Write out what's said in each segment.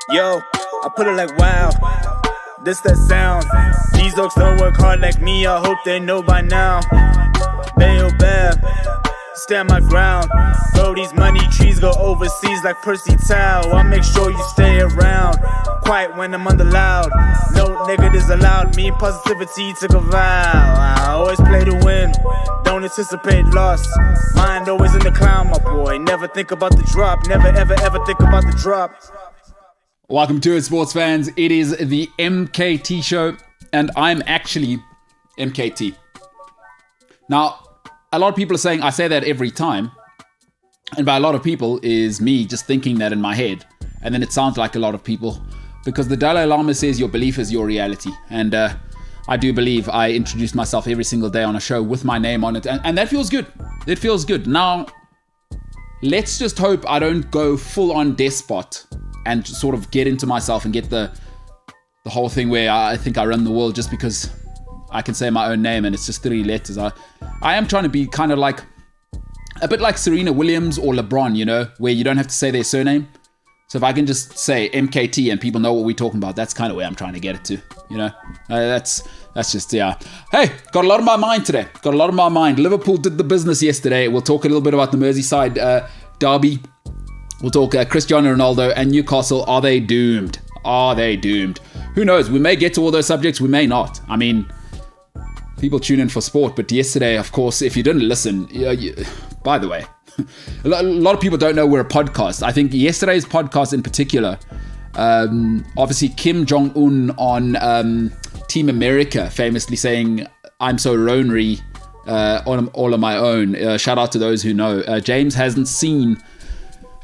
Yo, I put it like wow, this that sound. These dogs don't work hard like me, I hope they know by now. Bayo Bab, stand my ground. Bro, these money trees go overseas like Percy Tau. I make sure you stay around, quiet when I'm under loud. No negatives allowed, me and positivity took a vow. I always play to win, don't anticipate loss. Mind always in the clown, my boy. Never think about the drop, never ever ever think about the drop. Welcome to it, sports fans. It is the MKT Show, and I'm actually MKT. Now, a lot of people are saying I say that every time, and by a lot of people is me just thinking that in my head, and then it sounds like a lot of people, because the Dalai Lama says your belief is your reality, and I do believe I introduce myself every single day on a show with my name on it, and that feels good. It feels good. Now, let's just hope I don't go full on despot and sort of get into myself and get the whole thing where I think I run the world just because I can say my own name and it's just 3 letters. I am trying to be kind of like, a bit like Serena Williams or LeBron, you know, where you don't have to say their surname. So if I can just say MKT and people know what we're talking about, that's kind of where I'm trying to get it to, you know. That's just, yeah. Hey, got a lot on my mind today. Liverpool did the business yesterday. We'll talk a little bit about the Merseyside derby. We'll talk Cristiano Ronaldo and Newcastle. Are they doomed? Who knows? We may get to all those subjects. We may not. I mean, people tune in for sport. But yesterday, of course, if you didn't listen, by the way, a lot of people don't know we're a podcast. I think yesterday's podcast in particular, obviously Kim Jong-un on Team America famously saying, I'm so lonely all on my own. Shout out to those who know. James hasn't seen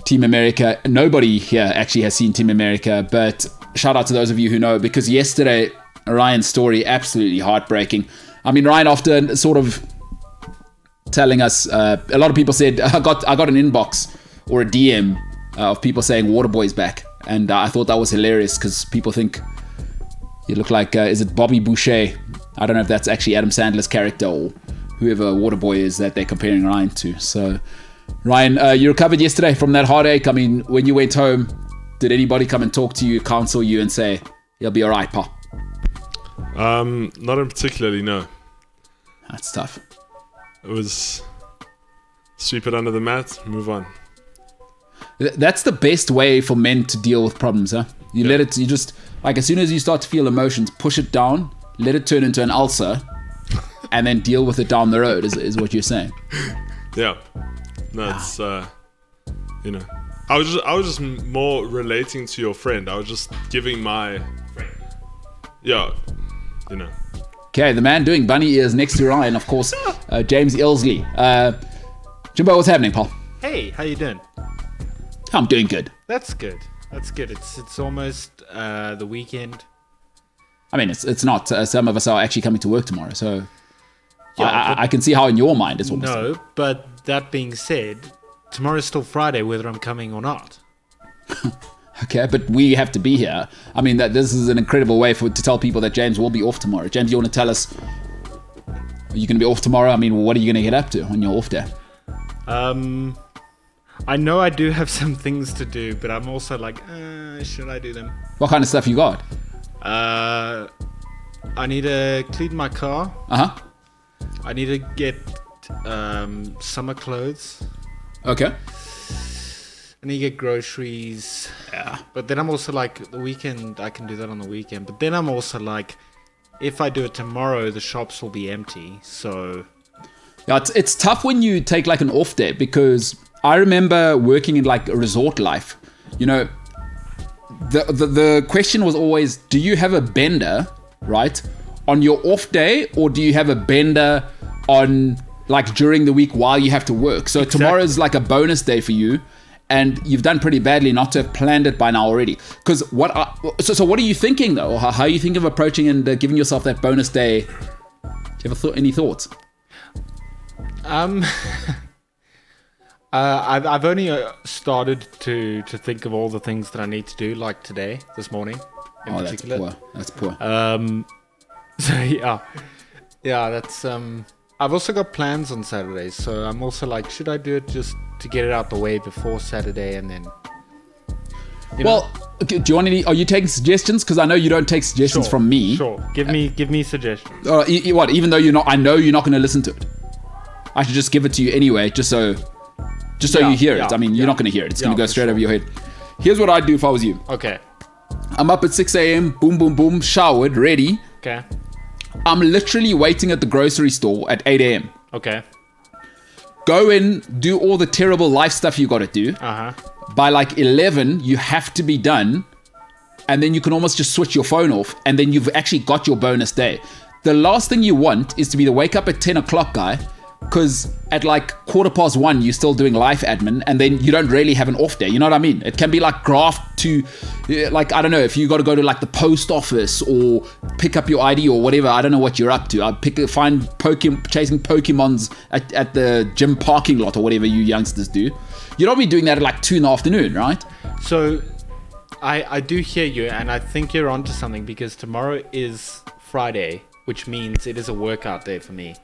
Team America. Nobody here actually has seen Team America, but shout out to those of you who know, because yesterday Ryan's story absolutely heartbreaking. I mean, Ryan, after sort of telling us, a lot of people said I got an inbox or a DM of people saying Waterboy's back, and I thought that was hilarious because people think you look like is it Bobby Boucher? I don't know if that's actually Adam Sandler's character or whoever Waterboy is that they're comparing Ryan to. So Ryan, you recovered yesterday from that heartache. I mean, when you went home, did anybody come and talk to you, counsel you, and say, you'll be all right, pa? Not in particularly, no. That's tough. It was sweep it under the mat, move on. That's the best way for men to deal with problems, huh? You let it, you just, like, as soon as you start to feel emotions, push it down, let it turn into an ulcer, and then deal with it down the road, is what you're saying. Yeah. No, it's, you know, I was just more relating to your friend. I was just giving my, yeah, you know. Okay, the man doing bunny ears next to Ryan, of course, James Ilsley. Jimbo, what's happening, pal? Hey, how you doing? I'm doing good. That's good. It's almost the weekend. I mean, it's not. Some of us are actually coming to work tomorrow, so yeah, I can see how in your mind it's almost. No, but that being said, tomorrow's still Friday, whether I'm coming or not. Okay, but we have to be here. I mean, that this is an incredible way to tell people that James will be off tomorrow. James, you want to tell us, are you going to be off tomorrow? I mean, what are you going to get up to on your off day? I know I do have some things to do, but I'm also like, should I do them? What kind of stuff you got? I need to clean my car. Uh-huh. I need to get summer clothes. Okay. I need to get groceries. Yeah. But then I'm also like, the weekend, I can do that on the weekend. But then I'm also like, if I do it tomorrow, the shops will be empty. So... Yeah, it's tough when you take like an off day, because I remember working in like a resort life. You know, the question was always, do you have a bender, right, on your off day, or do you have a bender on like during the week while you have to work? So tomorrow's like a bonus day for you, and you've done pretty badly not to have planned it by now already. Because so what are you thinking though? How are you thinking of approaching and giving yourself that bonus day? Do you ever any thoughts? I've only started to think of all the things that I need to do, like today, this morning, in particular. That's poor. So yeah, that's I've also got plans on Saturdays, so I'm also like, should I do it just to get it out the way before Saturday, and then? Well, okay, do you want any? Are you taking suggestions? Because I know you don't take suggestions from me. Sure, give me suggestions. What? Even though I know you're not going to listen to it. I should just give it to you anyway, just so you hear it. I mean, you're not going to hear it. It's going to go straight over your head. Here's what I'd do if I was you. Okay. I'm up at 6 a.m. Boom, boom, boom. Showered, ready. Okay. I'm literally waiting at the grocery store at 8 a.m. Okay. Go in, do all the terrible life stuff you got to do. By like 11, you have to be done. And then you can almost just switch your phone off. And then you've actually got your bonus day. The last thing you want is to be the wake up at 10 o'clock guy. Because at like 1:15, you're still doing life admin, and then you don't really have an off day. You know what I mean? It can be like graft to, like, I don't know, if you got to go to like the post office or pick up your ID or whatever. I don't know what you're up to. Find chasing Pokemons at the gym parking lot or whatever you youngsters do. You don't be doing that at like 2 in the afternoon, right? So I do hear you, and I think you're onto something, because tomorrow is Friday, which means it is a workout day for me.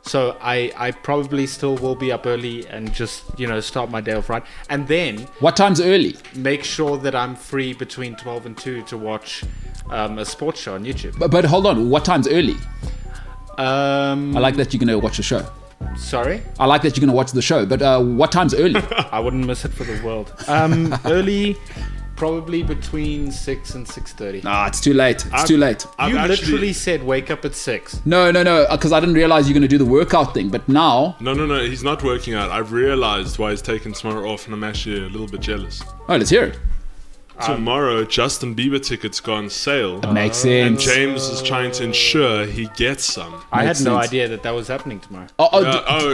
So I probably still will be up early and just, start my day off right. And then... What time's early? Make sure that I'm free between 12 and 2 to watch a sports show on YouTube. But hold on, what time's early? I like that you're going to watch the show. Sorry? I like that you're going to watch the show, but what time's early? I wouldn't miss it for the world. Early... Probably between 6 and 6:30. Ah, it's too late. It's too late. You literally said wake up at 6. No, because I didn't realize you're going to do the workout thing. But now... No, he's not working out. I've realized why he's taking tomorrow off, and I'm actually a little bit jealous. Oh, let's hear it. Tomorrow, Justin Bieber tickets go on sale. That makes sense. And James is trying to ensure he gets some. I had no idea that was happening tomorrow.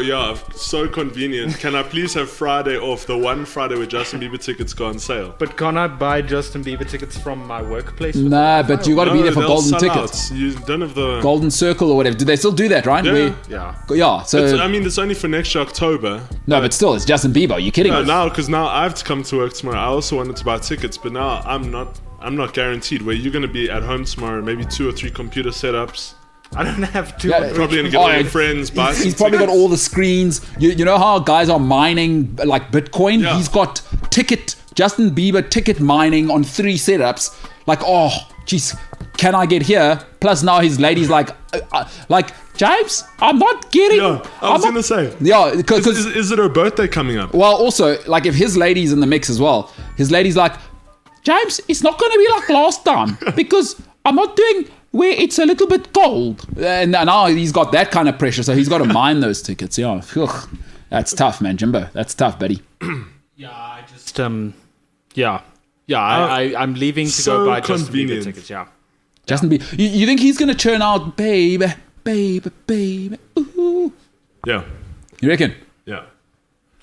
Yeah, so convenient. Can I please have Friday off, the one Friday where Justin Bieber tickets go on sale? But can't I buy Justin Bieber tickets from my workplace? Nah, but you got to be there for golden tickets. You don't have the... Golden Circle or whatever. Do they still do that, right? Yeah. So... it's only for next year, October. No, but still, it's Justin Bieber. Are you kidding me? No, because now I have to come to work tomorrow. I also wanted to buy tickets, but now I'm not guaranteed. Where you're going to be at home tomorrow, maybe 2 or 3 computer setups. I don't have to. Probably going to get all your friends. He's probably got all the screens. You know how guys are mining like Bitcoin? Yeah. He's got Justin Bieber ticket mining on 3 setups. Like, oh, jeez, can I get here? Plus now his lady's like James, I'm not getting... Yeah, I was going to say. Yeah, because... Is it her birthday coming up? Well, also, like, if his lady's in the mix as well, his lady's like, James, it's not going to be like last time, because I'm not doing where it's a little bit cold. And now he's got that kind of pressure, so he's got to mine those tickets. Yeah, that's tough, man, Jimbo. That's tough, buddy. Yeah, I just... I'm leaving to go buy Justin Bieber tickets, yeah. Justin Bieber. You think he's going to churn out, baby, ooh. Yeah. You reckon? Yeah.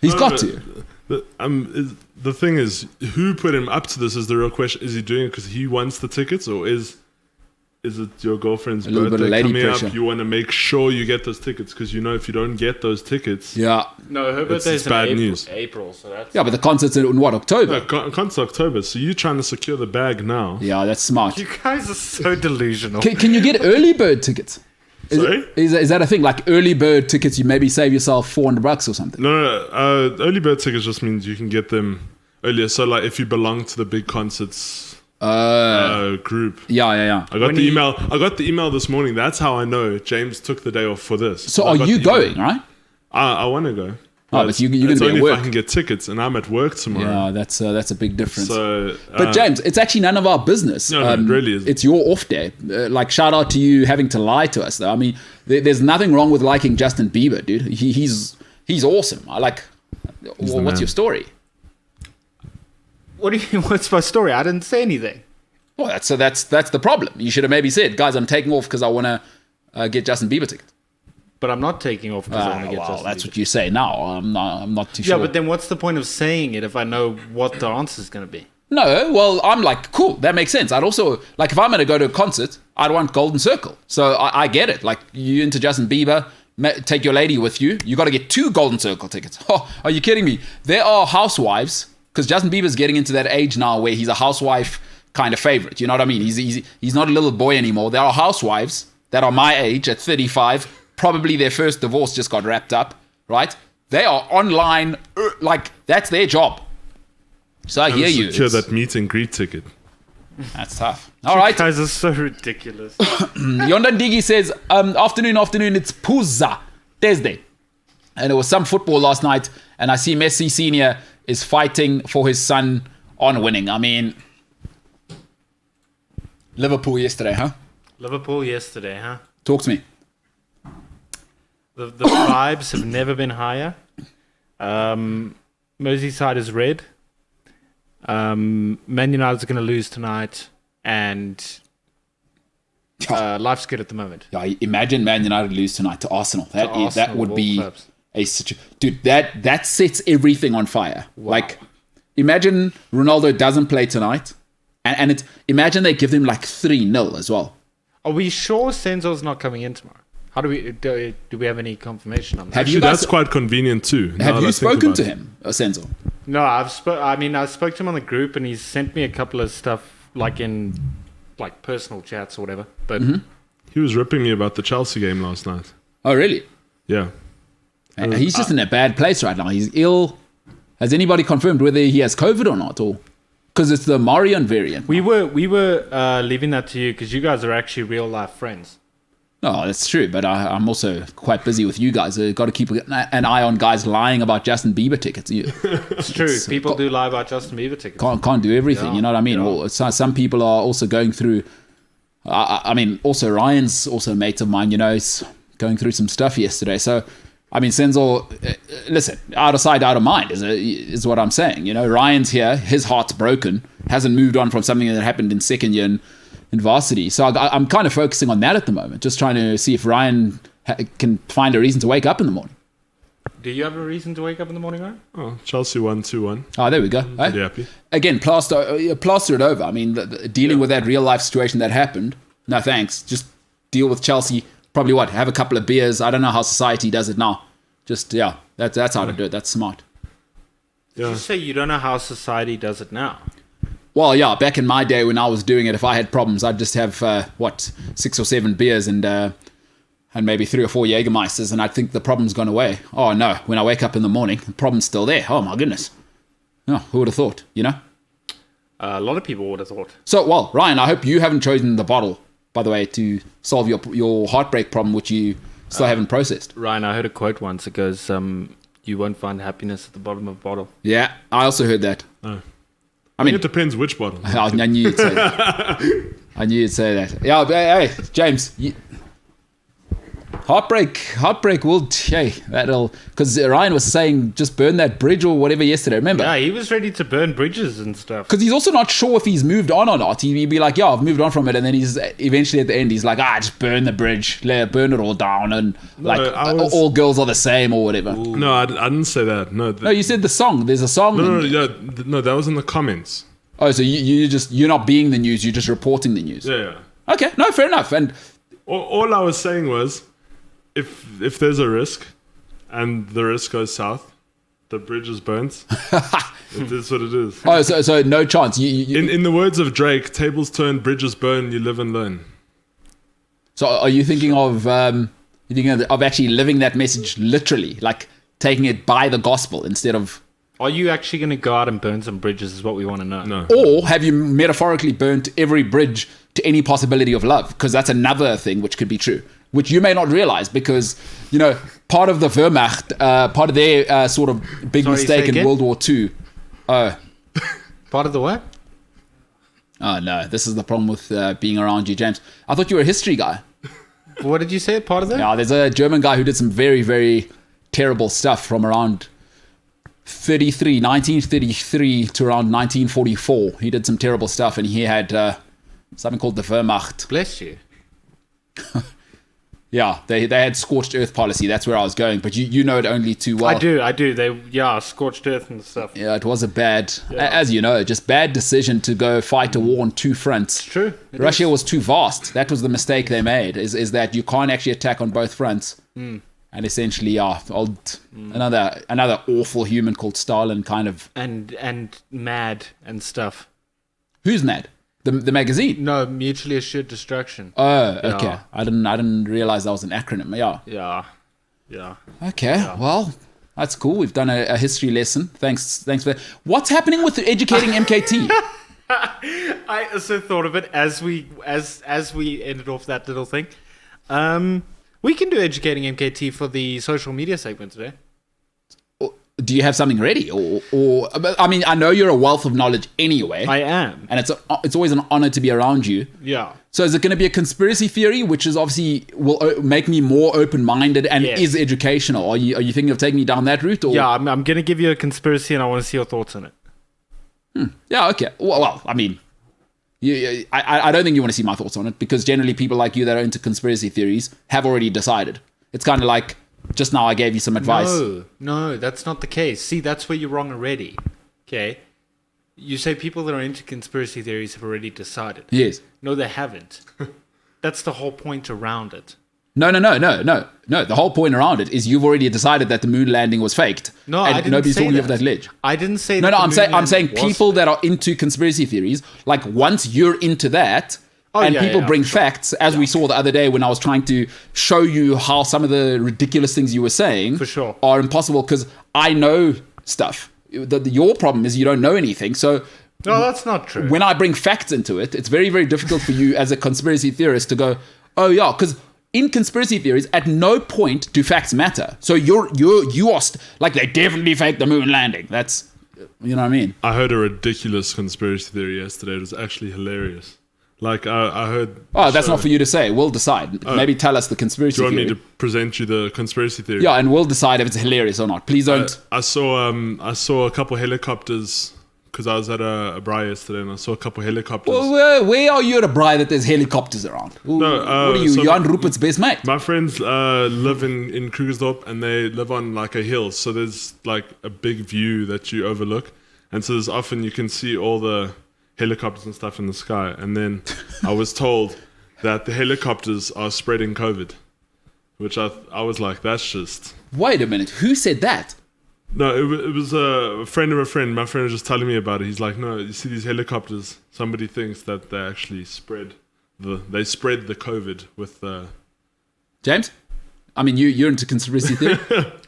He's got to. The thing is, who put him up to this is the real question. Is he doing it because he wants the tickets, or is it your girlfriend's birthday coming pressure. up? You want to make sure you get those tickets, because if you don't get those tickets... Yeah. No, her birthday's in April, so that's... Yeah, but the concert's in what, October? No, concert's October, so you're trying to secure the bag now. Yeah, that's smart. You guys are so delusional. Can you get early bird tickets? Sorry? Is that a thing? Like early bird tickets, you maybe save yourself $400 or something? No. Early bird tickets just means you can get them earlier. So like if you belong to the big concerts, group. Yeah. I got the email. I got the email this morning. That's how I know James took the day off for this. So are you going, right? I want to go. But you're going to be only at work. if I can get tickets, and I'm at work tomorrow. Yeah, that's a big difference. So, but James, it's actually none of our business. No, it really isn't. It's your off day. Like, shout out to you having to lie to us, though. I mean, there's nothing wrong with liking Justin Bieber, dude. He's awesome. I like. Well, what's your story? What do you mean? What's my story? I didn't say anything. Well, that's the problem. You should have maybe said, guys, I'm taking off because I want to get Justin Bieber tickets. But I'm not taking off because I want to get Justin that's Bieber. what you say now. I'm not too sure. Yeah, but then what's the point of saying it if I know what the answer is going to be? No, well, I'm like, cool, that makes sense. I'd also, like, if I'm going to go to a concert, I'd want Golden Circle. So I get it. Like, you into Justin Bieber, take your lady with you. You got to get 2 Golden Circle tickets. Oh, are you kidding me? There are housewives, because Justin Bieber's getting into that age now where he's a housewife kind of favorite. You know what I mean? He's not a little boy anymore. There are housewives that are my age at 35. Probably their first divorce just got wrapped up, right? They are online, like, that's their job. So I hear you. Secure that meet and greet ticket. That's tough. All right. You guys are so ridiculous. Yondan Digi says, afternoon, it's Puzza, Thursday. And it was some football last night, and I see Messi Senior is fighting for his son on winning. I mean, Liverpool yesterday, huh? Liverpool yesterday, huh? Talk to me. The vibes have never been higher. Merseyside is red. Man United's going to lose tonight, and life's good at the moment. Yeah, imagine Man United lose tonight to Arsenal. That would be clubs. Dude, that sets everything on fire. Wow. Like, imagine Ronaldo doesn't play tonight, and imagine they give him like 3-0 as well. Are we sure Senzo's not coming in tomorrow? How do we have any confirmation on that? Have you guys, that's quite convenient too. Have you spoken to him, Senzo? No, I spoke to him on the group, and he's sent me a couple of stuff like in like personal chats or whatever. But he was ripping me about the Chelsea game last night. Oh, really? Yeah. He's just in a bad place right now. He's ill. Has anybody confirmed whether he has COVID or not? Or because it's the Marion variant. We were leaving that to you because you guys are actually real life friends. No, that's true, but I'm also quite busy with you guys. I've got to keep an eye on guys lying about Justin Bieber tickets. It's true. People do lie about Justin Bieber tickets. Can't do everything, you know what I mean? Or some people are also going through... I mean, also Ryan's also a mate of mine, is going through some stuff yesterday. So, I mean, Senzo, listen, out of sight, out of mind is what I'm saying. Ryan's here, his heart's broken, hasn't moved on from something that happened in second year in varsity. So I'm kind of focusing on that at the moment, just trying to see if Ryan can find a reason to wake up in the morning. Do you have a reason to wake up in the morning, Ryan? Oh, Chelsea won 2-1. Oh, there we go. Pretty happy. Again, plaster it over. I mean, dealing with that real life situation that happened, no thanks. Just deal with Chelsea. Probably have a couple of beers. I don't know how society does it now. Just, that's how to do it. That's smart. Yeah. You say you don't know how society does it now. Well, yeah, back in my day when I was doing it, if I had problems, I'd just have, 6 or 7 beers and maybe 3 or 4 Jägermeisters, and I'd think the problem's gone away. Oh, no, when I wake up in the morning, the problem's still there. Oh, my goodness. No, who would have thought, A lot of people would have thought. So, well, Ryan, I hope you haven't chosen the bottle, by the way, to solve your heartbreak problem, which you still haven't processed. Ryan, I heard a quote once. It goes, you won't find happiness at the bottom of a bottle. Yeah, I also heard that. Oh. I mean, it depends which bottle. I knew you'd say that. I knew you'd say that. Yeah, but, hey, James, heartbreak will, that'll, because Ryan was saying just burn that bridge or whatever yesterday, remember? Yeah, he was ready to burn bridges and stuff. Because he's also not sure if he's moved on or not. He'd be like, I've moved on from it, and then he's eventually at the end, he's like, just burn the bridge, burn it all down, and all girls are the same or whatever. Ooh. No, I didn't say that. No, you said the song. There's a song. No, that was in the comments. Oh, so you're not being the news, you're just reporting the news. Yeah. Okay, no, fair enough. And all I was saying was, if there's a risk, and the risk goes south, the bridge is burnt. It is what it is. Oh, so no chance. In the words of Drake, tables turn, bridges burn, you live and learn. So are you thinking of actually living that message literally, like taking it by the gospel instead of Are you actually going to go out and burn some bridges is what we want to know. No. Or have you metaphorically burnt every bridge to any possibility of love? Because that's another thing which could be true, which you may not realize because, part of the Wehrmacht, part of their sort of big Sorry, mistake say in again? World War II. Oh, Part of the what? oh, no, this is the problem with being around you, James. I thought you were a history guy. What did you say? Part of that? Yeah, there's a German guy who did some very, very terrible stuff from around 1933 to around 1944. He did some terrible stuff, and he had something called the Wehrmacht. Bless you. Yeah, they had scorched earth policy. That's where I was going, but you know it only too well. I do. They, scorched earth and stuff. Yeah, it was a bad, as you know, just bad decision to go fight a war on two fronts. It's true. It Russia is. was too vast. That was the mistake they made, is that you can't actually attack on both fronts. And essentially, another awful human called Stalin kind of... And mad and stuff. Who's mad? The magazine? No, mutually assured destruction. Oh, Yeah. okay. I didn't realize that was an acronym. Yeah. Yeah. Okay, well, that's cool. We've done a history lesson. Thanks for... What's happening with educating MKT? I also thought of it as we ended off that little thing. We can do educating MKT for the social media segment today. Do you have something ready? Or I mean, I know you're a wealth of knowledge anyway. I am. And it's always an honor to be around you. Yeah. So is it going to be a conspiracy theory, which is obviously will make me more open-minded and Yes. is educational? Are you thinking of taking me down that route? Or? Yeah, I'm going to give you a conspiracy and I want to see your thoughts on it. Yeah, okay. Well, I mean, I don't think you want to see my thoughts on it because generally people like you that are into conspiracy theories have already decided. It's kind of like just now I gave you some advice. No, that's not the case. See, that's where you're wrong already. Okay? You say people that are into conspiracy theories have already decided. Yes. No, they haven't. That's the whole point around it. No. The whole point around it is you've already decided that the moon landing was faked. No, and I didn't nobody's say talking that. of that ledge. I didn't say No, that. I'm saying people that are into conspiracy theories, like once you're into that, people bring for sure. facts, as we saw the other day when I was trying to show you how some of the ridiculous things you were saying For sure. are impossible because I know stuff. Your problem is you don't know anything. So No, that's not true. when I bring facts into it, it's very, very difficult for you as a conspiracy theorist to go, oh yeah, because in conspiracy theories, at no point do facts matter. So you are like they definitely faked the moon landing. That's, you know what I mean? I heard a ridiculous conspiracy theory yesterday. It was actually hilarious. Like I heard. Oh, that's not for you to say. We'll decide. Maybe tell us the conspiracy Do you want theory. me to present you the conspiracy theory? Yeah, and we'll decide if it's hilarious or not. Please don't. I saw a couple helicopters because I was at a braai yesterday and I saw a couple helicopters. Well, where are you at a braai that there's helicopters around? No, what are you, so Jan Rupert's best mate? My friends live in Krugersdorp and they live on like a hill, so there's like a big view that you overlook, and so there's often you can see all the helicopters and stuff in the sky. And then I was told that the helicopters are spreading COVID, which I was like, that's just... Wait a minute, who said that? No, it was a friend of a friend. My friend was just telling me about it. He's like, no, you see these helicopters, somebody thinks that they actually spread the COVID with... James? I mean, you're into conspiracy theory?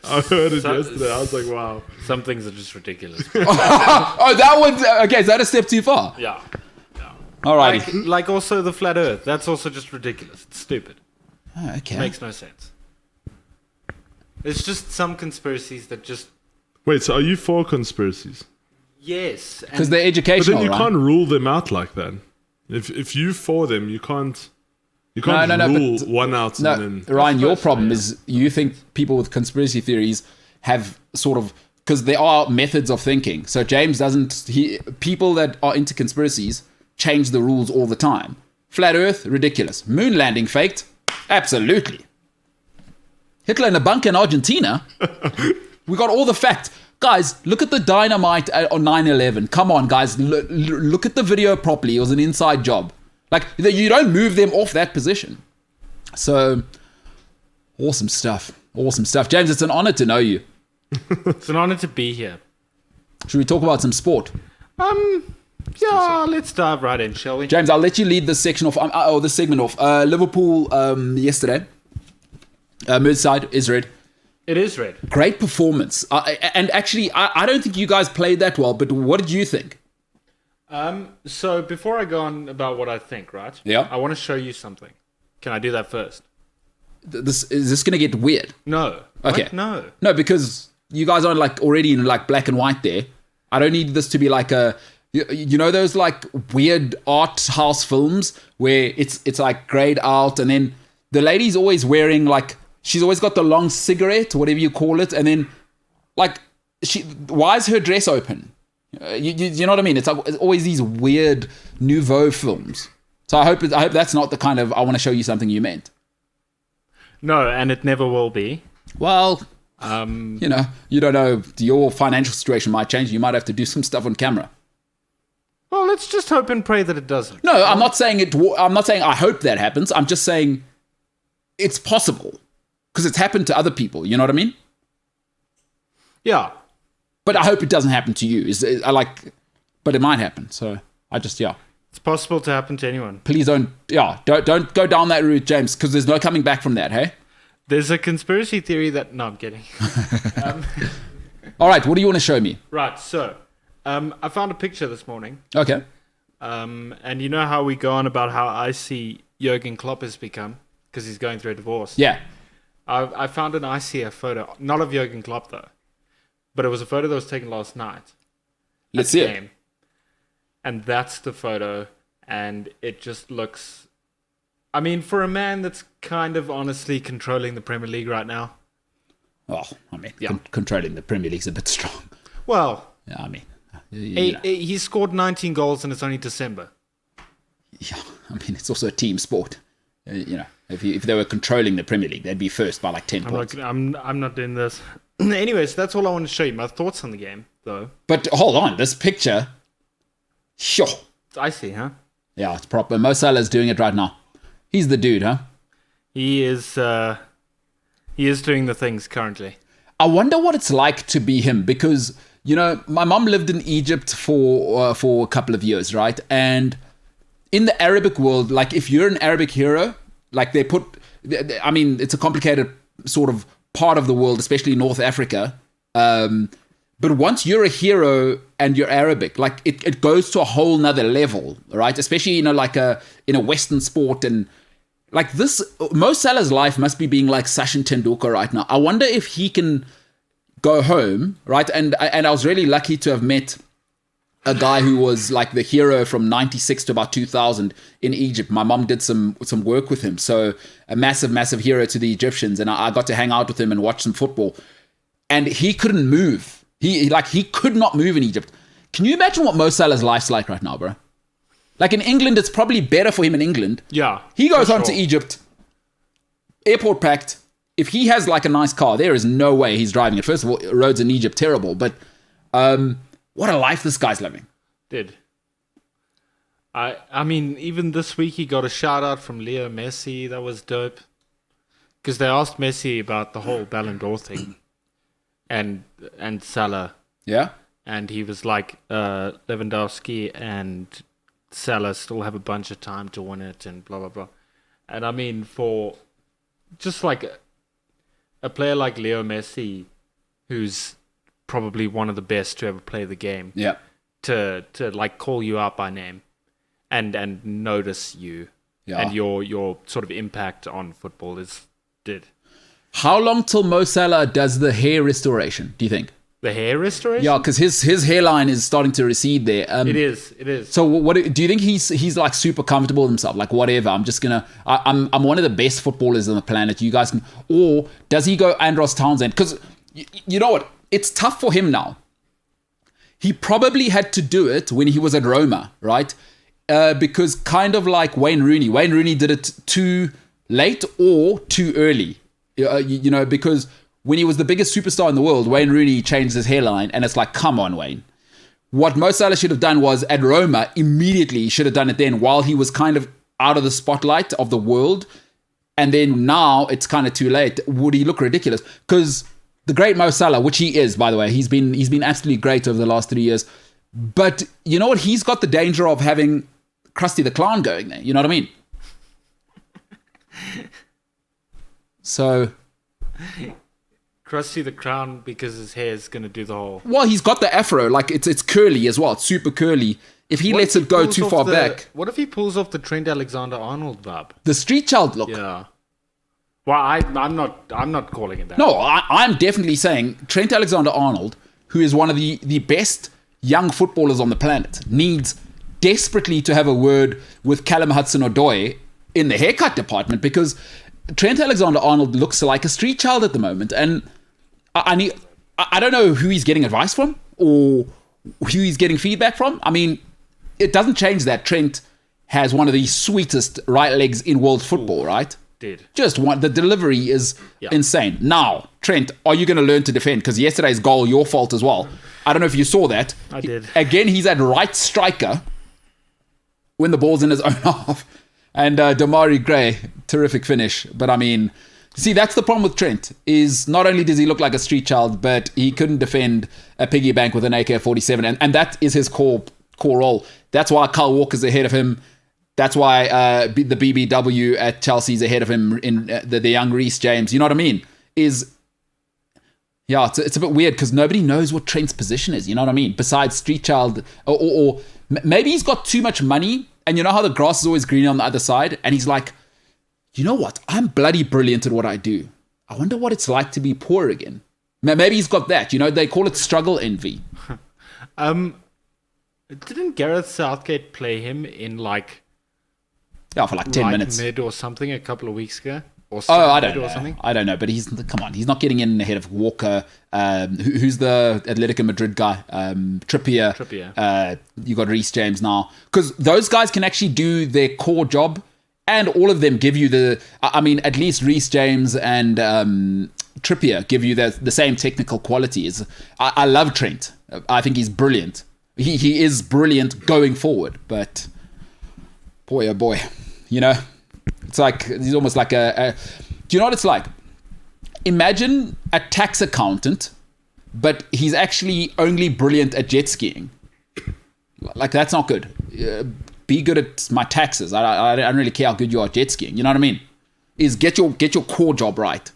I heard it yesterday. I was like, wow. Some things are just ridiculous. Oh, that one... Okay, is that a step too far? Yeah. Alrighty. Like also the flat earth. That's also just ridiculous. It's stupid. Oh, okay. Makes no sense. It's just some conspiracies that just... Wait, so are you for conspiracies? Yes. Because they're But educational, then you right? can't rule them out like that. If you for them, you can't No, rule but- one out No, and then... Ryan, your so, problem yeah. is you think people with conspiracy theories have sort of... Because there are methods of thinking. So James doesn't... People that are into conspiracies change the rules all the time. Flat Earth, ridiculous. Moon landing faked? Absolutely. Hitler in a bunker in Argentina? We got all the facts. Guys, look at the dynamite on 9/11. Come on, guys. Look at the video properly. It was an inside job. Like, you don't move them off that position. So, awesome stuff. Awesome stuff. James, it's an honor to know you. It's an honor to be here. Should we talk about some sport? Yeah, let's dive right in, shall we? James, I'll let you lead this section off. This segment off. Liverpool yesterday. Merseyside is red. It is red. Great performance. And actually, I don't think you guys played that well, but what did you think? So before I go on about what I think, right? Yeah. I want to show you something. Can I do that first? Is this going to get weird? No. Okay. What? No. No, because you guys aren't like already in like black and white there. I don't need this to be like a, you know, those like weird art house films where it's like grayed out, and then the lady's always wearing like, she's always got the long cigarette, whatever you call it, and then like why is her dress open? You know what I mean? It's like it's always these weird nouveau films. So I hope that's not the kind of, I want to show you something you meant. No, and it never will be. Well, you know, you don't know, your financial situation might change. You might have to do some stuff on camera. Well, let's just hope and pray that it doesn't. No, I'm not saying it. I'm not saying I hope that happens. I'm just saying it's possible because it's happened to other people. You know what I mean? Yeah. But I hope it doesn't happen to you. But it might happen. So I just, yeah. It's possible to happen to anyone. Please don't go down that route, James, because there's no coming back from that, hey? There's a conspiracy theory that... No, I'm kidding. All right, what do you want to show me? Right, so I found a picture this morning. Okay. And you know how we go on about how icy Jurgen Klopp has become because he's going through a divorce? Yeah. I found an icier photo, not of Jurgen Klopp though, but it was a photo that was taken last night. Let's see it. And that's the photo, and it just looks... I mean, for a man that's kind of honestly controlling the Premier League right now. Well, I mean, controlling the Premier League's a bit strong. Well, yeah, I mean... He scored 19 goals and it's only December. Yeah, I mean, it's also a team sport. You know, if they were controlling the Premier League, they'd be first by like 10 points. I'm not doing this. Anyways, that's all I want to show you. My thoughts on the game, though. But hold on, this picture... Sure. It's icy, huh? Yeah, it's proper. Mo Salah's doing it right now. He's the dude, huh? He is doing the things currently. I wonder what it's like to be him, because, you know, my mom lived in Egypt for a couple of years, right? And in the Arabic world, like if you're an Arabic hero, like I mean, it's a complicated sort of part of the world, especially North Africa. But once you're a hero and you're Arabic, like it goes to a whole nother level, right? Especially, you know, like in a Western sport, and like this, Mo Salah's life must be being like Sachin Tendulkar right now. I wonder if he can go home, right? And I was really lucky to have met a guy who was like the hero from 96 to about 2000 in Egypt. My mom did some work with him. So a massive, massive hero to the Egyptians. And I got to hang out with him and watch some football. And he couldn't move. He could not move in Egypt. Can you imagine what Mo Salah's life's like right now, bro? Like in England, it's probably better for him in England. Yeah. He goes home to Egypt, airport packed. If he has like a nice car, there is no way he's driving it. First of all, roads in Egypt, terrible. But what a life this guy's living. Did. I mean, even this week he got a shout out from Leo Messi. That was dope. Because they asked Messi about the whole Ballon d'Or thing. And Salah. Yeah? And he was like, Lewandowski and Salah still have a bunch of time to win it and blah, blah, blah. And I mean, for just like a player like Leo Messi, who's probably one of the best to ever play the game, Yeah. to like call you out by name and notice you Yeah. and your sort of impact on football did. How long till Mo Salah does the hair restoration, do you think? The hair restoration? Yeah, because his hairline is starting to recede there. It is. So what do you think he's like super comfortable with himself? Like whatever, I'm one of the best footballers on the planet. You guys can, or does he go Andros Townsend? Because you know what? It's tough for him now. He probably had to do it when he was at Roma, right? Because kind of like Wayne Rooney. Wayne Rooney did it too late or too early. You know, because when he was the biggest superstar in the world, Wayne Rooney changed his hairline, and it's like, come on, Wayne. What Mo Salah should have done was, at Roma, immediately he should have done it then, while he was kind of out of the spotlight of the world, and then now it's kind of too late. Would he look ridiculous? Because the great Mo Salah, which he is, by the way, he's been absolutely great over the last 3 years, but you know what? He's got the danger of having Krusty the Clown going there. You know what I mean? So... Krusty the Clown because his hair is going to do the whole... Well, he's got the afro, like it's curly as well. It's super curly. If he lets it go too far back... What if he pulls off the Trent Alexander-Arnold vibe? The street child look. Yeah. Well, I'm not calling it that. No, I'm definitely saying Trent Alexander-Arnold, who is one of the best young footballers on the planet, needs desperately to have a word with Callum Hudson-Odoi in the haircut department, because Trent Alexander-Arnold looks like a street child at the moment. And I don't know who he's getting advice from or who he's getting feedback from. I mean, it doesn't change that Trent has one of the sweetest right legs in world football, right? Did. Just one. The delivery is insane. Now, Trent, are you going to learn to defend? Because yesterday's goal, your fault as well. I don't know if you saw that. I did. Again, he's at right striker when the ball's in his own half. And Damari Gray, terrific finish. But I mean, see, that's the problem with Trent, is not only does he look like a street child, but he couldn't defend a piggy bank with an AK-47. And that is his core role. That's why Kyle Walker's ahead of him. That's why the BBW at Chelsea's ahead of him in the young Reece James. You know what I mean? It's a bit weird because nobody knows what Trent's position is. You know what I mean? Besides street child, or maybe he's got too much money. And you know how the grass is always green on the other side? And he's like, you know what? I'm bloody brilliant at what I do. I wonder what it's like to be poor again. Maybe he's got that. You know, they call it struggle envy. Didn't Gareth Southgate play him in for like 10 minutes. Mid or something a couple of weeks ago? Or I don't know. Or something? I don't know, but he's not getting in ahead of Walker. Who's the Atletico Madrid guy? Trippier. You got Reece James now, because those guys can actually do their core job, and all of them give you at least Reece James and Trippier give you the same technical qualities. I love Trent. I think he's brilliant. He is brilliant going forward, but boy, oh boy, you know. It's like, he's almost like do you know what it's like? Imagine a tax accountant, but he's actually only brilliant at jet skiing. Like, that's not good. Be good at my taxes. I don't really care how good you are at jet skiing. You know what I mean? Is get your core job right.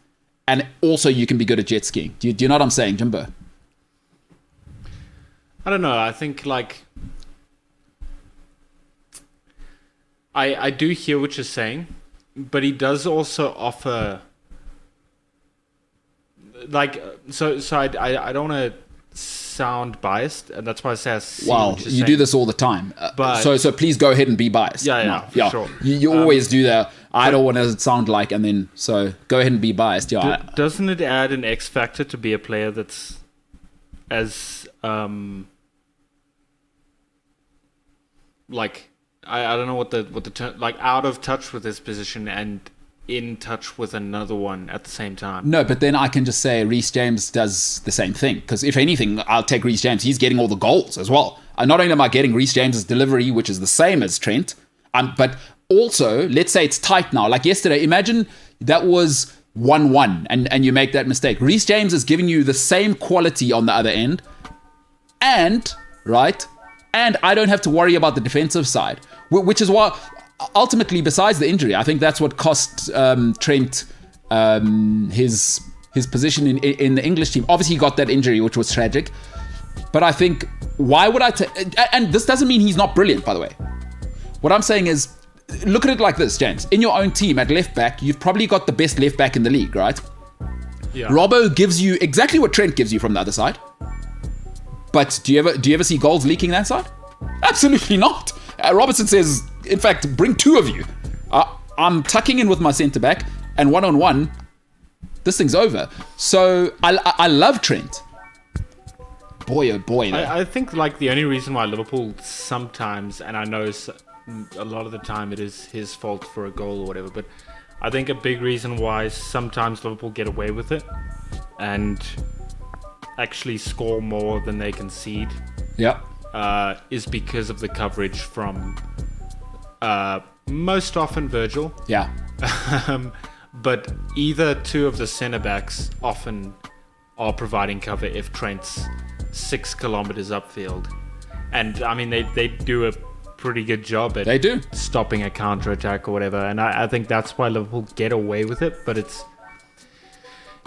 And also you can be good at jet skiing. Do you know what I'm saying, Jimbo? I don't know. I think I do hear what you're saying, but he does also offer so I don't want to sound biased, and that's why I say I see what you're saying. Do this all the time, but so please go ahead and be biased. Yeah, sure. You always do that. I don't want to sound like, and then so go ahead and be biased. Doesn't it add an X factor to be a player that's as I don't know what the term, out of touch with his position and in touch with another one at the same time. No, but then I can just say Reece James does the same thing, because if anything, I'll take Reece James. He's getting all the goals as well. Not only am I getting Reece James's delivery, which is the same as Trent, but also, let's say it's tight now. Like yesterday, imagine that was 1-1 and you make that mistake. Reece James is giving you the same quality on the other end, and I don't have to worry about the defensive side, which is why, ultimately, besides the injury, I think that's what cost Trent his position in the English team. Obviously, he got that injury, which was tragic. But I think, why would I and this doesn't mean he's not brilliant, by the way. What I'm saying is, look at it like this, James. In your own team, at left back, you've probably got the best left back in the league, right? Yeah. Robbo gives you exactly what Trent gives you from the other side. But do you ever see goals leaking that side? Absolutely not. Robertson says, in fact, bring two of you. I'm tucking in with my centre back, and one-on-one, this thing's over. So I love Trent. Boy, oh boy. I think the only reason why Liverpool sometimes, and I know a lot of the time it is his fault for a goal or whatever, but I think a big reason why sometimes Liverpool get away with it and actually score more than they concede is because of the coverage from most often Virgil. Yeah. But either two of the centre backs often are providing cover if Trent's 6 kilometers upfield. And I mean, they do a pretty good job at stopping a counter attack or whatever. And I think that's why Liverpool get away with it. But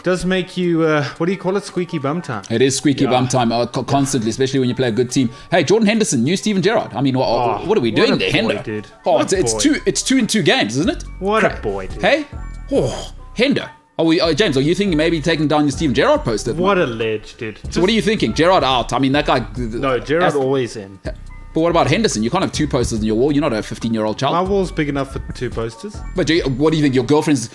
does make you, what do you call it? Squeaky bum time. It is squeaky bum time constantly, especially when you play a good team. Hey, Jordan Henderson, new Steven Gerrard. I mean, what are we doing there, Hendo? Dude. Oh, it's 2 in 2 games, isn't it? What a boy, dude. Hey, Hendo. James, are you thinking maybe taking down your Steven Gerrard poster? What a ledge, dude. So what are you thinking? Gerrard out. I mean, that guy... No, Gerrard always in. But what about Henderson? You can't have 2 posters on your wall. You're not a 15-year-old child. My wall's big enough for 2 posters. But what do you think? Your girlfriend's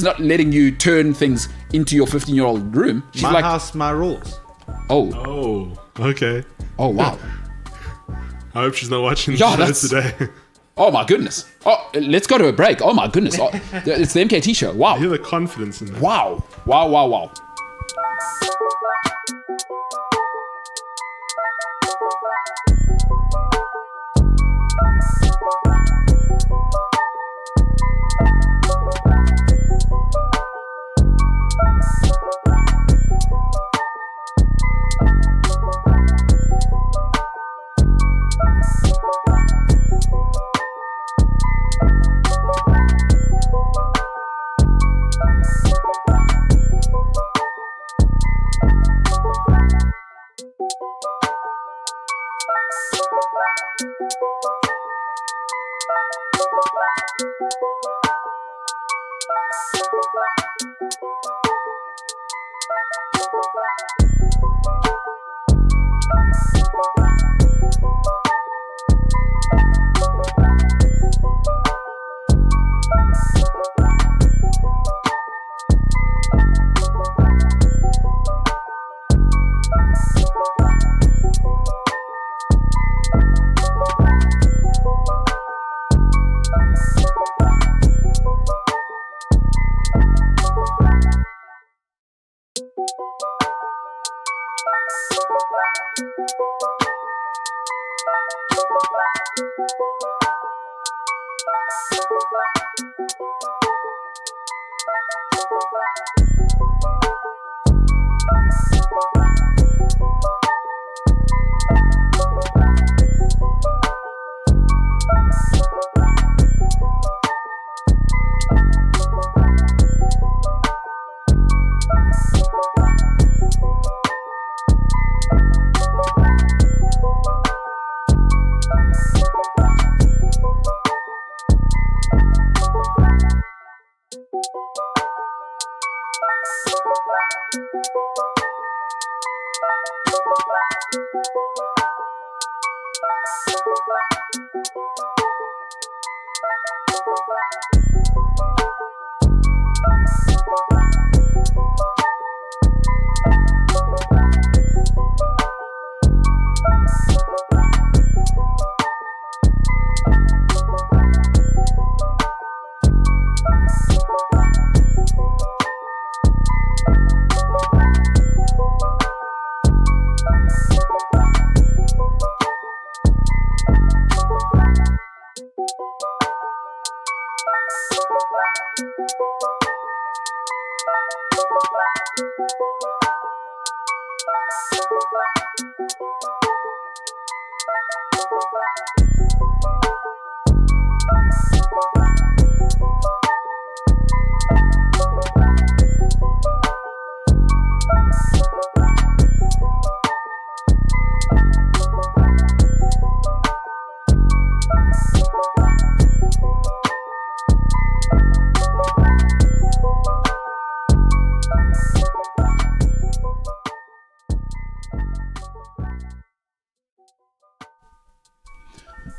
not letting you turn things into your 15-year-old room. She's My like, house, my rules. Oh, okay. Oh, wow. I hope she's not watching the show today. Oh, my goodness. Oh, let's go to a break. Oh, my goodness. Oh, it's the MKT Show. Wow. I hear the confidence in that. Wow. Wow, wow, wow.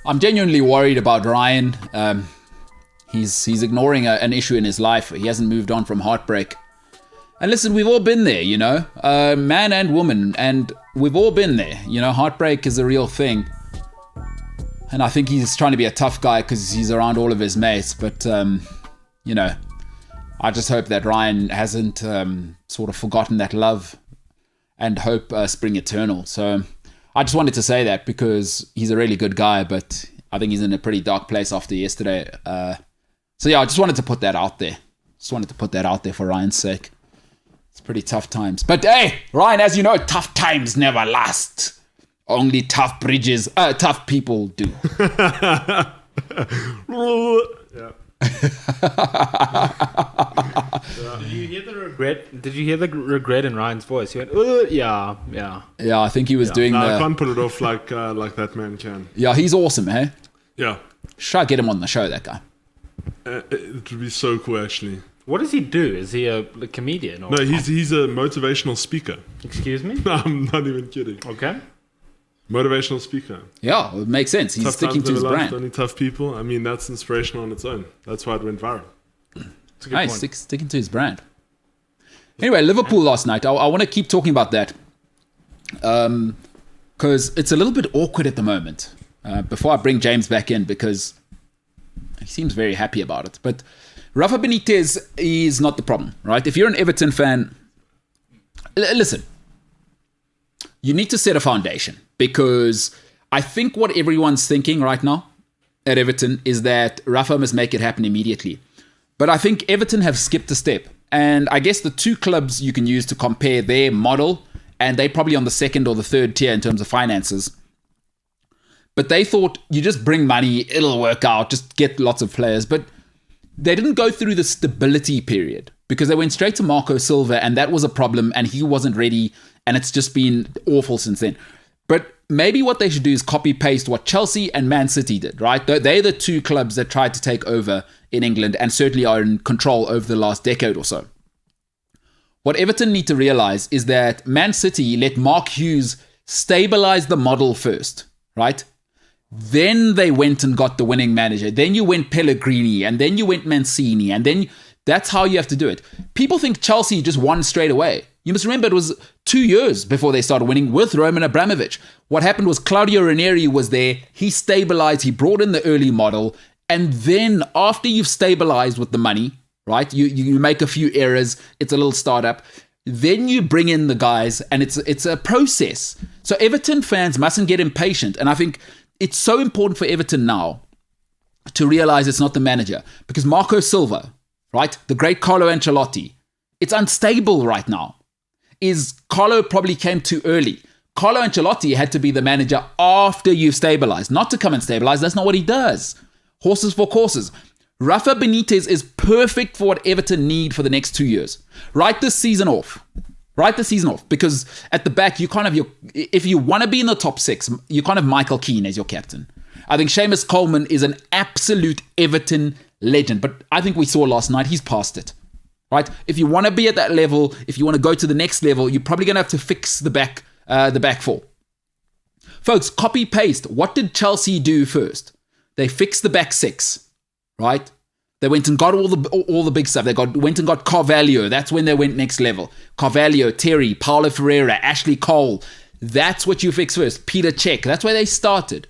I'm genuinely worried about Ryan. He's ignoring an issue in his life. He hasn't moved on from heartbreak. And listen, we've all been there, you know, man and woman, and we've all been there. You know, heartbreak is a real thing. And I think he's trying to be a tough guy because he's around all of his mates. But, you know, I just hope that Ryan hasn't sort of forgotten that love and hope spring eternal. So I just wanted to say that because he's a really good guy, but I think he's in a pretty dark place after yesterday. So yeah, I just wanted to put that out there. Just wanted to put that out there for Ryan's sake. It's pretty tough times. But hey, Ryan, as you know, tough times never last. Only tough people do. Yeah. Did you hear the regret? Did you hear the regret in Ryan's voice? He went, yeah. Yeah, I think he was doing No, I the. can't put it off like that man can. Yeah, he's awesome, hey? Yeah, Should I get him on the show, that guy? it would be so cool actually. What does he do? Is he a comedian? Or? No, he's a motivational speaker. Excuse me? No, I'm not even kidding. Okay. Motivational speaker. Yeah, it makes sense. He's Tough sticking times to his never last, brand. only tough people. I mean, that's inspirational on its own. That's why it went viral. That's a good Nice, point. sticking to his brand. Anyway, Liverpool last night. I want to keep talking about that because it's a little bit awkward at the moment. Before I bring James back in, because he seems very happy about it. But Rafa Benitez is not the problem, right? If you're an Everton fan, listen, you need to set a foundation, because I think what everyone's thinking right now at Everton is that Rafa must make it happen immediately. But I think Everton have skipped a step. And I guess the two clubs you can use to compare their model, and they're probably on the second or the third tier in terms of finances. But they thought, you just bring money, it'll work out, just get lots of players. But they didn't go through the stability period, because they went straight to Marco Silva, and that was a problem, and he wasn't ready, and it's just been awful since then. But maybe what they should do is copy-paste what Chelsea and Man City did, right? They're the two clubs that tried to take over in England and certainly are in control over the last decade or so. What Everton need to realize is that Man City let Mark Hughes stabilize the model first, right? Then they went and got the winning manager. Then you went Pellegrini, and then you went Mancini, and then that's how you have to do it. People think Chelsea just won straight away. You must remember it was 2 years before they started winning with Roman Abramovich. What happened was Claudio Ranieri was there. He stabilized. He brought in the early model. And then after you've stabilized with the money, right, you make a few errors. It's a little startup. Then you bring in the guys, and it's a process. So Everton fans mustn't get impatient. And I think it's so important for Everton now to realize it's not the manager, because Marco Silva, right, the great Carlo Ancelotti, it's unstable right now. Carlo probably came too early. Carlo Ancelotti had to be the manager after you've stabilized, not to come and stabilize. That's not what he does. Horses for courses. Rafa Benitez is perfect for what Everton need for the next 2 years. Write this season off. Because at the back, if you want to be in the top six, you can't have Michael Keane as your captain. I think Seamus Coleman is an absolute Everton legend, but I think we saw last night, he's past it. Right? If you want to be at that level, if you want to go to the next level, you're probably going to have to fix the back four. Folks, copy paste. What did Chelsea do first? They fixed the back six, right? They went and got all the big stuff. They went and got Carvalho. That's when they went next level. Carvalho, Terry, Paulo Ferreira, Ashley Cole. That's what you fix first. Peter Cech. That's where they started.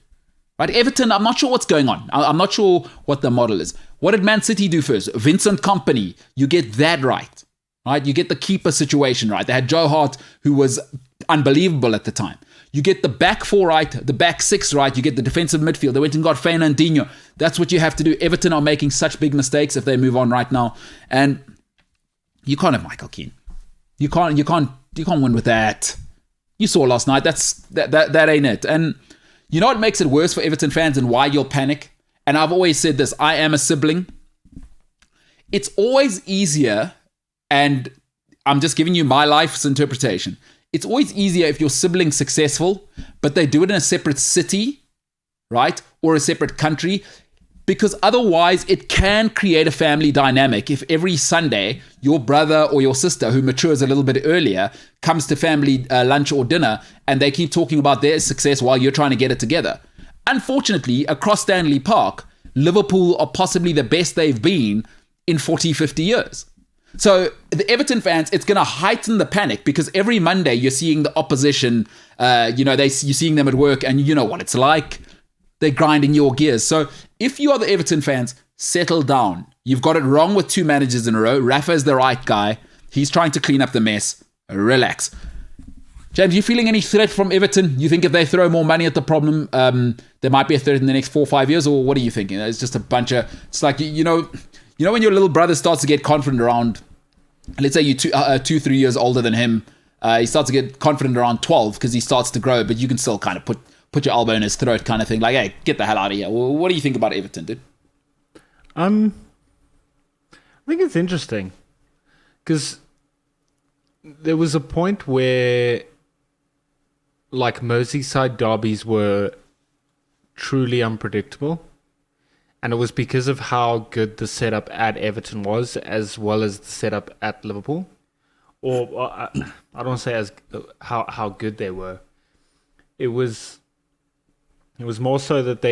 Right? Everton, I'm not sure what's going on. I'm not sure what the model is. What did Man City do first? Vincent Kompany. You get that right. Right? You get the keeper situation right. They had Joe Hart, who was unbelievable at the time. You get the back four right, the back six right. You get the defensive midfield. They went and got Fernandinho. That's what you have to do. Everton are making such big mistakes if they move on right now. And you can't have Michael Keane. You can't win with that. You saw last night. That ain't it. And you know what makes it worse for Everton fans and why you'll panic? And I've always said this, I am a sibling. It's always easier, and I'm just giving you my life's interpretation. It's always easier if your sibling's successful, but they do it in a separate city, right? Or a separate country, because otherwise it can create a family dynamic. If every Sunday your brother or your sister, who matures a little bit earlier, comes to family lunch or dinner, and they keep talking about their success while you're trying to get it together. Unfortunately, across Stanley Park, Liverpool are possibly the best they've been in 40, 50 years. So the Everton fans, it's going to heighten the panic, because every Monday you're seeing the opposition, you're seeing them at work, and you know what it's like. They're grinding your gears. So if you are the Everton fans, settle down. You've got it wrong with 2 managers in a row. Rafa is the right guy. He's trying to clean up the mess. Relax. James, you feeling any threat from Everton? You think if they throw more money at the problem, there might be a threat in the next 4 or 5 years? Or what are you thinking? It's just a bunch of... It's like, you know when your little brother starts to get confident around... Let's say you're 2-3 years older than him. He starts to get confident around 12 because he starts to grow, but you can still kind of put your elbow in his throat kind of thing. Like, hey, get the hell out of here. Well, what do you think about Everton, dude? think it's interesting because there was a point where like Merseyside derbies were truly unpredictable, and it was because of how good the setup at Everton was, as well as the setup at Liverpool. Or I don't want to say as how good they were. It was more so that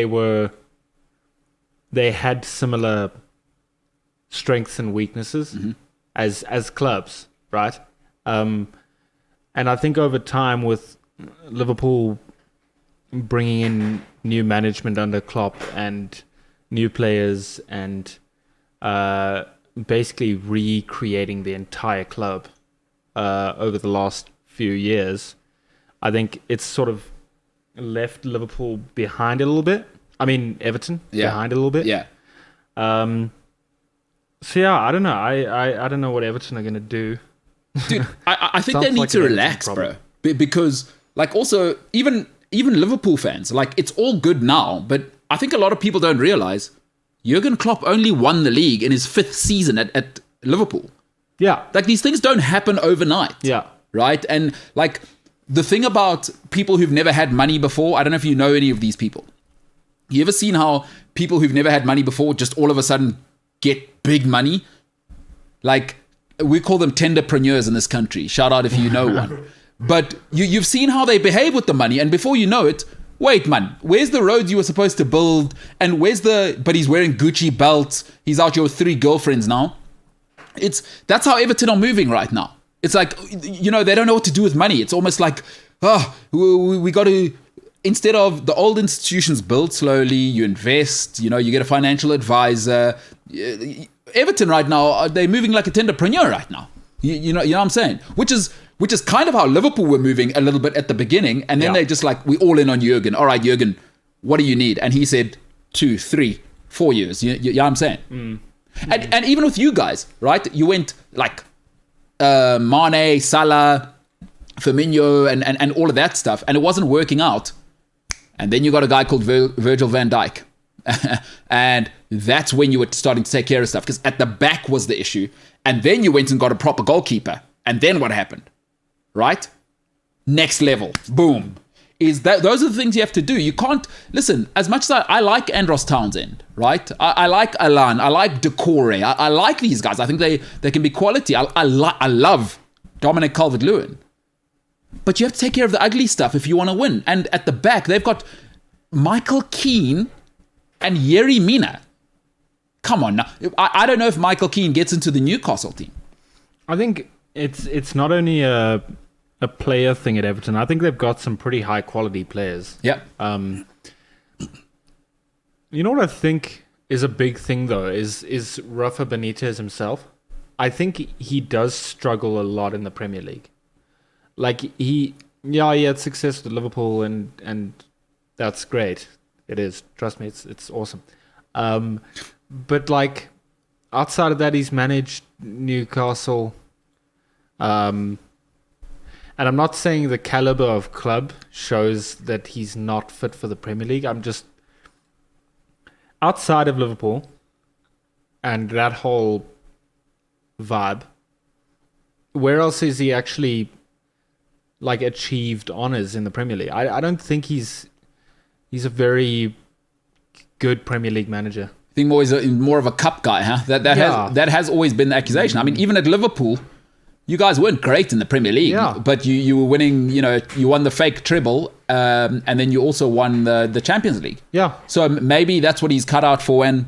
they had similar strengths and weaknesses as clubs, right? And I think over time with Liverpool bringing in new management under Klopp and new players and basically recreating the entire club over the last few years, I think it's sort of left Liverpool behind a little bit. I mean, Everton behind a little bit. Yeah. So yeah, I don't know. I don't know what Everton are going to do. Dude, I think they Sounds need like to an Everton relax, problem. bro. Because, like, also, even Liverpool fans, like, it's all good now, but I think a lot of people don't realize Jurgen Klopp only won the league in his 5th season at Liverpool. Yeah. Like, these things don't happen overnight. Yeah. Right? And, like, the thing about people who've never had money before, I don't know if you know any of these people. You ever seen how people who've never had money before just all of a sudden get big money? Like, we call them tenderpreneurs in this country. Shout out if you know one. But you've seen how they behave with the money, and before you know it, wait, man, where's the roads you were supposed to build? And but he's wearing Gucci belts. He's out here with 3 girlfriends now. That's how Everton are moving right now. It's like, you know, they don't know what to do with money. It's almost like, we got to, instead of the old institutions build slowly, you invest, you know, you get a financial advisor. Everton right now, they're moving like a tenderpreneur right now. You know what I'm saying? Which is kind of how Liverpool were moving a little bit at the beginning. And then they just like, we all in on Jurgen. All right, Jurgen, what do you need? And he said 2, 3, 4 years. You know what I'm saying? And even with you guys, right? You went like Mane, Salah, Firmino, and all of that stuff. And it wasn't working out. And then you got a guy called Virgil van Dijk. And that's when you were starting to take care of stuff, because at the back was the issue. And then you went and got a proper goalkeeper. And then what happened? Right? Next level. Boom. Those are the things you have to do. You can't, listen, as much as I like Andros Townsend, right? I like Alan. I like Decore. I like these guys. I think they can be quality. I love Dominic Calvert-Lewin. But you have to take care of the ugly stuff if you want to win. And at the back, they've got Michael Keane and Yerry Mina. Come on now. I don't know if Michael Keane gets into the Newcastle team. I think it's not only a player thing at Everton. I think they've got some pretty high quality players. Yeah. You know what I think is a big thing though is Rafa Benitez himself. I think he does struggle a lot in the Premier League. Like he had success with Liverpool and that's great. It is. Trust me, it's awesome. But like outside of that, he's managed Newcastle. And I'm not saying the caliber of club shows that he's not fit for the Premier League. I'm just outside of Liverpool and that whole vibe. Where else is he actually like achieved honors in the Premier League? I don't think he's a very good Premier League manager. I think more of a cup guy, huh? That has always been the accusation. I mean, even at Liverpool, you guys weren't great in the Premier League, but you were winning, you know, you won the fake treble, and then you also won the Champions League. Yeah. So maybe that's what he's cut out for. And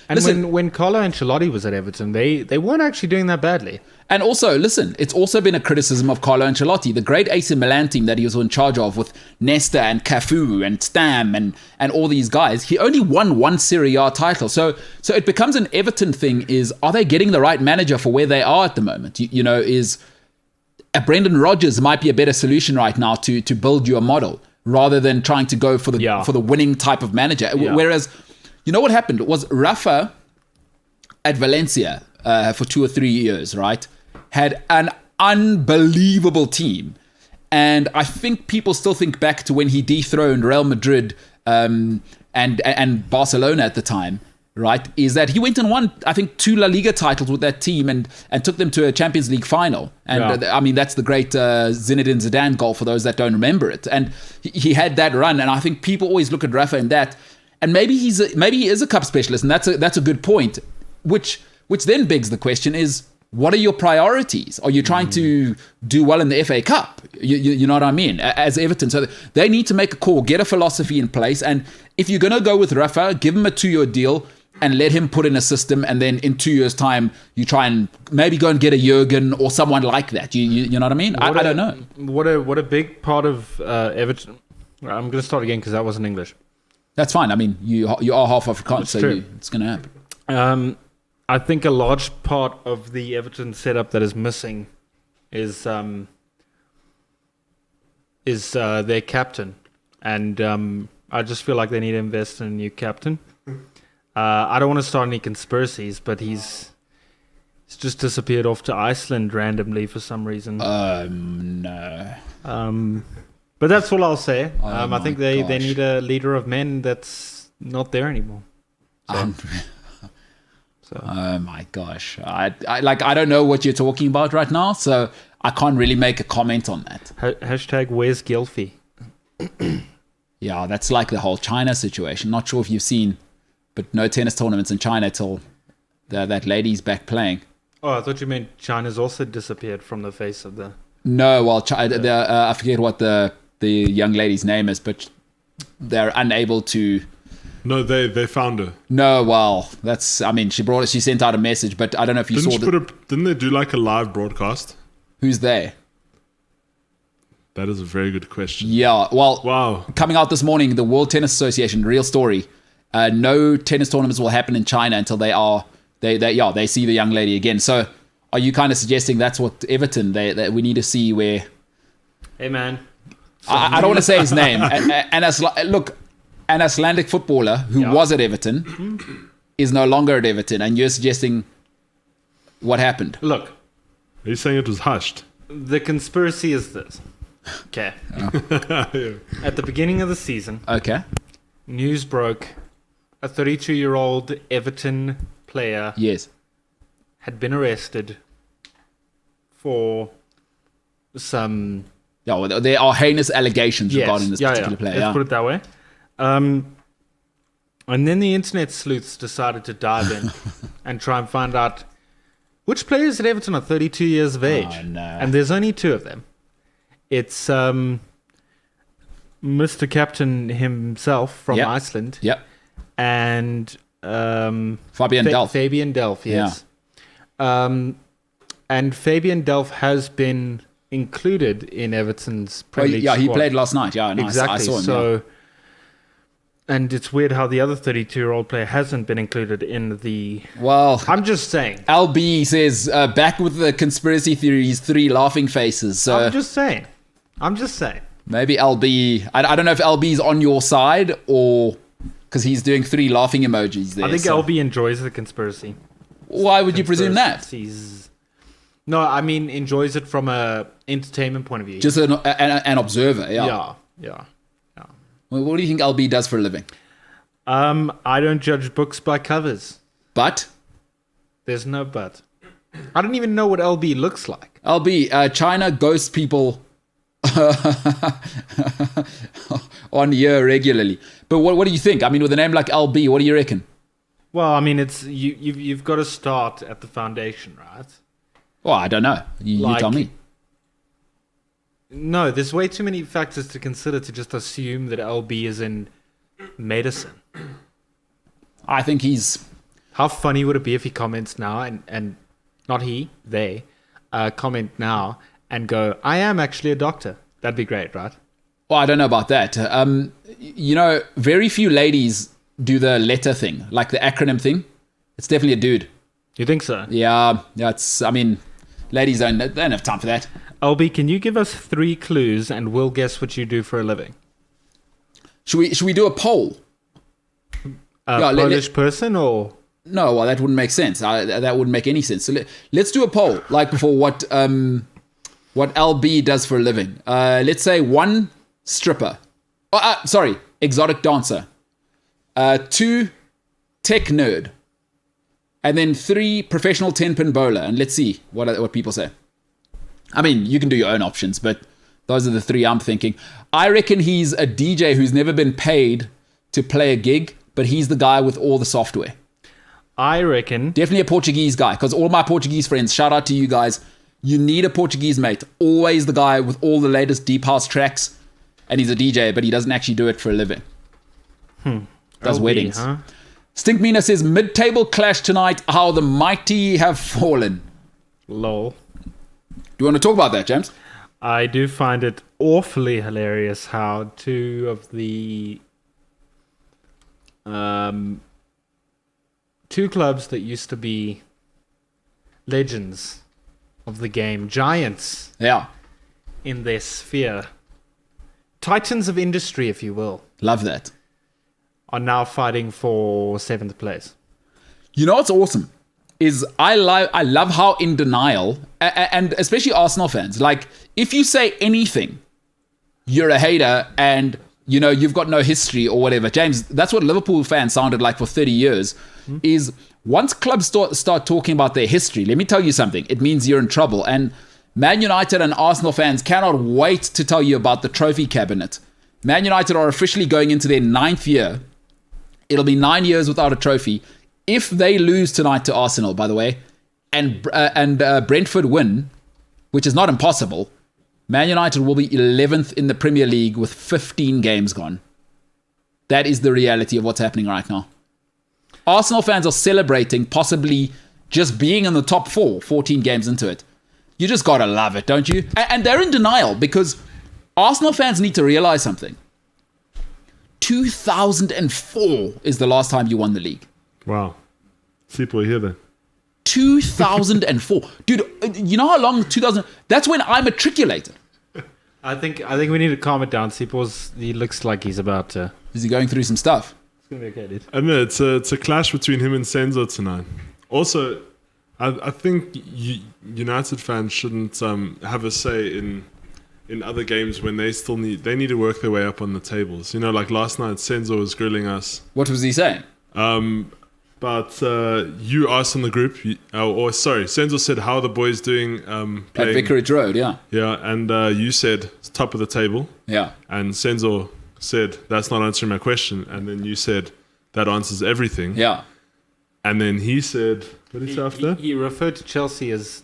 listen, when Carlo Ancelotti was at Everton, they weren't actually doing that badly. And also, listen, it's also been a criticism of Carlo Ancelotti, the great AC Milan team that he was in charge of with Nesta and Cafu and Stam and all these guys. He only won 1 Serie A title. So it becomes an Everton thing is, are they getting the right manager for where they are at the moment? You know, is a Brendan Rodgers might be a better solution right now to build you a model rather than trying to go for the winning type of manager. Yeah. Whereas, you know what happened? Was Rafa at Valencia for 2 or 3 years, right? Had an unbelievable team. And I think people still think back to when he dethroned Real Madrid and Barcelona at the time. right, is that he went and won, I think, 2 La Liga titles with that team and took them to a Champions League final. And I mean, that's the great Zinedine Zidane goal for those that don't remember it. And he had that run, and I think people always look at Rafa in that. And maybe he is a cup specialist, and that's a good point. Which then begs the question is, what are your priorities? Are you trying to do well in the FA Cup? You know what I mean? As Everton. So they need to make a call, get a philosophy in place. And if you're going to go with Rafa, give him a 2-year deal and let him put in a system. And then in 2 years' time, you try and maybe go and get a Jurgen or someone like that. You know what I mean? I don't know. What a big part of Everton. I'm going to start again because that wasn't English. That's fine. I mean, you are half Afrikaans, so it's going to happen. I think a large part of the Everton setup that is missing is their captain, and I just feel like they need to invest in a new captain. I don't want to start any conspiracies, but he's just disappeared off to Iceland randomly for some reason. No. But that's all I'll say. Oh I think they need a leader of men that's not there anymore. Oh my gosh. I don't know what you're talking about right now, so I can't really make a comment on that. Hashtag where's Gylfi? Yeah, that's like the whole China situation. Not sure if you've seen, but no tennis tournaments in China till that lady's back playing. Oh, I thought you meant China's also disappeared from the face of the... No, well, I forget what the young lady's name is, but they're unable to... No, they found her. No, well, she sent out a message, but I don't know if you saw Didn't they do like a live broadcast? Who's there? That is a very good question. Yeah, well, Wow. Coming out this morning, the World Tennis Association, real story, no tennis tournaments will happen in China until they see the young lady again. So are you kind of suggesting that's what Everton, that we need to see where... Hey, man. I don't want to say his name. An Icelandic footballer who was at Everton is no longer at Everton, and you're suggesting what happened? Look, Are you saying it was hushed? the conspiracy is this. Okay. Yeah. At the beginning of the season, Okay. news broke a 32-year-old Everton player Yes. had been arrested for some... Yeah, well, there are heinous allegations regarding this particular player. Let's put it that way. And then the internet sleuths decided to dive in and try and find out which players at Everton are 32 years of age. Oh, no. And there's only 2 of them. It's Mr. Captain himself from Iceland. Yep. And Fabian Delph. Fabian Delph, yes. And Fabian Delph has been included in Everton's Premier League he squad. played last night. Yeah, nice. Exactly. I saw him. So, and it's weird how the other 32-year-old player hasn't been included in the... Well, I'm just saying. LB says, back with the conspiracy theories, 3 laughing faces. So I'm just saying. maybe LB... I don't know if LB's on your side or... Because he's doing 3 laughing emojis there. I think LB enjoys the conspiracy. Why would you presume that? No, I mean enjoys it from a entertainment point of view. Just an observer, yeah. Yeah. Well, what do you think LB does for a living? I don't judge books by covers. But? There's no but. I don't even know what LB looks like. LB, China ghosts people on here regularly. But what do you think? I mean, with a name like LB, what do you reckon? Well, I mean, it's you've got to start at the foundation, right? Well, I don't know. You tell me. No, there's way too many factors to consider to just assume that LB is in medicine. I think he's... How funny would it be if he comments now and not he, they, comment now and go, I am actually a doctor. That'd be great, right? Well, I don't know about that. Very few ladies do the letter thing, like the acronym thing. It's definitely a dude. You think so? Yeah, ladies don't have time for that. LB, can you give us 3 clues and we'll guess what you do for a living? Should we do a poll? Polish person or? No, well, that wouldn't make sense. That wouldn't make any sense. So let's do a poll, like before, what LB does for a living. Let's say 1, stripper. Exotic dancer. 2, tech nerd. And then 3, professional 10-pin bowler. And let's see what people say. I mean, you can do your own options, but those are the 3 I'm thinking. I reckon he's a DJ who's never been paid to play a gig, but he's the guy with all the software. I reckon. Definitely a Portuguese guy, because all my Portuguese friends, shout out to you guys, you need a Portuguese mate. Always the guy with all the latest deep house tracks, and he's a DJ, but he doesn't actually do it for a living. Does weddings. Huh? Stinkmina says, mid-table clash tonight, how the mighty have fallen. Lol. Do you want to talk about that, James? I do find it awfully hilarious how 2 of the 2 clubs that used to be legends of the game, giants Yeah. in their sphere, titans of industry, if you will, Love that. are now fighting for 7th place. You know what's awesome? Is I love how in denial, and especially Arsenal fans, like, if you say anything, you're a hater and, you know, you've got no history or whatever. James, that's what Liverpool fans sounded like for 30 years, is once clubs start talking about their history, let me tell you something, it means you're in trouble. And Man United and Arsenal fans cannot wait to tell you about the trophy cabinet. Man United are officially going into their 9th year. It'll be 9 years without a trophy. If they lose tonight to Arsenal, by the way, and Brentford win, which is not impossible, Man United will be 11th in the Premier League with 15 games gone. That is the reality of what's happening right now. Arsenal fans are celebrating possibly just being in the top 4, 14 games into it. You just got to love it, don't you? And they're in denial because Arsenal fans need to realize something. 2004 is the last time you won the league. Wow. People here then. 2004. Dude, you know how long 2000... That's when I matriculated. I think we need to calm it down. He looks like he's about to... Is he going through some stuff? It's going to be okay, dude. I know it's a clash between him and Senzo tonight. Also, I think United fans shouldn't have a say in other games when they need to work their way up on the tables. You know, like last night, Senzo was grilling us. What was he saying? But you asked on the group, Senzo said, how are the boys doing At playing? Vicarage Road, yeah. Yeah, and you said, top of the table. Yeah. And Senzo said, that's not answering my question. And then you said, that answers everything. Yeah. And then he said, what did he say after? He referred to Chelsea as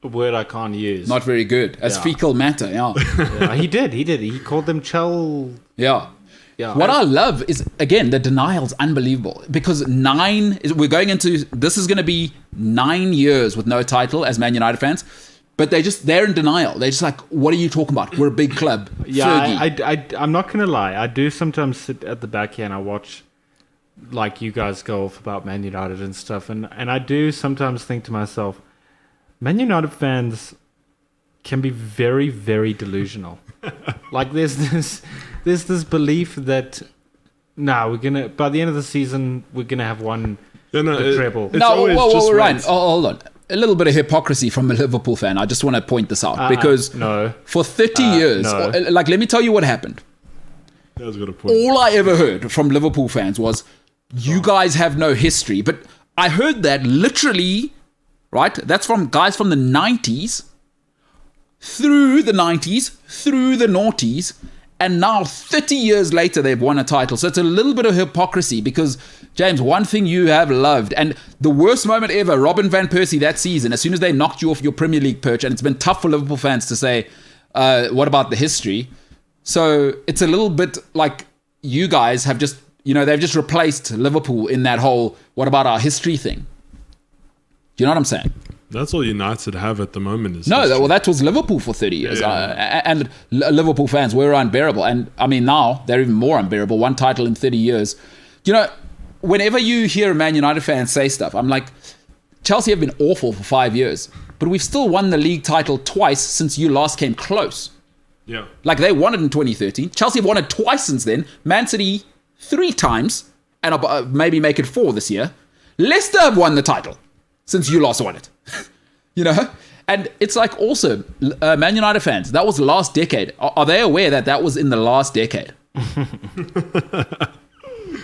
a word I can't use. Not very good. As fecal matter, yeah. Yeah, he did. He called them Chel... Yeah. Yeah. What I love is, again, the denial's unbelievable because we're going into, this is going to be 9 years with no title as Man United fans, but they're in denial. They're just like, what are you talking about? We're a big club. Yeah, I'm not going to lie. I do sometimes sit at the back here and I watch, like, you guys go off about Man United and stuff, and I do sometimes think to myself, Man United fans can be very, very delusional. Like, there's this belief that we're gonna, by the end of the season, we're gonna have won the treble. No, Ryan, hold on. A little bit of hypocrisy from a Liverpool fan. I just want to point this out because for 30 years, like, let me tell you what happened. That was a good point. All I ever heard from Liverpool fans was, you guys have no history. But I heard that literally, right? That's from guys from the 90s, through the 90s, through the noughties, and now 30 years later they've won a title. So it's a little bit of hypocrisy because, James, one thing you have loved, and the worst moment ever, Robin van Persie that season, as soon as they knocked you off your Premier League perch, and it's been tough for Liverpool fans to say, what about the history? So it's a little bit like you guys have just, they've just replaced Liverpool in that whole, what about our history thing? Do you know what I'm saying? That's all United have at the moment. Is that was Liverpool for 30 years. Yeah. And Liverpool fans were unbearable. And I mean, now they're even more unbearable. One title in 30 years. Whenever you hear Man United fans say stuff, I'm like, Chelsea have been awful for 5 years, but we've still won the league title twice since you last came close. Yeah. Like, they won it in 2013. Chelsea have won it twice since then. Man City 3 times, and maybe make it 4 this year. Leicester have won the title since you last won it. And it's like, also, Man United fans, that was last decade. Are they aware that was in the last decade?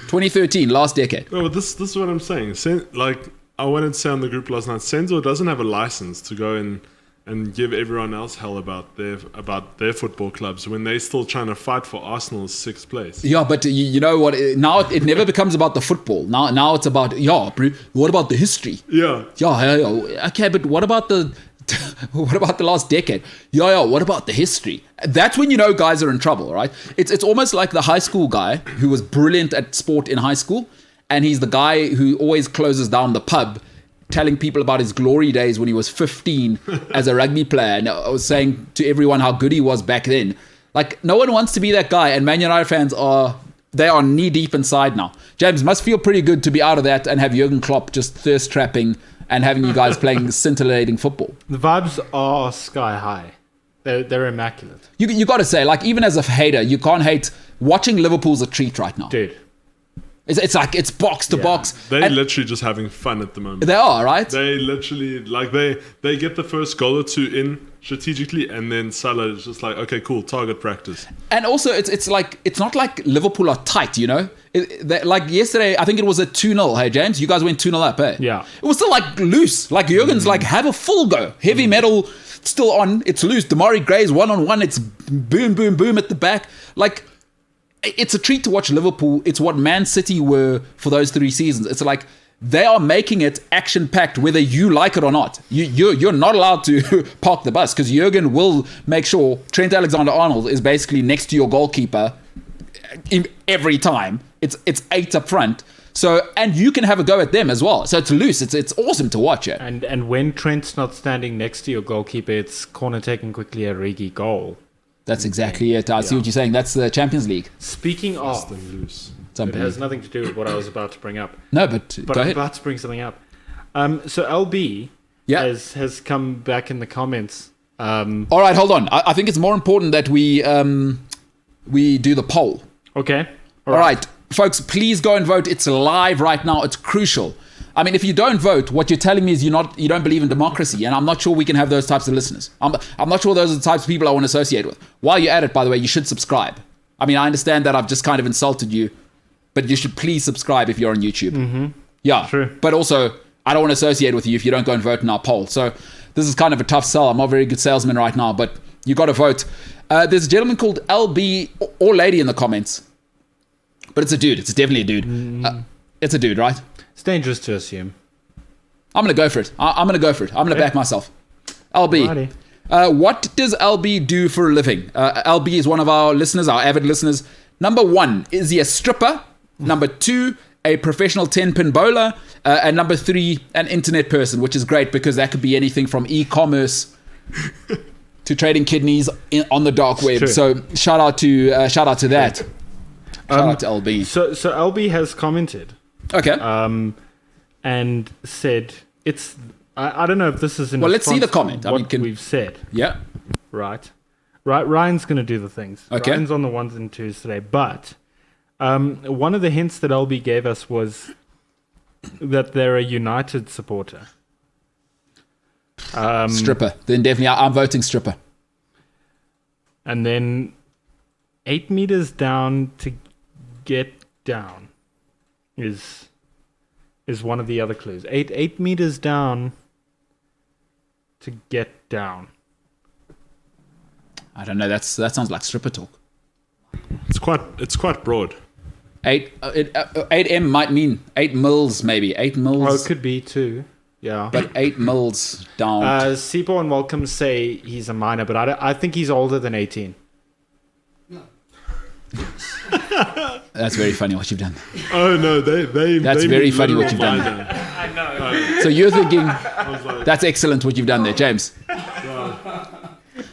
20 2013, last decade. No, but this is what I'm saying. Like, I wanted to say on the group last night, Sensor doesn't have a license to go in and give everyone else hell about their football clubs when they're still trying to fight for Arsenal's 6th place. Yeah, but you know what? Now it never becomes about the football. Now it's about, what about the history? Yeah. Yeah, okay, but what about the last decade? What about the history? That's when you know guys are in trouble, right? It's almost like the high school guy who was brilliant at sport in high school, and he's the guy who always closes down the pub telling people about his glory days when he was 15 as a rugby player. And I was saying to everyone how good he was back then. Like, no one wants to be that guy, and Man United fans are knee deep inside now. James, must feel pretty good to be out of that and have Jurgen Klopp just thirst trapping and having you guys playing scintillating football. The vibes are sky high. They're immaculate. You got to say, like, even as a hater, you can't hate watching Liverpool's a treat right now. Dude. It's like, it's box to box. They're literally just having fun at the moment. They are, right? They literally, like, they get the first goal or two in strategically, and then Salah is just like, okay, cool, target practice. And also, it's like, it's not like Liverpool are tight, you know? Like yesterday, I think it was a 2-0. Hey, James, you guys went 2-0 up, eh? Yeah. It was still like loose. Like Jurgen's like, have a full go. Heavy metal, still on. It's loose. Damari Gray's 1-on-1. It's boom, boom, boom at the back. Like, it's a treat to watch Liverpool. It's what Man City were for those 3 seasons. It's like they are making it action-packed, whether you like it or not. You're not allowed to park the bus because Jurgen will make sure Trent Alexander-Arnold is basically next to your goalkeeper every time. It's 8 up front. So, and you can have a go at them as well. So it's loose. It's awesome to watch it. And when Trent's not standing next to your goalkeeper, it's corner taking quickly a Rigi goal. That's exactly it. I see what you're saying. That's the Champions League. Speaking of, it has nothing to do with what I was about to bring up. No, but go I'm ahead. about to bring something up. So LB has come back in the comments. All right, hold on. I think it's more important that we do the poll. Okay. All right, folks, please go and vote. It's live right now. It's crucial. I mean, if you don't vote, what you're telling me is you don't believe in democracy, and I'm not sure we can have those types of listeners. I'm not sure those are the types of people I want to associate with. While you're at it, by the way, you should subscribe. I mean, I understand that I've just kind of insulted you, but you should please subscribe if you're on YouTube. Mm-hmm. Yeah, true. But also, I don't want to associate with you if you don't go and vote in our poll. So this is kind of a tough sell. I'm not a very good salesman right now, but you got to vote. There's a gentleman called LB or lady in the comments, but it's a dude. It's definitely a dude. It's a dude, right? It's dangerous to assume. I'm going to go for it. I'm going to go for it. I'm going to back myself. LB. What does LB do for a living? LB is one of our listeners, our avid listeners. Number 1, is he a stripper? Number 2, a professional 10-pin bowler. And number 3, an internet person, which is great because that could be anything from e-commerce to trading kidneys on the dark web. True. So shout out to that. Shout out to LB. So LB has commented. Okay. And said it's. I don't know if this is in. Well, let's see the response comment. to I mean, what we've said. Yeah. Right. Ryan's going to do the things. Okay. Ryan's on the 1s and 2s today. But one of the hints that LB gave us was that they're a United supporter. Stripper. Then definitely, I'm voting stripper. And then 8 meters down to get down is one of the other clues. 8 meters down to get down. I don't know. That sounds like stripper talk. It's quite broad. 8M might mean 8 mils, maybe 8 mils. Well, it could be too. Yeah. But 8 mils down. Sipo and Welcome say he's a minor, but I think he's older than 18. That's very funny what you've done. Oh no, they. That's very funny what you've done. I know. So you're thinking that's excellent what you've done there, James.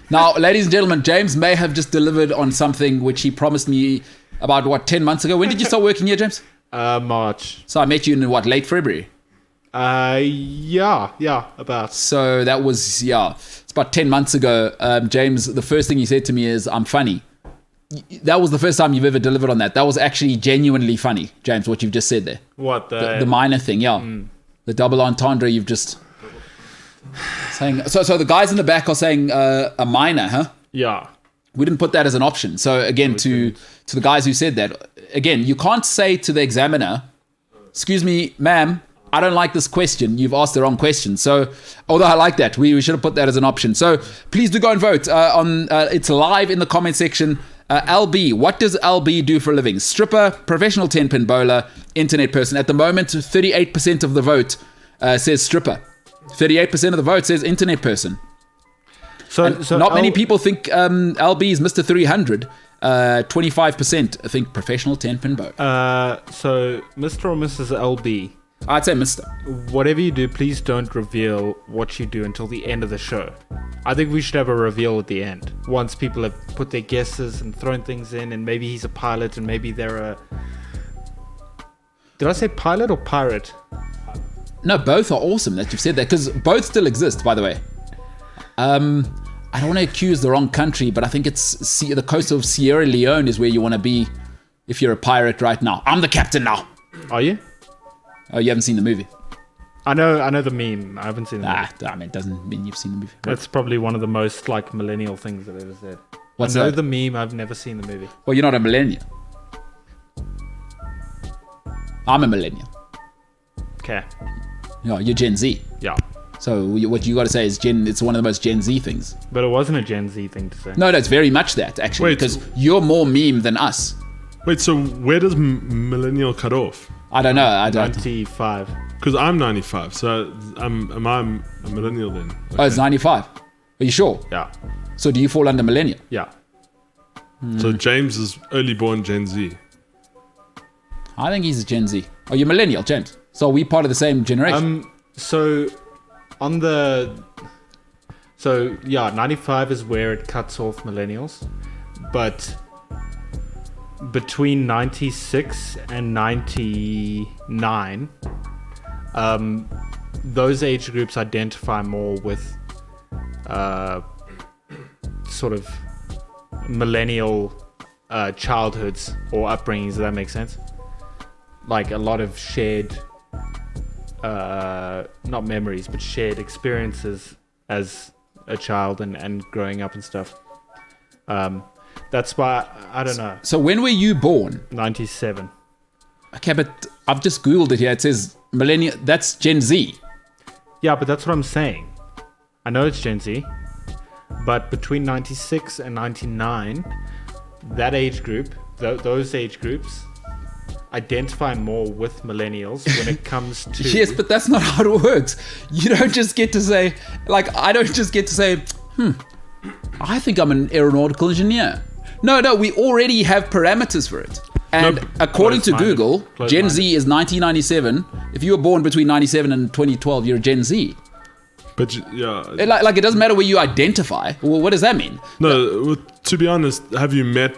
Now, ladies and gentlemen, James may have just delivered on something which he promised me about 10 months ago. When did you start working here, James? March. So I met you in late February. Yeah, about. So that was it's about 10 months ago. James, the first thing he said to me is, "I'm funny." That was the first time you've ever delivered on that. That was actually genuinely funny, James, what you've just said there. What? The minor thing, The double entendre you've just saying. So the guys in the back are saying a minor, huh? Yeah. We didn't put that as an option. So again, to the guys who said that, again, you can't say to the examiner, excuse me, ma'am, I don't like this question. You've asked the wrong question. So, although I like that, we should have put that as an option. So please do go and vote. It's live in the comment section. LB, what does LB do for a living? Stripper, professional 10-pin bowler, internet person. At the moment, 38% of the vote says stripper. 38% of the vote says internet person. So not many people think LB is Mr. 300. 25% think professional 10-pin bowler. So Mr. or Mrs. LB, I'd say Mr. whatever you do, please don't reveal what you do until the end of the show. I think we should have a reveal at the end. Once people have put their guesses and thrown things in, and maybe he's a pilot and maybe they're a... Did I say pilot or pirate? No, both are awesome that you've said that, because both still exist, by the way. I don't want to accuse the wrong country, but I think it's the coast of Sierra Leone is where you want to be if you're a pirate right now. I'm the captain now. Are you? Oh, you haven't seen the movie? I know the meme. I haven't seen the movie. I mean, it doesn't mean you've seen the movie. That's probably one of the most like millennial things I've ever said. What's I know that? the meme. I've never seen the movie. Well, you're not a millennial. I'm a millennial. Okay. Yeah, you're Gen Z. Yeah. So what you got to say is it's one of the most Gen Z things. But it wasn't a Gen Z thing to say. No, it's very much that, actually, Wait, because you're more meme than us. Wait, so where does millennial cut off? I don't know. I don't. 95. Because I'm 95, so am I a millennial then? Oh, it's 95. Are you sure? Yeah. So do you fall under millennial? Yeah. So James is early born Gen Z. I think he's a Gen Z. Oh, you're millennial, James. So are we part of the same generation? So 95 is where it cuts off millennials, but between 96 and 99, those age groups identify more with sort of millennial childhoods or upbringings. Does that make sense? Like a lot of shared not memories, but shared experiences as a child and growing up and stuff. That's why, I don't know. So when were you born? 97. Okay, but I've just Googled it here. It says millennial. That's Gen Z. Yeah, but that's what I'm saying. I know it's Gen Z, but between 96 and 99, that age group, those age groups identify more with millennials when it comes to... Yes, but that's not how it works. You don't just get to say, like, I don't just get to say, I think I'm an aeronautical engineer. No, we already have parameters for it. And according to Google, Gen Z is 1997. If you were born between 97 and 2012, you're a Gen Z. But yeah, Like it doesn't matter where you identify. Well, what does that mean? no. To be honest, have you met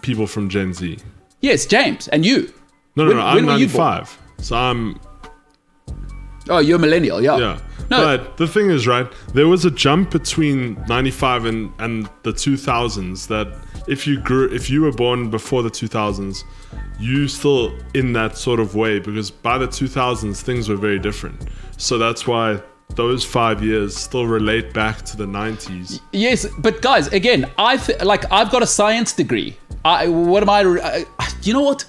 people from Gen Z? Yes, James, and you. No. When I'm were you born? 95, so I'm. Oh, you're a millennial, yeah. Yeah. No. But the thing is, right, there was a jump between 95 and the 2000s that if you were born before the 2000s, you still in that sort of way, because by the 2000s things were very different. So that's why those 5 years still relate back to the 90s. Yes, but guys, again, I've got a science degree. You know what?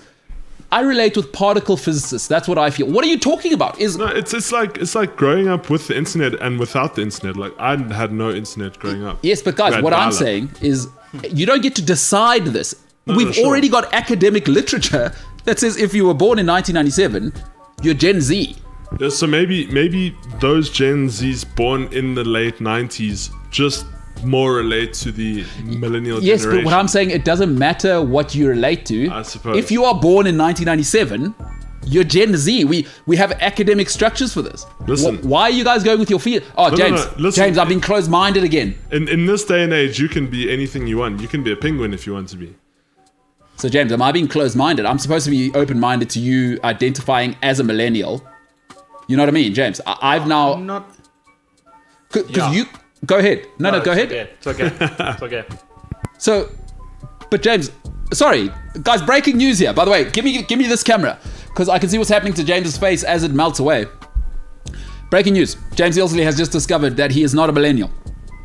I relate with particle physicists. That's what I feel. What are you talking about? No, it's like growing up with the internet and without the internet. Like I had no internet growing up. Yes, but guys, what I'm saying is you don't get to decide this. We've already got academic literature that says if you were born in 1997, you're Gen Z. Yeah, so maybe those Gen Zs born in the late 90s just more relate to the millennial yes, generation. but what I'm saying, it doesn't matter what you relate to. I suppose. If you are born in 1997, you're Gen Z. We have academic structures for this. Listen. Why are you guys going with your feet? Oh, No, James, listen. James, I've been closed-minded again. In this day and age, you can be anything you want. You can be a penguin if you want to be. So, James, am I being closed-minded? I'm supposed to be open-minded to you identifying as a millennial. You know what I mean, James? I've now... I'm not... Because you... Go ahead. No, go ahead. It's okay. It's okay. So, but James, sorry, guys, breaking news here. By the way, give me this camera, because I can see what's happening to James's face as it melts away. Breaking news. James Ilsley has just discovered that he is not a millennial.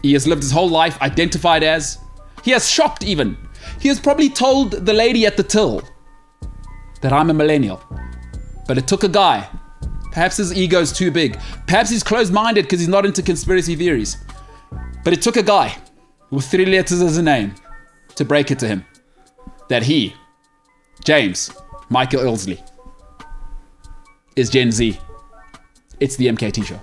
He has lived his whole life identified as... He has shocked even. He has probably told the lady at the till that I'm a millennial. But it took a guy. Perhaps his ego's too big. Perhaps he's closed-minded because he's not into conspiracy theories. But it took a guy with 3 letters as a name to break it to him that he, James Michael Ilsley, is Gen Z. It's the MKT Show.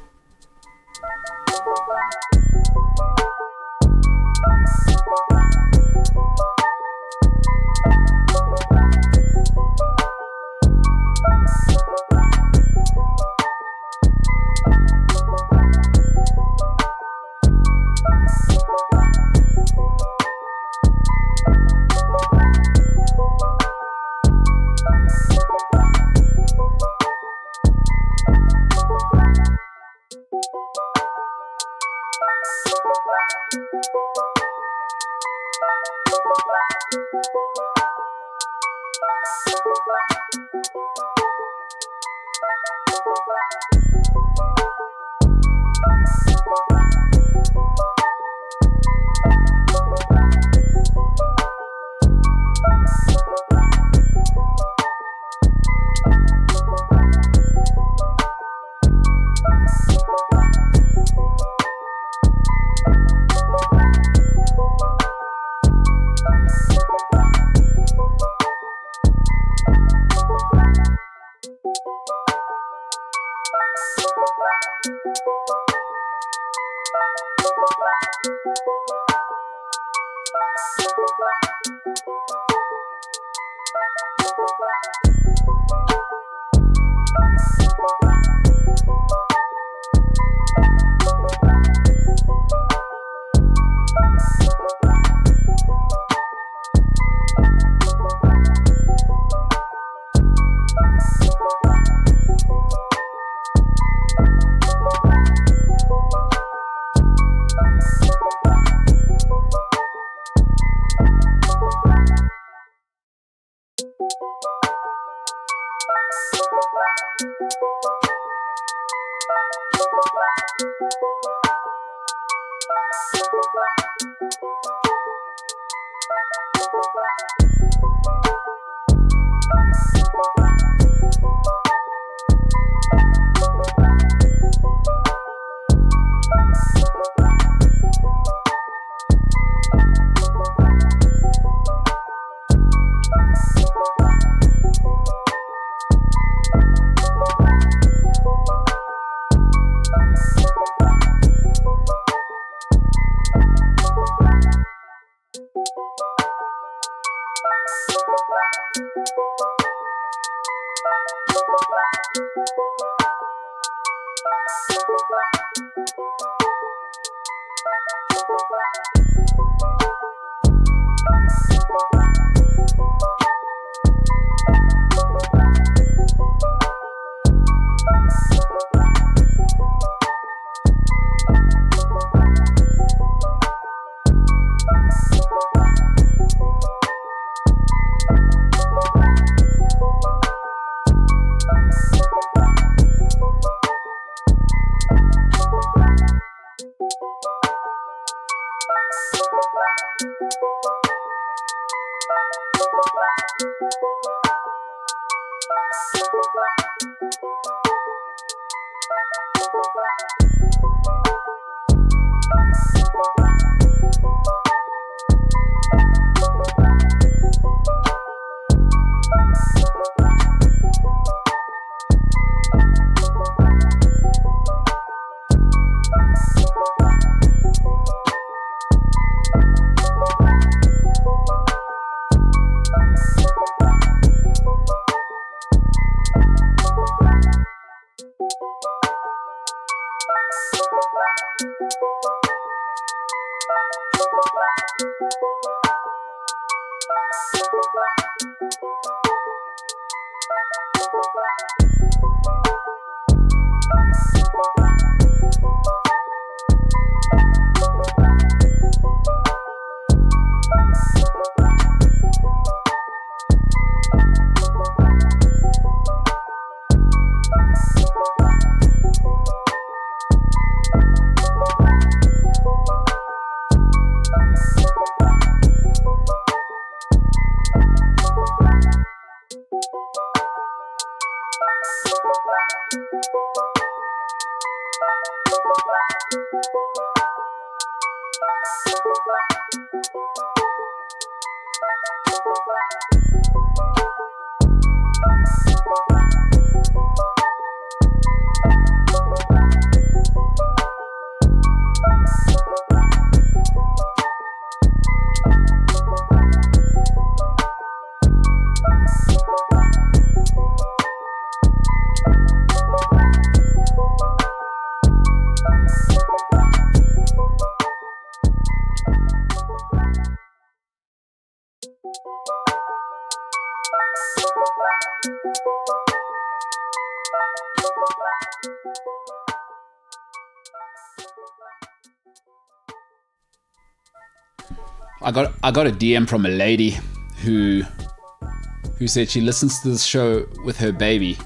I got a DM from a lady who said she listens to this show with her baby.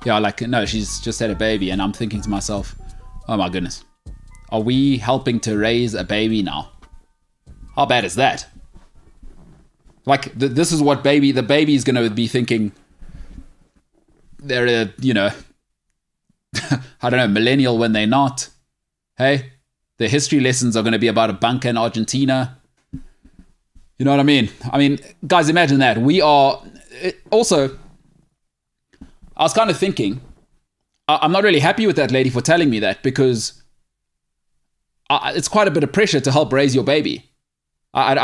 Yeah, like, no, she's just had a baby, and I'm thinking to myself, oh my goodness, are we helping to raise a baby now? How bad is that? Like, this is what the baby is going to be thinking. They're a, I don't know, millennial when they're not. Hey? The history lessons are going to be about a bunker in Argentina. You know what I mean? I mean, guys, imagine that. We are... Also, I was kind of thinking, I'm not really happy with that lady for telling me that, because it's quite a bit of pressure to help raise your baby. I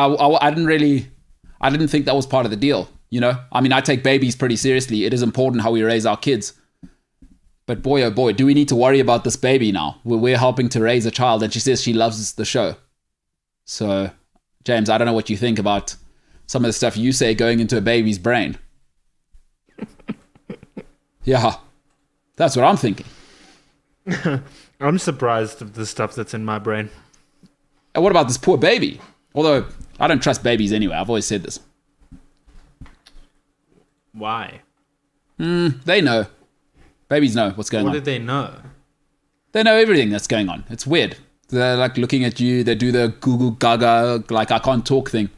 didn't think that was part of the deal, I mean, I take babies pretty seriously. It is important how we raise our kids. But boy, oh boy, do we need to worry about this baby now? We're helping to raise a child, and she says she loves the show. So, James, I don't know what you think about some of the stuff you say going into a baby's brain. Yeah, that's what I'm thinking. I'm surprised of the stuff that's in my brain. And what about this poor baby? Although, I don't trust babies anyway. I've always said this. Why? They know. Babies know what's going on. What did they know? They know everything that's going on. It's weird. They're like looking at you. They do the Google Gaga, like I can't talk thing.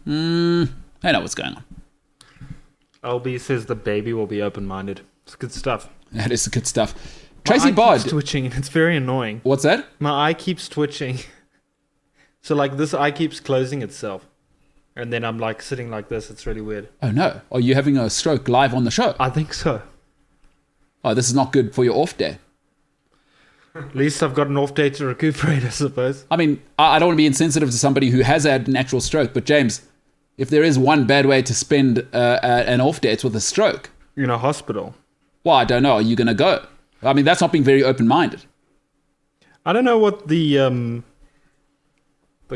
They know what's going on. LB says the baby will be open-minded. It's good stuff. That is good stuff. My Tracy eye Bard. keeps twitching, and it's very annoying. What's that? My eye keeps twitching. So like this eye keeps closing itself. And then I'm like sitting like this. It's really weird. Oh no. Are you having a stroke live on the show? I think so. Oh, this is not good for your off day. At least I've got an off day to recuperate, I suppose. I mean, I don't want to be insensitive to somebody who has had an actual stroke, but James, if there is one bad way to spend an off day, it's with a stroke. In a hospital. Well, I don't know. Are you going to go? I mean, that's not being very open-minded. I don't know what the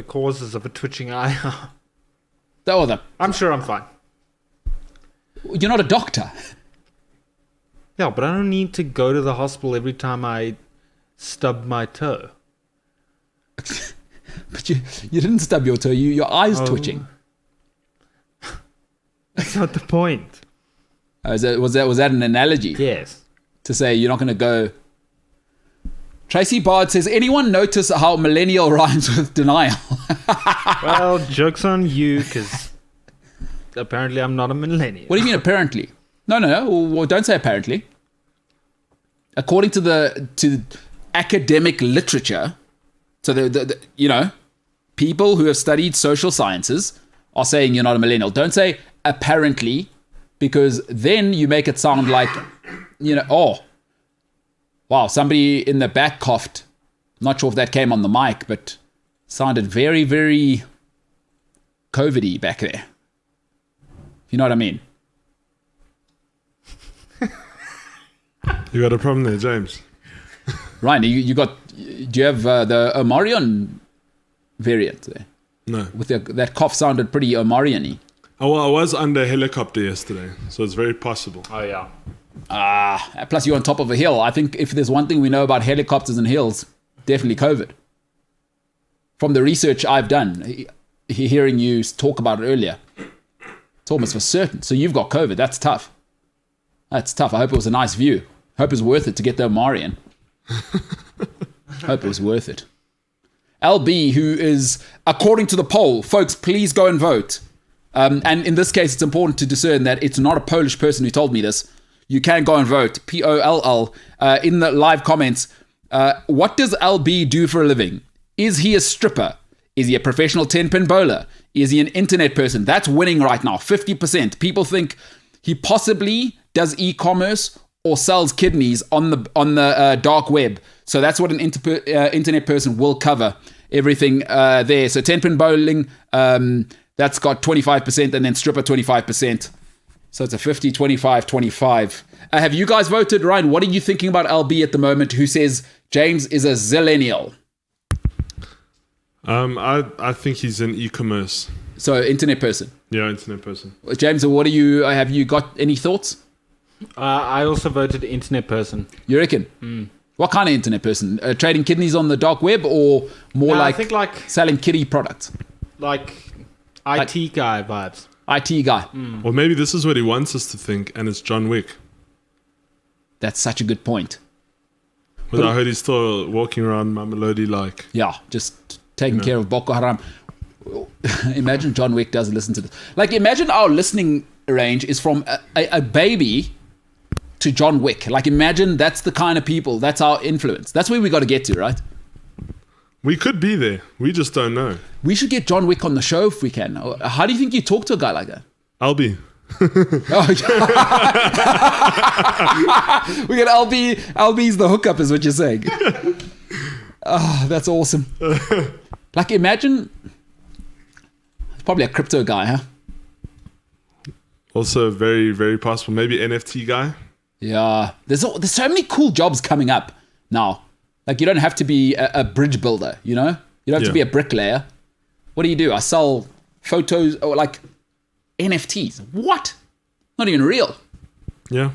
causes of a twitching eye are. I'm sure I'm fine. You're not a doctor. Yeah, but I don't need to go to the hospital every time I stub my toe. But you didn't stub your toe. Your eye's twitching. That's not the point. Was that an analogy? Yes. To say you're not going to go. Tracy Bard says, anyone notice how millennial rhymes with denial? Well, joke's on you, because apparently I'm not a millennial. What do you mean apparently? No. Well, don't say apparently. According to academic literature, so the people who have studied social sciences are saying you're not a millennial. Don't say apparently, because then you make it sound like, oh, wow, somebody in the back coughed. Not sure if that came on the mic, but sounded very, very COVID-y back there. You know what I mean? You got a problem there, James. Ryan, do you have the Omarion variant there? No. With that cough sounded pretty Omarion-y. Oh, well, I was under a helicopter yesterday, so it's very possible. Oh, yeah. Plus you're on top of a hill. I think if there's one thing we know about helicopters and hills, definitely COVID. From the research I've done, hearing you talk about it earlier, it's almost for certain. So you've got COVID. That's tough. That's tough. I hope it was a nice view. Hope it was worth it to get the Omarion. Hope it was worth it. LB, who is, according to the poll, folks, please go and vote. And in this case, it's important to discern that it's not a Polish person who told me this. You can go and vote. POLL. In the live comments, what does LB do for a living? Is he a stripper? Is he a professional 10-pin bowler? Is he an internet person? That's winning right now, 50%. People think he possibly does e-commerce or sells kidneys on the dark web. So that's what an internet person will cover. Everything there. So 10-pin bowling, that's got 25%, and then stripper 25%. So it's a 50, 25, 25. Have you guys voted? Ryan, what are you thinking about LB at the moment, who says James is a zillennial? I think he's an e-commerce. So internet person. Yeah, internet person. James, what are you? Have you got any thoughts? I also voted internet person. You reckon? What kind of internet person? Trading kidneys on the dark web, or more I think like selling kiddie products? Like IT guy vibes. IT guy. Or maybe this is what he wants us to think, and it's John Wick. That's such a good point. But I heard he's still walking around Mamelodi like. Yeah, just taking care of Boko Haram. Imagine John Wick doesn't listen to this. Like, imagine our listening range is from a baby to John Wick. Like, imagine that's the kind of people, that's our influence. That's where we got to get to, right? We could be there. We just don't know. We should get John Wick on the show if we can. How do you think you talk to a guy like that? I'll be. We get LB. LB's the hookup, is what you're saying. Oh, that's awesome. Like, imagine. It's probably a crypto guy, huh? Also, very, very possible. Maybe NFT guy. Yeah. There's so many cool jobs coming up now. Like, you don't have to be a bridge builder, you know? You don't have to be a bricklayer. What do? I sell photos or like NFTs. What? Not even real. Yeah.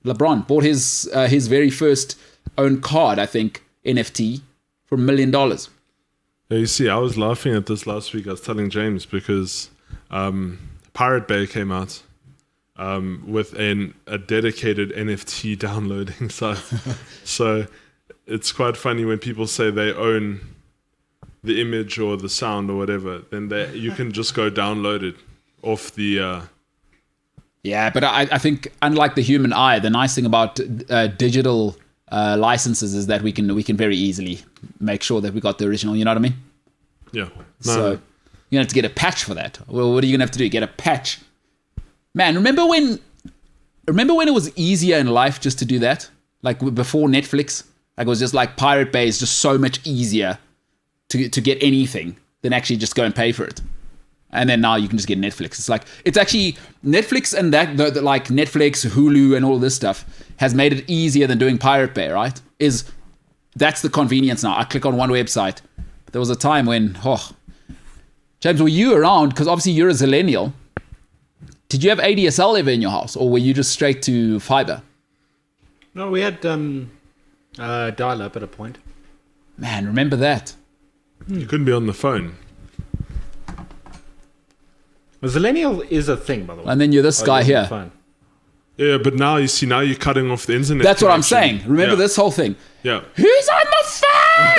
LeBron bought his very first own card, I think, NFT for $1 million. Yeah, you see, I was laughing at this last week. I was telling James because Pirate Bay came out with a dedicated NFT downloading site. So it's quite funny when people say they own the image or the sound or whatever, then you can just go download it off the... Yeah, but I think unlike the human eye, the nice thing about digital licenses is that we can very easily make sure that we got the original, you know what I mean? Yeah. So you're going to have to get a patch for that. Well, what are you going to have to do? Get a patch. Man, remember when it was easier in life just to do that? Like before Netflix? Like it was just like Pirate Bay is just so much easier to get anything than actually just go and pay for it. And then now you can just get Netflix. It's actually Netflix, and that like Netflix, Hulu, and all this stuff has made it easier than doing Pirate Bay, right? That's the convenience now. I click on one website. But there was a time when, James, were you around? Because obviously you're a zillennial. Did you have ADSL ever in your house, or were you just straight to fiber? No, we had dial-up at a point. Man, remember that? You couldn't be on the phone. A zillennial is a thing, by the way. And then you're this guy here. Phone. Yeah, but now you see, you're cutting off the internet. That's what I'm connection. saying. Remember this whole thing. Yeah. Who's on the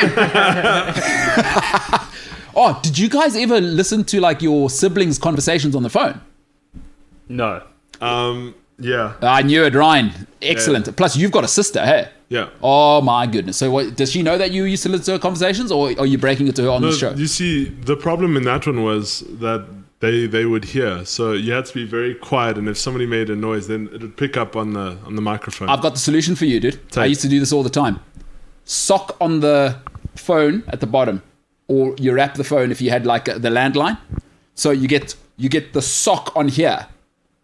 phone? Oh, did you guys ever listen to like your siblings' conversations on the phone? No. Yeah. I knew it, Ryan. Excellent. Yeah. Plus, you've got a sister, hey? Yeah. Oh my goodness. So does she know that you used to listen to her conversations, or are you breaking it to her on the show? You see, the problem in that one was that they would hear. So you had to be very quiet, and if somebody made a noise, then it would pick up on the microphone. I've got the solution for you, dude. I used to do this all the time. Sock on the phone at the bottom, or you wrap the phone if you had like the landline. So you get the sock on here.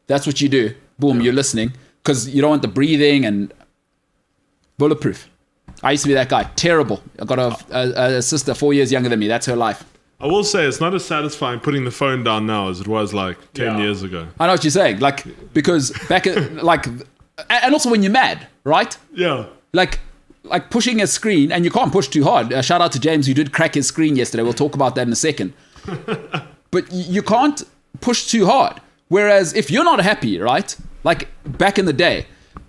That's what you do. Boom, You're listening, because you don't want the breathing, and bulletproof. I used to be that guy. Terrible. I got a sister 4 years younger than me. That's her life. I will say it's not as satisfying putting the phone down now as it was like 10 years ago. I know what you're saying. Like, because back at, like, and also when you're mad, right? Yeah. Like pushing a screen, and you can't push too hard. Shout out to James, who did crack his screen yesterday. We'll talk about that in a second. But you can't push too hard. Whereas if you're not happy, right? Like back in the day,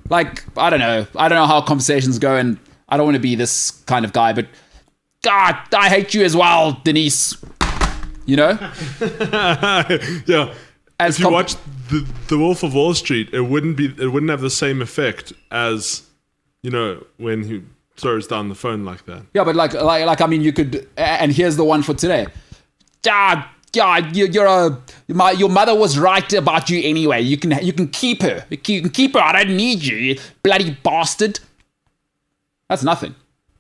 like, I don't know how conversations go, and I don't want to be this kind of guy, but God, I hate you as well, Denise. You know? Yeah. If you watch the Wolf of Wall Street, it wouldn't have the same effect as, you know, when throws down the phone like that. Yeah, but like I mean, you could. And here's the one for today. Your mother was right about you anyway. You can keep her. You can keep her. I don't need you, you bloody bastard. That's nothing.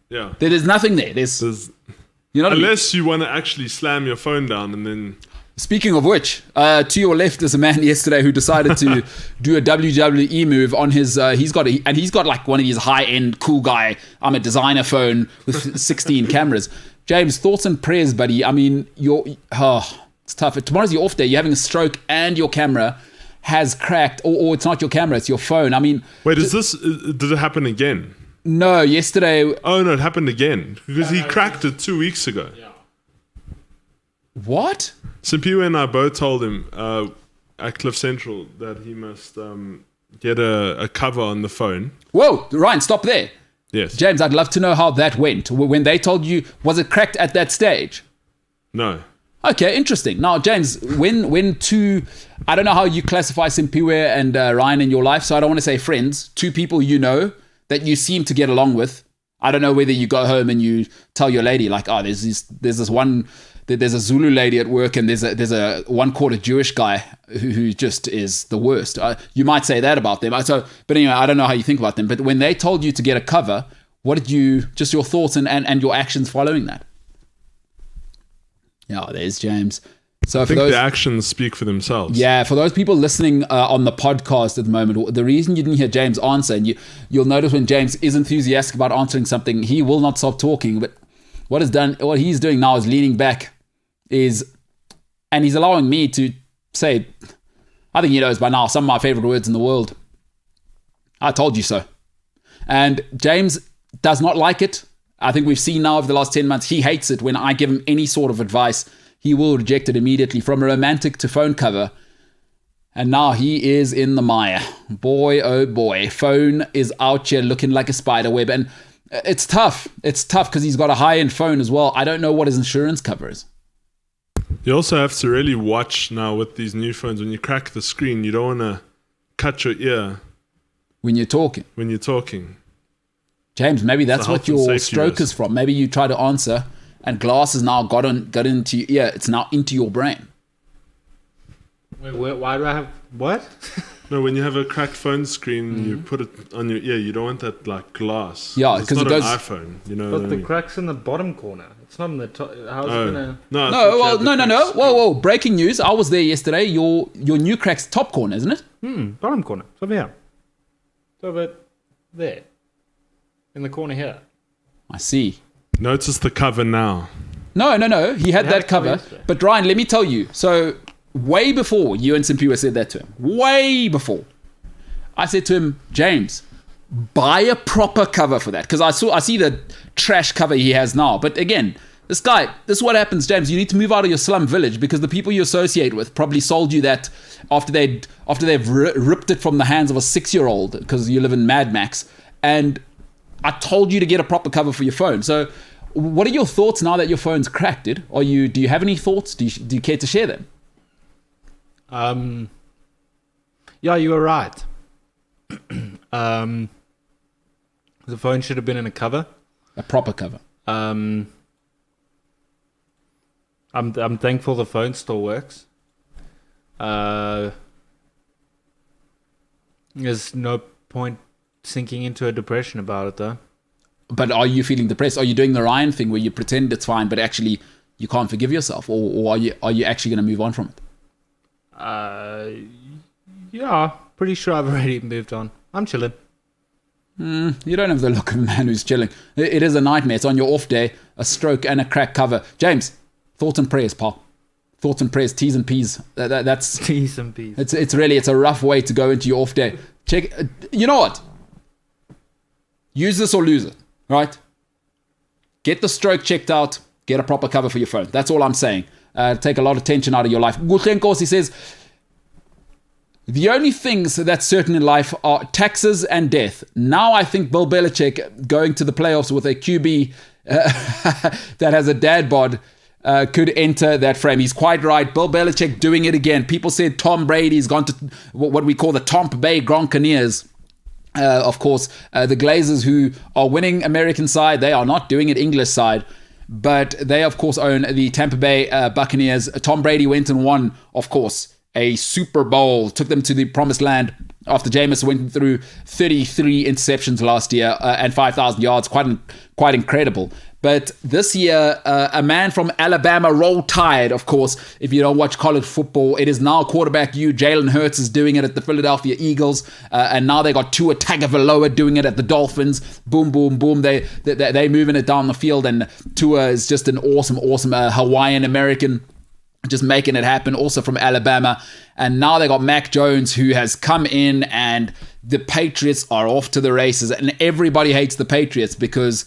Yeah. There's nothing there. There's you know what I mean? Unless you want to actually slam your phone down and then... Speaking of which, to your left is a man yesterday who decided to do a WWE move on his. He's got like one of these high-end cool guy. I'm a designer phone with 16 cameras. James, thoughts and prayers, buddy. I mean, it's tough. Tomorrow's your off day. You're having a stroke and your camera has cracked, or it's not your camera, it's your phone. I mean, wait, did it happen again? No, yesterday. Oh no, it happened again because he cracked it 2 weeks ago. Yeah. What? Simpiwe and I both told him at Cliff Central that he must get a cover on the phone. Whoa, Ryan, stop there. Yes. James, I'd love to know how that went. When they told you, was it cracked at that stage? No. Okay, interesting. Now, James, when two, I don't know how you classify Simpiwe and Ryan in your life, so I don't want to say friends, two people you know that you seem to get along with. I don't know whether you go home and you tell your lady, like, oh, there's this one... There's a Zulu lady at work, and there's a 1/4 Jewish guy who just is the worst. You might say that about them. But anyway, I don't know how you think about them. But when they told you to get a cover, what did you, just your thoughts and your actions following that? Yeah, there's James. So I think the actions speak for themselves. Yeah, for those people listening on the podcast at the moment, the reason you didn't hear James answer, and you'll notice when James is enthusiastic about answering something, he will not stop talking. But what he's doing now is leaning back. And he's allowing me to say, I think he knows by now, some of my favorite words in the world. I told you so. And James does not like it. I think we've seen now over the last 10 months, he hates it when I give him any sort of advice. He will reject it immediately, from a romantic to phone cover. And now he is in the mire. Boy, oh boy, phone is out here looking like a spider web. And it's tough. It's tough because he's got a high-end phone as well. I don't know what his insurance cover is. You also have to really watch now with these new phones. When you crack the screen, you don't want to cut your ear when you're talking. James, maybe that's what your stroke is from. Maybe you try to answer and glass has now got into your ear. It's now into your brain. Wait, why do I have what? No, when you have a cracked phone screen, you put it on your ear. You don't want that like glass. Yeah, because it goes. An iPhone, you know. But the crack's in the bottom corner. It's not in the top. How's it gonna? No. Whoa! Breaking news! I was there yesterday. Your new crack's top corner, isn't it? Bottom corner. It's over here. It's over there. In the corner here. I see. Notice the cover now. No. He had that cover. But Ryan, let me tell you. So way before you and Simpiwe said that to him, way before, I said to him, James, buy a proper cover for that, because I see the trash cover he has now. But again, this is what happens, James. You need to move out of your slum village, because the people you associate with probably sold you that after they've ripped it from the hands of a 6-year-old, because you live in Mad Max. And I told you to get a proper cover for your phone. So what are your thoughts now that your phone's cracked, dude? Do you have any thoughts? Do you care to share them? Yeah, you were right. The phone should have been in a cover. A proper cover. I'm thankful the phone still works. There's no point sinking into a depression about it, though. But are you feeling depressed? Are you doing the Ryan thing where you pretend it's fine, but actually you can't forgive yourself, or are you actually going to move on from it? Yeah, pretty sure I've already moved on. I'm chilling. You don't have the look of a man who's chilling. It is a nightmare. It's on your off day, a stroke and a crack cover. James, thoughts and prayers, pal. Thoughts and prayers, T's and P's. That's T's and P's. It's a rough way to go into your off day. Check. You know what? Use this or lose it, right? Get the stroke checked out. Get a proper cover for your phone. That's all I'm saying. Take a lot of tension out of your life. Gutlenkos, he says, the only things that's certain in life are taxes and death. Now I think Bill Belichick going to the playoffs with a QB that has a dad bod could enter that frame. He's quite right. Bill Belichick doing it again. People said Tom Brady's gone to what we call the Tampa Bay Gronkaneers. Of course, the Glazers, who are winning American side, they are not doing it English side. But they, of course, own the Tampa Bay Buccaneers. Tom Brady went and won, of course, a Super Bowl. Took them to the promised land after Jameis went through 33 interceptions last year and 5,000 yards. Quite incredible. But this year, a man from Alabama, Roll Tide, of course. If you don't watch college football, it is now quarterback you. Jalen Hurts is doing it at the Philadelphia Eagles. And now they got Tua Tagovailoa doing it at the Dolphins. Boom, boom, boom. They're moving it down the field. And Tua is just an awesome Hawaiian American, just making it happen. Also from Alabama. And now they got Mac Jones, who has come in, and the Patriots are off to the races. And everybody hates the Patriots because...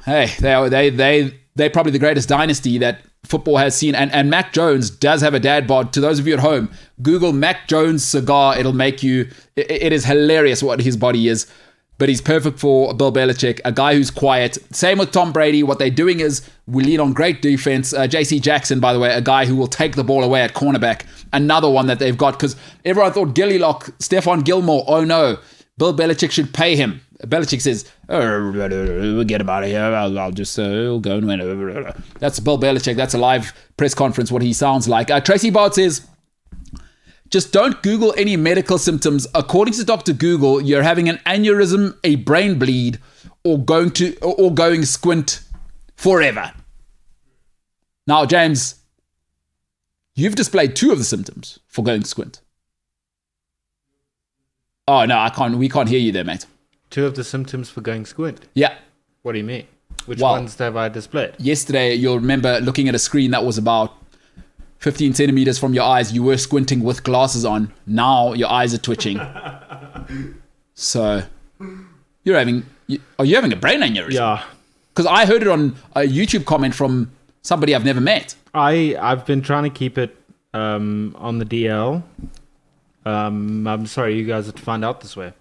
hey, they're probably the greatest dynasty that football has seen. And Mac Jones does have a dad bod. To those of you at home, Google Mac Jones cigar. It'll make you... It is hilarious what his body is. But he's perfect for Bill Belichick, a guy who's quiet. Same with Tom Brady. What they're doing is we lean on great defense. J.C. Jackson, by the way, a guy who will take the ball away at cornerback. Another one that they've got, because everyone thought Gilly Lock, Stephon Gilmore. Oh, no. Bill Belichick should pay him. Belichick says, we'll get him out of here. I'll just go and win. That's Bill Belichick. That's a live press conference, what he sounds like. Tracy Bart says, just don't Google any medical symptoms. According to Dr. Google, you're having an aneurysm, a brain bleed, or going squint forever. Now, James, you've displayed 2 of the symptoms for going squint. Oh, no, we can't hear you there, mate. 2 of the symptoms for going squint? Yeah. What do you mean? Which ones have I displayed? Yesterday, you'll remember looking at a screen that was about 15 centimeters from your eyes. You were squinting with glasses on. Now your eyes are twitching. So, are you having a brain aneurysm? Yeah. Because I heard it on a YouTube comment from somebody I've never met. I've been trying to keep it on the DL. I'm sorry you guys have to find out this way.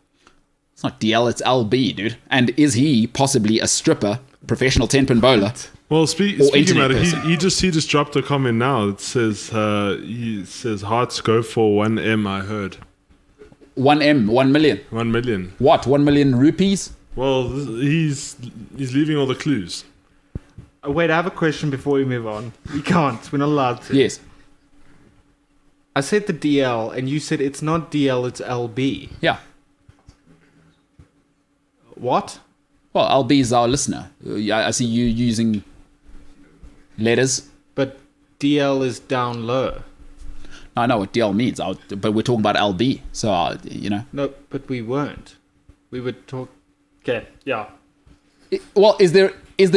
It's not DL, it's LB, dude. And is he possibly a stripper, professional 10-pin bowler? Well, speaking about it, he just dropped a comment now. It says hearts go for 1M. I heard 1M, 1 million. 1 million. What? 1 million rupees? Well, he's leaving all the clues. Wait, I have a question before we move on. We can't. We're not allowed to. Yes. I said the DL, and you said it's not DL, it's LB. Yeah. What? Well, LB is our listener. I see you using letters. But DL is down low. I know what DL means, but we're talking about LB. So, No, but we weren't. We would talk... Okay, yeah. Well, is there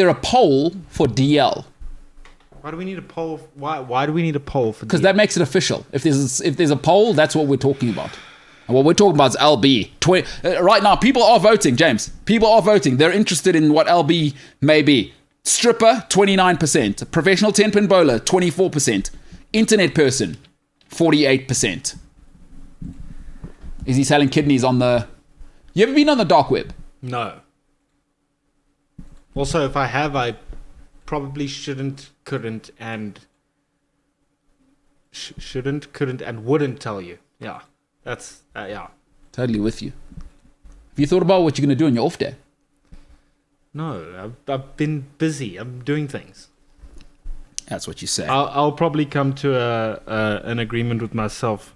a poll for DL? Why do we need a poll? Why do we need a poll for? Because that makes it official. If there's a poll, that's what we're talking about. And what we're talking about is LB. Right now, people are voting, James. People are voting. They're interested in what LB may be. Stripper, 29%. Professional 10-pin bowler, 24%. Internet person, 48%. Is he selling kidneys on the... You ever been on the dark web? No. Also, if I have, I probably couldn't, and wouldn't tell you. Yeah, that's yeah. Totally with you. Have you thought about what you're going to do on your off day? No, I've been busy. I'm doing things. That's what you say. I'll probably come to an agreement with myself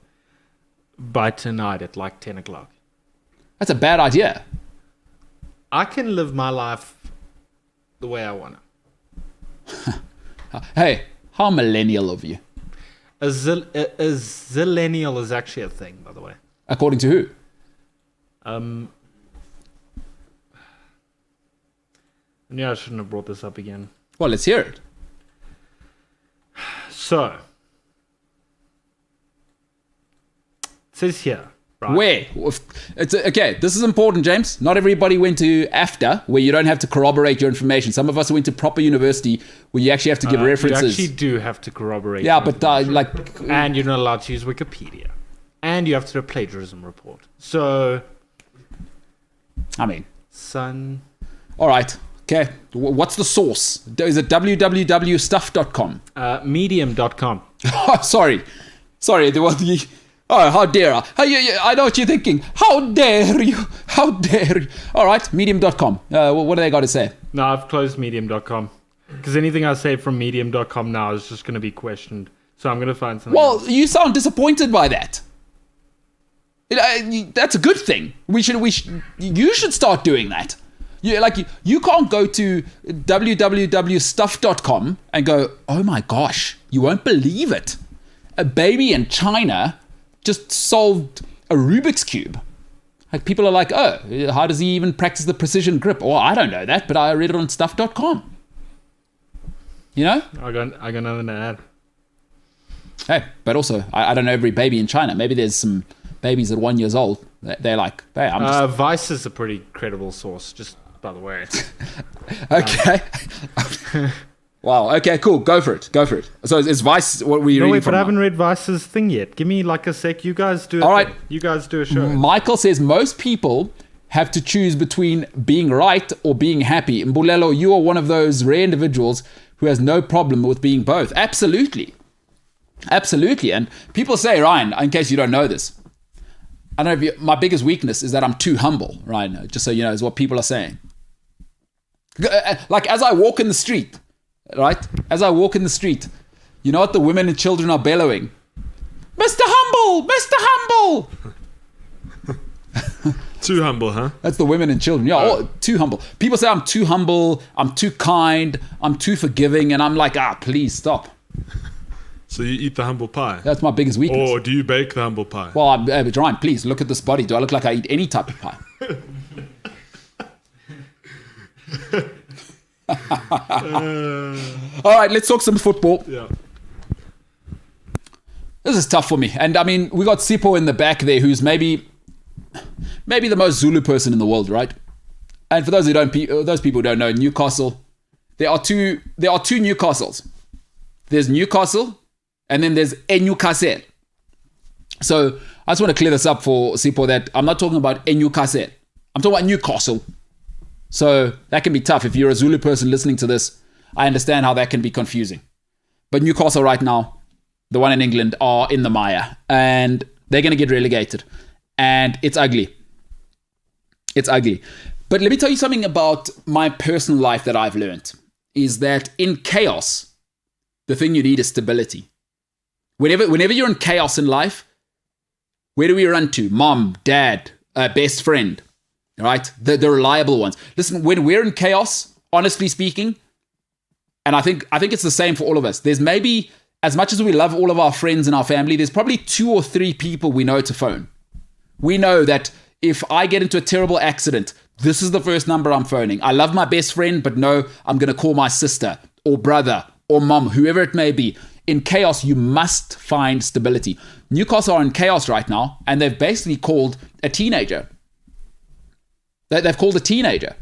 by tonight at like 10 o'clock. That's a bad idea. I can live my life the way I want to. Hey, how millennial of you? A zillennial is actually a thing, by the way. According to who? Yeah, I shouldn't have brought this up again. Well, let's hear it. So, it says here, right? Where? It's okay, this is important, James. Not everybody went to AFTA, where you don't have to corroborate your information. Some of us went to proper university, where you actually have to give references. You actually do have to corroborate. Yeah, but and you're not allowed to use Wikipedia. And you have to do a plagiarism report. So, I mean... Son... All right. Okay, what's the source? Is it www.stuff.com? Medium.com. Oh, sorry. There was Oh, how dare I? I know what you're thinking. How dare you? How dare you? All right, medium.com. What do they got to say? No, I've closed medium.com. Because anything I say from medium.com now is just going to be questioned. So I'm going to find something else. Well, you sound disappointed by that. That's a good thing. You should start doing that. You can't go to www.stuff.com and go, oh my gosh, you won't believe it. A baby in China just solved a Rubik's Cube. Like, people are like, oh, how does he even practice the precision grip? Well, I don't know that, but I read it on stuff.com. You know? I got nothing to add. Hey, but also, I don't know every baby in China. Maybe there's some babies at 1 year old. They're like, hey, I'm just... Vice is a pretty credible source, just by the way. Okay. Wow. Okay, cool. Go for it. So is Vice what we're reading from? But I haven't read Vice's thing yet. Give me like a sec. You guys do it. All right. You guys do a show. Michael says most people have to choose between being right or being happy. Mbulelo, you are one of those rare individuals who has no problem with being both. Absolutely. And people say, Ryan, in case you don't know this, I don't know if my biggest weakness is that I'm too humble, Ryan, just so you know, is what people are saying. Like, as I walk in the street, right? As I walk in the street, you know what the women and children are bellowing? Mr. Humble! Mr. Humble! Too humble, huh? That's the women and children. Yeah, too humble. People say I'm too humble, I'm too kind, I'm too forgiving, and I'm like, please stop. So you eat the humble pie? That's my biggest weakness. Or do you bake the humble pie? Well, Ryan, please, look at this body. Do I look like I eat any type of pie? All right, let's talk some football. Yeah. This is tough for me. And I mean, we got Sipho in the back there, who's maybe the most Zulu person in the world, right? And for those people who don't know, Newcastle, there are two Newcastles. There's Newcastle, and then there's a Newcastle. So I just want to clear this up for Sipho that I'm not talking about a Newcastle. I'm talking about Newcastle. So that can be tough. If you're a Zulu person listening to this, I understand how that can be confusing. But Newcastle right now, the one in England, are in the mire. And they're going to get relegated. And it's ugly. It's ugly. But let me tell you something about my personal life that I've learned. Is that in chaos, the thing you need is stability. Whenever you're in chaos in life, where do we run to? Mom, dad, best friend. Right? The reliable ones. Listen, when we're in chaos, honestly speaking, and I think it's the same for all of us. There's maybe, as much as we love all of our friends and our family, there's probably 2 or 3 people we know to phone. We know that if I get into a terrible accident, this is the first number I'm phoning. I love my best friend, but no, I'm going to call my sister or brother or mom, whoever it may be. In chaos, you must find stability. Newcastle are in chaos right now, and they've basically called a teenager. They've called a teenager.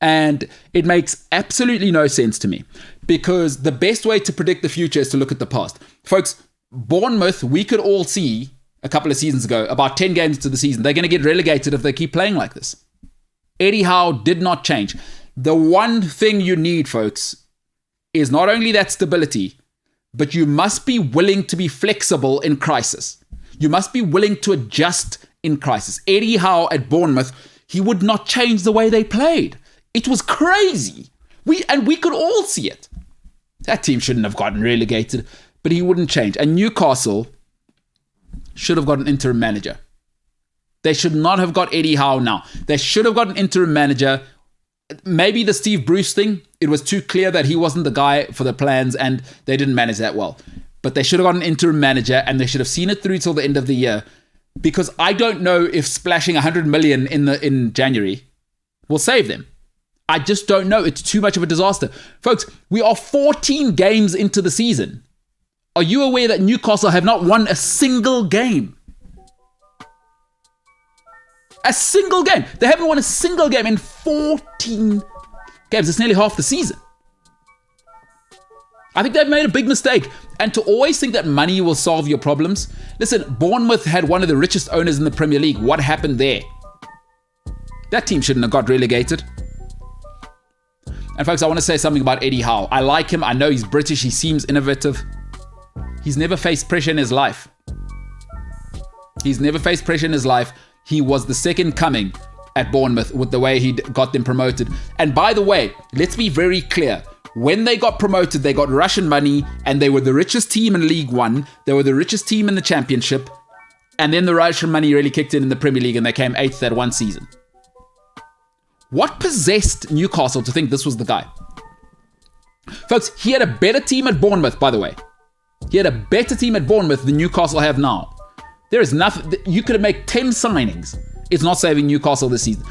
And it makes absolutely no sense to me, because the best way to predict the future is to look at the past. Folks, Bournemouth, we could all see a couple of seasons ago, about 10 games into the season, they're going to get relegated if they keep playing like this. Eddie Howe did not change. The one thing you need, folks, is not only that stability, but you must be willing to be flexible in crisis. You must be willing to adjust in crisis. Eddie Howe at Bournemouth, he would not change the way they played. It was crazy. We could all see it. That team shouldn't have gotten relegated, but he wouldn't change. And Newcastle should have got an interim manager. They should not have got Eddie Howe now. They should have got an interim manager. Maybe the Steve Bruce thing, it was too clear that he wasn't the guy for the plans and they didn't manage that well. But they should have got an interim manager and they should have seen it through till the end of the year. Because I don't know if splashing 100 million in January will save them. I just don't know. It's too much of a disaster. Folks, we are 14 games into the season. Are you aware that Newcastle have not won a single game? A single game. They haven't won a single game in 14 games. It's nearly half the season. I think they've made a big mistake. And to always think that money will solve your problems. Listen, Bournemouth had one of the richest owners in the Premier League. What happened there? That team shouldn't have got relegated. And folks, I want to say something about Eddie Howe. I like him. I know he's British. He seems innovative. He's never faced pressure in his life. He's never faced pressure in his life. He was the second coming at Bournemouth with the way he got them promoted. And by the way, let's be very clear. When they got promoted, they got Russian money and they were the richest team in League One. They were the richest team in the Championship. And then the Russian money really kicked in the Premier League and they came 8th that one season. What possessed Newcastle to think this was the guy? Folks, he had a better team at Bournemouth, by the way. He had a better team at Bournemouth than Newcastle have now. There is nothing. You could have made 10 signings. It's not saving Newcastle this season.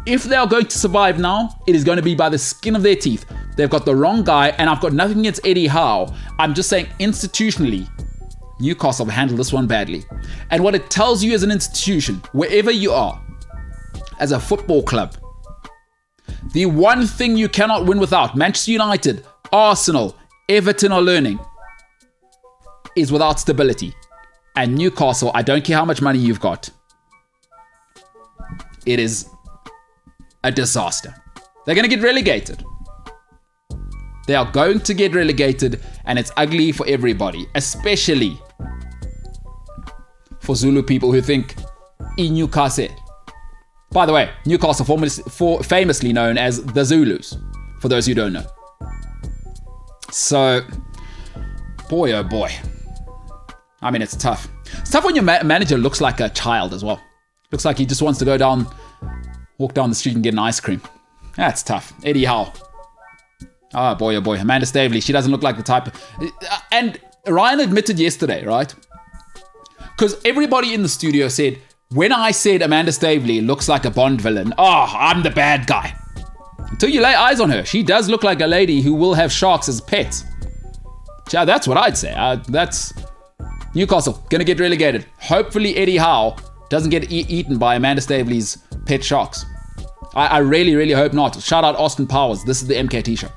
If they are going to survive now, it is going to be by the skin of their teeth. They've got the wrong guy, and I've got nothing against Eddie Howe. I'm just saying, institutionally, Newcastle have handled this one badly. And what it tells you as an institution, wherever you are, as a football club, the one thing you cannot win without, Manchester United, Arsenal, Everton are learning, is without stability. And Newcastle, I don't care how much money you've got, it is a disaster. They're going to get relegated. They are going to get relegated, and it's ugly for everybody, especially for Zulu people who think in Newcastle. By the way, Newcastle famously known as the Zulus, for those who don't know. So, boy oh boy. I mean, it's tough. It's tough when your manager looks like a child as well. Looks like he just wants to walk down the street and get an ice cream. That's tough. Eddie Howe. Oh boy, oh boy. Amanda Staveley, she doesn't look like the type. And Ryan admitted yesterday, right? Because everybody in the studio said, when I said Amanda Staveley looks like a Bond villain, I'm the bad guy. Until you lay eyes on her, she does look like a lady who will have sharks as pets. Yeah, that's what I'd say. That's Newcastle, gonna get relegated. Hopefully Eddie Howe doesn't get eaten by Amanda Staveley's pet sharks. I really, really hope not. Shout out Austin Powers. This is the MKT Show.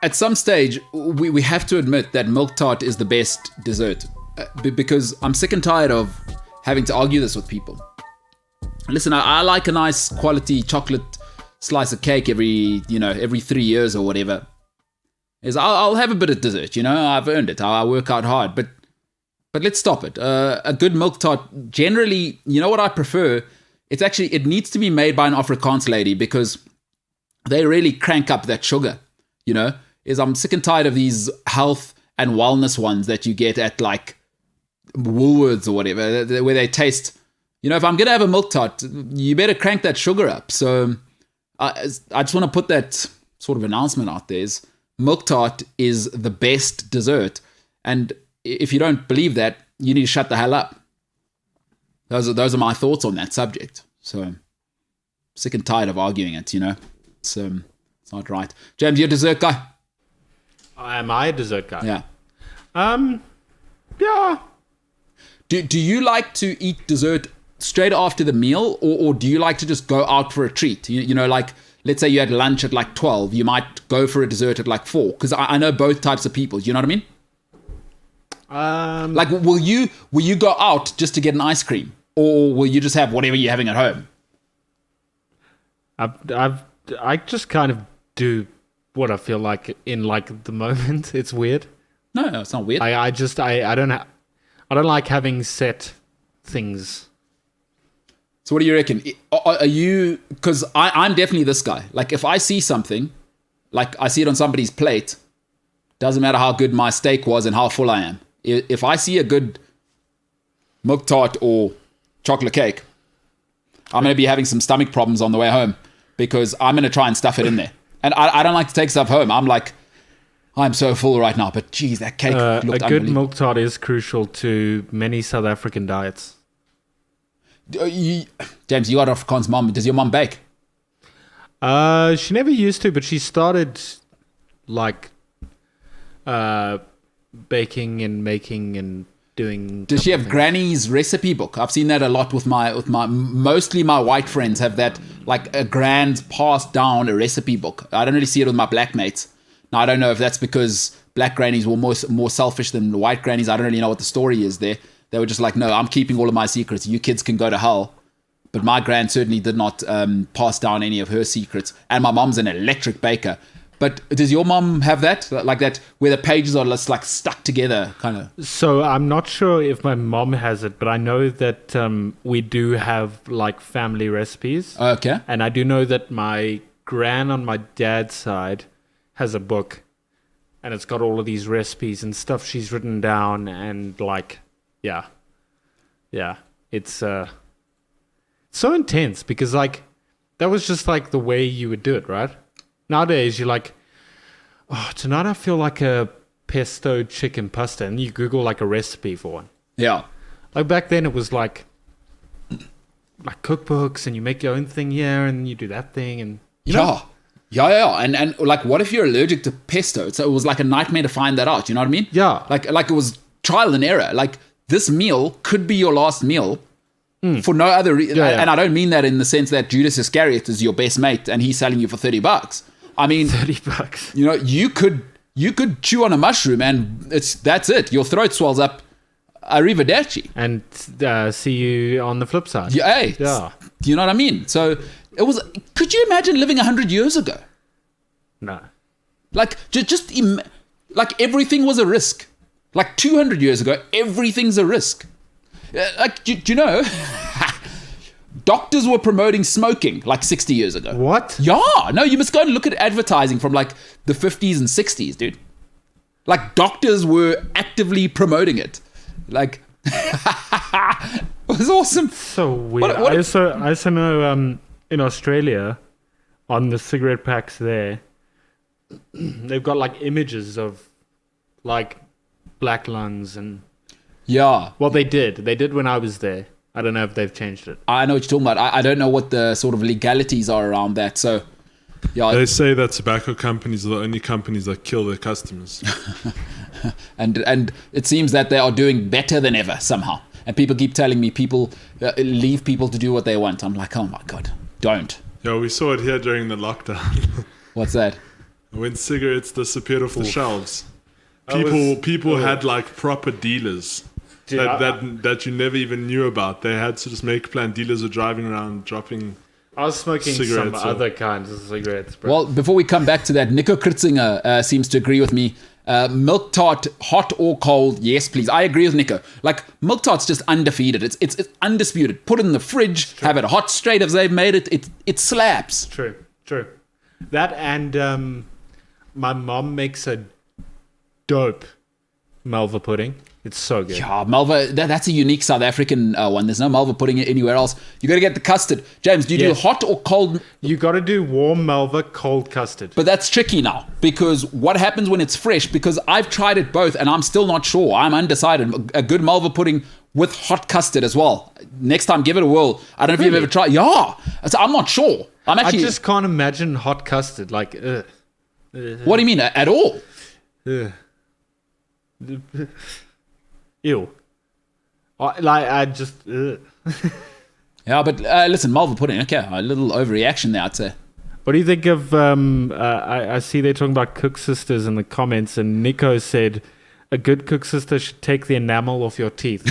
at some stage, we have to admit that milk tart is the best dessert. Because I'm sick and tired of having to argue this with people. Listen, I like a nice quality chocolate slice of cake every 3 years or whatever. I'll have a bit of dessert, I've earned it. I work out hard, but let's stop it. A good milk tart, generally, you know what I prefer? It needs to be made by an Afrikaans lady because they really crank up that sugar, I'm sick and tired of these health and wellness ones that you get at like Woolworths or whatever, where they taste, if I'm going to have a milk tart, you better crank that sugar up. So I just want to put that sort of announcement out there. Milk tart is the best dessert. And if you don't believe that, you need to shut the hell up. Those are my thoughts on that subject. So sick and tired of arguing it, It's not right. James, you're a dessert guy? Am I a dessert guy? Yeah. Yeah. Do you like to eat dessert straight after the meal, or do you like to just go out for a treat? Like, let's say you had lunch at like 12, you might go for a dessert at like 4, because I know both types of people. Do you know what I mean? Like, will you go out just to get an ice cream, or will you just have whatever you're having at home? I just kind of do what I feel like in like the moment. It's weird. No, it's not weird. I don't like having set things. So what do you reckon? Are you, because I'm definitely this guy. Like if I see something, like I see it on somebody's plate, doesn't matter how good my steak was and how full I am. If I see a good milk tart or chocolate cake, I'm going to be having some stomach problems on the way home because I'm going to try and stuff it in there. And I don't like to take stuff home. I'm like, I'm so full right now, but geez, that cake looked a good milk tart is crucial to many South African diets. James, you got Afrikaans mom. Does your mom bake? She never used to, but she started like baking and making and doing. Does she have Granny's recipe book? I've seen that a lot with my mostly my white friends have that, like a grand passed down a recipe book. I don't really see it with my black mates. Now, I don't know if that's because black grannies were more selfish than white grannies. I don't really know what the story is there. They were just like, no, I'm keeping all of my secrets. You kids can go to hell. But my gran certainly did not pass down any of her secrets. And my mom's an electric baker. But does your mom have that? Like that, where the pages are just like stuck together, kind of? So I'm not sure if my mom has it, but I know that we do have like family recipes. Okay. And I do know that my gran on my dad's side has a book, and it's got all of these recipes and stuff she's written down, and like, yeah, it's so intense because like that was just like the way you would do it, right? Nowadays you're like, oh, tonight I feel like a pesto chicken pasta, and you Google like a recipe for one. Yeah. Like back then it was like cookbooks, and you make your own thing here, and you do that thing, and you know. Yeah. And like, what if you're allergic to pesto? So it was like a nightmare to find that out. You know what I mean? Yeah. Like it was trial and error. Like this meal could be your last meal for no other reason. Yeah. And I don't mean that in the sense that Judas Iscariot is your best mate and he's selling you for $30. I mean, $30. You know, you could chew on a mushroom and that's it. Your throat swells up. Arrivederci. And see you on the flip side. Yeah. Do you know what I mean? So it was. Could you imagine living 100 years ago? No. Like like everything was a risk. Like 200 years ago, everything's a risk. Like do you know? Doctors were promoting smoking like 60 years ago. What? Yeah. No, you must go and look at advertising from like the 50s and 60s, dude. Like doctors were actively promoting it. Like it was awesome. So weird. I also know in Australia, on the cigarette packs there, they've got like images of like black lungs and yeah. Well, they did when I was there. I don't know if they've changed it. I know what you're talking about. I don't know what the sort of legalities are around that. So yeah. They say that tobacco companies are the only companies that kill their customers. and it seems that they are doing better than ever somehow. And people keep telling me leave people to do what they want. I'm like, oh my God, don't. Yeah, we saw it here during the lockdown. What's that? When cigarettes disappeared off the shelves, was- people had like proper dealers Dude, that you never even knew about. They had to just make plan. Dealers were driving around dropping. I was smoking some Cigarettes, yeah. other kinds of cigarettes, bro. Well, before we come back to that, Nico Kritzinger seems to agree with me. Milk tart, hot or cold? Yes, please. I agree with Nico. Like, milk tart's just undefeated. It's undisputed. Put it in the fridge, have it hot straight as they've made it. It slaps. True. That and my mom makes a dope Malva pudding. It's so good. Yeah, Malva, that's a unique South African one. There's no Malva pudding anywhere else. You got to get the custard. James, do you do hot or cold? You got to do warm Malva, cold custard. But that's tricky now, because what happens when it's fresh? Because I've tried it both and I'm still not sure. I'm undecided. A good Malva pudding with hot custard as well. Next time, give it a whirl. I don't know if you've ever tried. Yeah, so I'm not sure. I just can't imagine hot custard. Like, What do you mean? At all? Ew. I just. Yeah, but listen, Malva pudding. Okay, a little overreaction there, I'd say. What do you think of? I see they're talking about cook sisters in the comments, and Nico said a good cook sister should take the enamel off your teeth.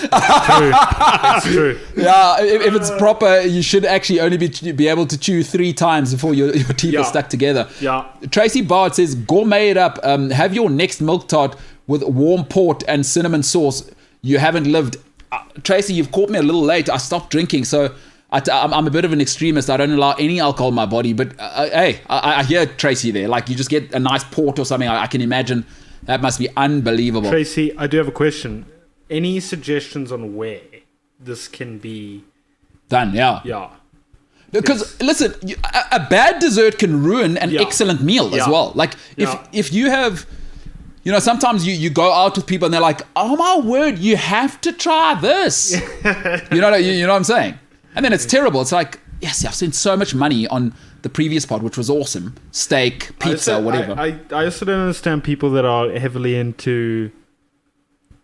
It's true. Yeah, if it's proper, you should actually only be able to chew 3 times before your teeth are stuck together. Yeah. Tracy Bard says, gourmet it up. Have your next milk tart with warm port and cinnamon sauce. You haven't lived. Tracy, you've caught me a little late. I stopped drinking, so I'm a bit of an extremist. I don't allow any alcohol in my body. But hey, I hear Tracy there. Like, you just get a nice port or something. I can imagine that must be unbelievable. Tracy, I do have a question. Any suggestions on where this can be done? Yeah. Yeah. Because listen, a bad dessert can ruin an excellent meal as well. Like if you have, sometimes you go out with people and they're like, oh my word, you have to try this. you know what I'm saying? And then it's terrible. It's like, yes, I've spent so much money on the previous pod, which was awesome. Steak, pizza, whatever. I also don't understand people that are heavily into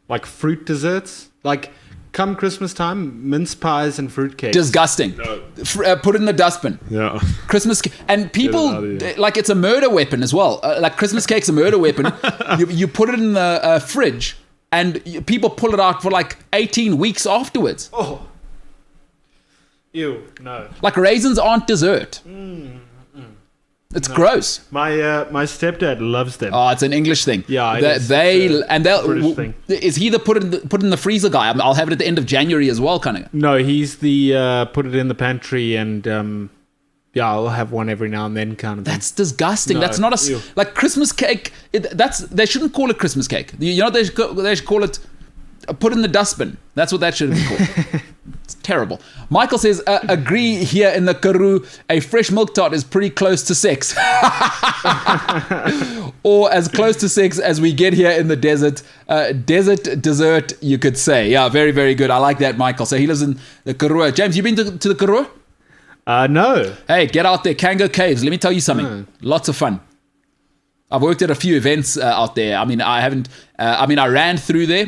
like fruit desserts. Like, come Christmas time, mince pies and fruitcakes. Disgusting. No. Put it in the dustbin. Yeah. Christmas and people like it's a murder weapon as well. Like Christmas cake's a murder weapon. you put it in the fridge and people pull it out for like 18 weeks afterwards. Oh. Ew, no. Like raisins aren't dessert. It's gross. My stepdad loves them. Oh, it's an English thing. Yeah, they'll British thing. Is he the put in the freezer guy? I'll have it at the end of January as well, kind of. No, he's the put it in the pantry and I'll have one every now and then kind of thing. That's disgusting. No, that's not like Christmas cake. They shouldn't call it Christmas cake. They should call it put in the dustbin. That's what that should be called. It's terrible. Michael says, agree here in the Karoo, a fresh milk tart is pretty close to sex. Or as close to sex as we get here in the desert. Desert dessert, you could say. Yeah, very, very good. I like that, Michael. So he lives in the Karoo. James, you been to the Karoo? No. Hey, get out there. Kango Caves. Let me tell you something. Lots of fun. I've worked at a few events out there. I mean, I ran through there.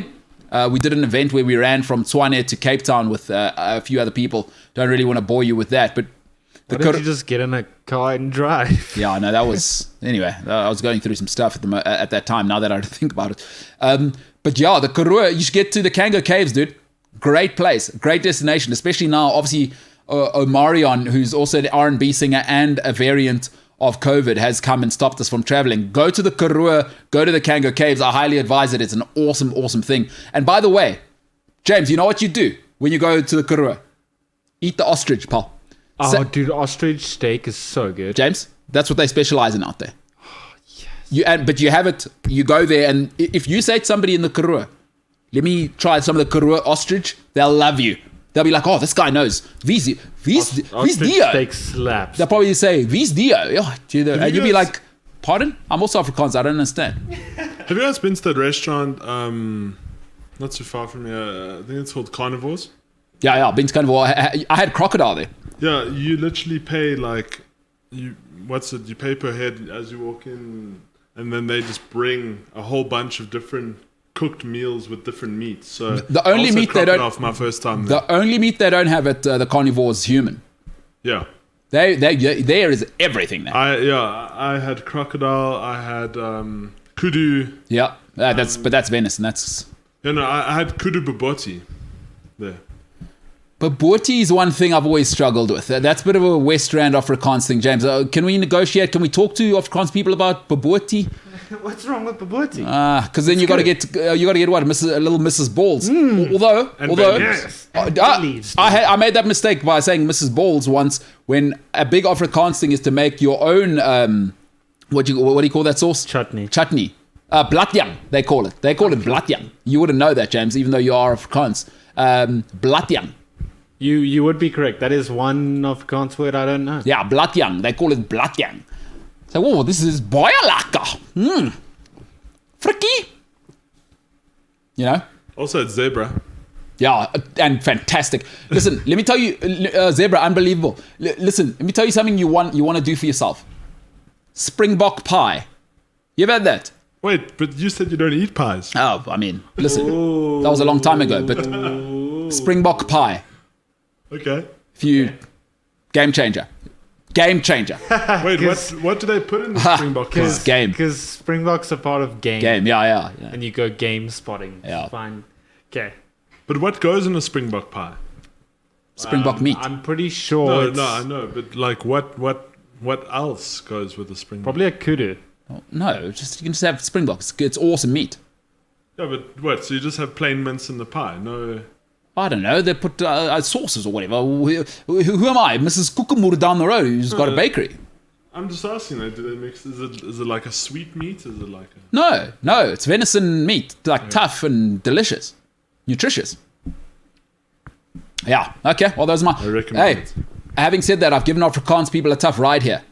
We did an event where we ran from Tshwane to Cape Town with a few other people. Don't really want to bore you with that, but why don't you just get in a car and drive? Yeah, I know that was anyway. I was going through some stuff at that time. Now that I think about it, but yeah, the Karoo. You should get to the Kango Caves, dude. Great place, great destination, especially now. Obviously, Omarion, who's also an R&B singer and a variant of COVID, has come and stopped us from traveling. Go to the Karoo, go to the Kango Caves. I highly advise it. It's an awesome, awesome thing. And by the way, James, you know what you do when you go to the Karoo? Eat the ostrich, pal. Oh, dude, ostrich steak is so good. James, that's what they specialize in out there. Oh, yes. But you have it, you go there, and if you say to somebody in the Karoo, let me try some of the Karoo ostrich, they'll love you. They'll be like, oh, this guy knows. Vi's Dio. Steak slaps. They'll probably say, Vi's Dio. And you'll be like, pardon? I'm also Afrikaans. I don't understand. Have you guys been to that restaurant not too far from here? I think it's called Carnivores. Yeah, I've been to Carnivore. I had crocodile there. Yeah, you literally pay you pay per head as you walk in, and then they just bring a whole bunch of different cooked meals with different meats. So the only meat they don't off my first time there. The only meat they don't have at the Carnivore is human. Yeah. There is everything there. I had crocodile. I had kudu. Yeah, that's venison. That's I had kudu baboti there. but Boertie is one thing I've always struggled with. That's a bit of a West Rand Afrikaans thing, James. Can we negotiate? Can we talk to Afrikaans people about Boertie? What's wrong with Boertie? Because then you got to get what, little Mrs. Balls. Although Yes. I made that mistake by saying Mrs. Balls once, when a big Afrikaans thing is to make your own what do you call that sauce? Chutney. Blatjang, they call it. They call it blatjang. You wouldn't know that, James, even though you are Afrikaans. Blatjang. You would be correct. That is one Afrikaans word I don't know. Yeah, blatjang. They call it blatjang. So, oh, this is baie lekker. Frikkie. You know? Also, it's zebra. Yeah, and fantastic. Listen, let me tell you, zebra, unbelievable. Listen, let me tell you something you want to do for yourself. Springbok pie. You ever had that? Wait, but you said you don't eat pies. Oh, I mean, listen, that was a long time ago, but Springbok pie. Okay. Game changer. Wait, what do they put in the Springbok pie? Game. Because Springboks are part of game. Yeah. And you go game spotting. Yeah. Fine. Okay. But what goes in a Springbok pie? Springbok meat. I'm pretty sure No, I know, but like what else goes with the Springbok? probably a kudu. No, you can just have Springbok. It's awesome meat. Yeah, but what? So you just have plain mince in the pie? No. I don't know. They put sauces or whatever. Who am I? Mrs. Kukumur down the road who's got a bakery. I'm just asking. Do they mix? Is it like a sweet meat? Is it like a? No. It's venison meat, like tough and delicious, nutritious. Yeah. Okay. Well, those are my. I recommend it. Having said that, I've given Afrikaans people a tough ride here.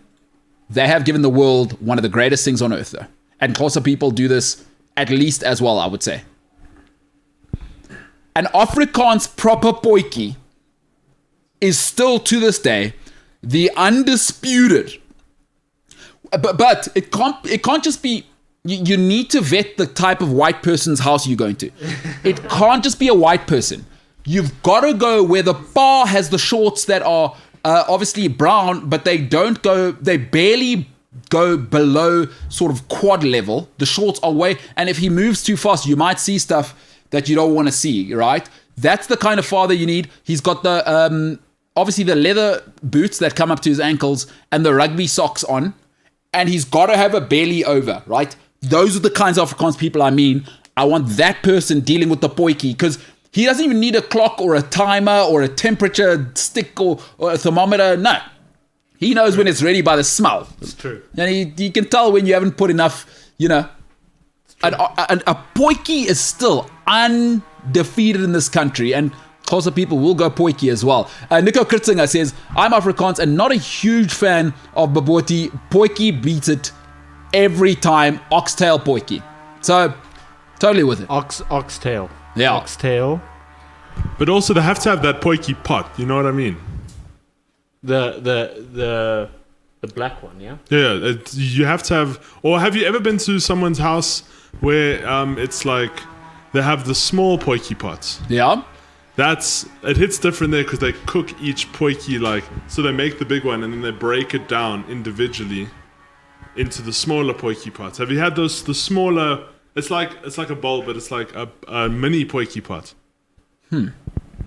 They have given the world one of the greatest things on earth, though, and Xhosa people do this at least as well, I would say. An Afrikaans proper potjie is still to this day the undisputed. But it can't just be. You need to vet the type of white person's house you're going to. It can't just be a white person. You've got to go where the bar has the shorts that are obviously brown, but they barely go below sort of quad level. The shorts are and if he moves too fast, you might see stuff that you don't want to see, right? That's the kind of father you need. He's got the, obviously the leather boots that come up to his ankles and the rugby socks on, and he's got to have a belly over, right? Those are the kinds of Afrikaans people I mean. I want that person dealing with the potjie, because he doesn't even need a clock or a timer or a temperature stick or a thermometer. No. He knows when it's ready by the smell. It's true. And he can tell when you haven't put enough, you know. And a potjie is still undefeated in this country, and Xhosa people will go potjie as well. Nico Kritzinger says, I'm Afrikaans and not a huge fan of Boertie. Potjie beats it every time. Oxtail potjie. So, totally with it. Oxtail. Yeah. Oxtail. But also they have to have that potjie pot. You know what I mean? The black one, yeah? Yeah, you have to have. Or have you ever been to someone's house where it's like they have the small potjie pots? Yeah. It hits different there because they cook each potjie like, so they make the big one and then they break it down individually into the smaller potjie pots. Have you had those? The smaller, it's like a bowl, but it's like a mini potjie pot.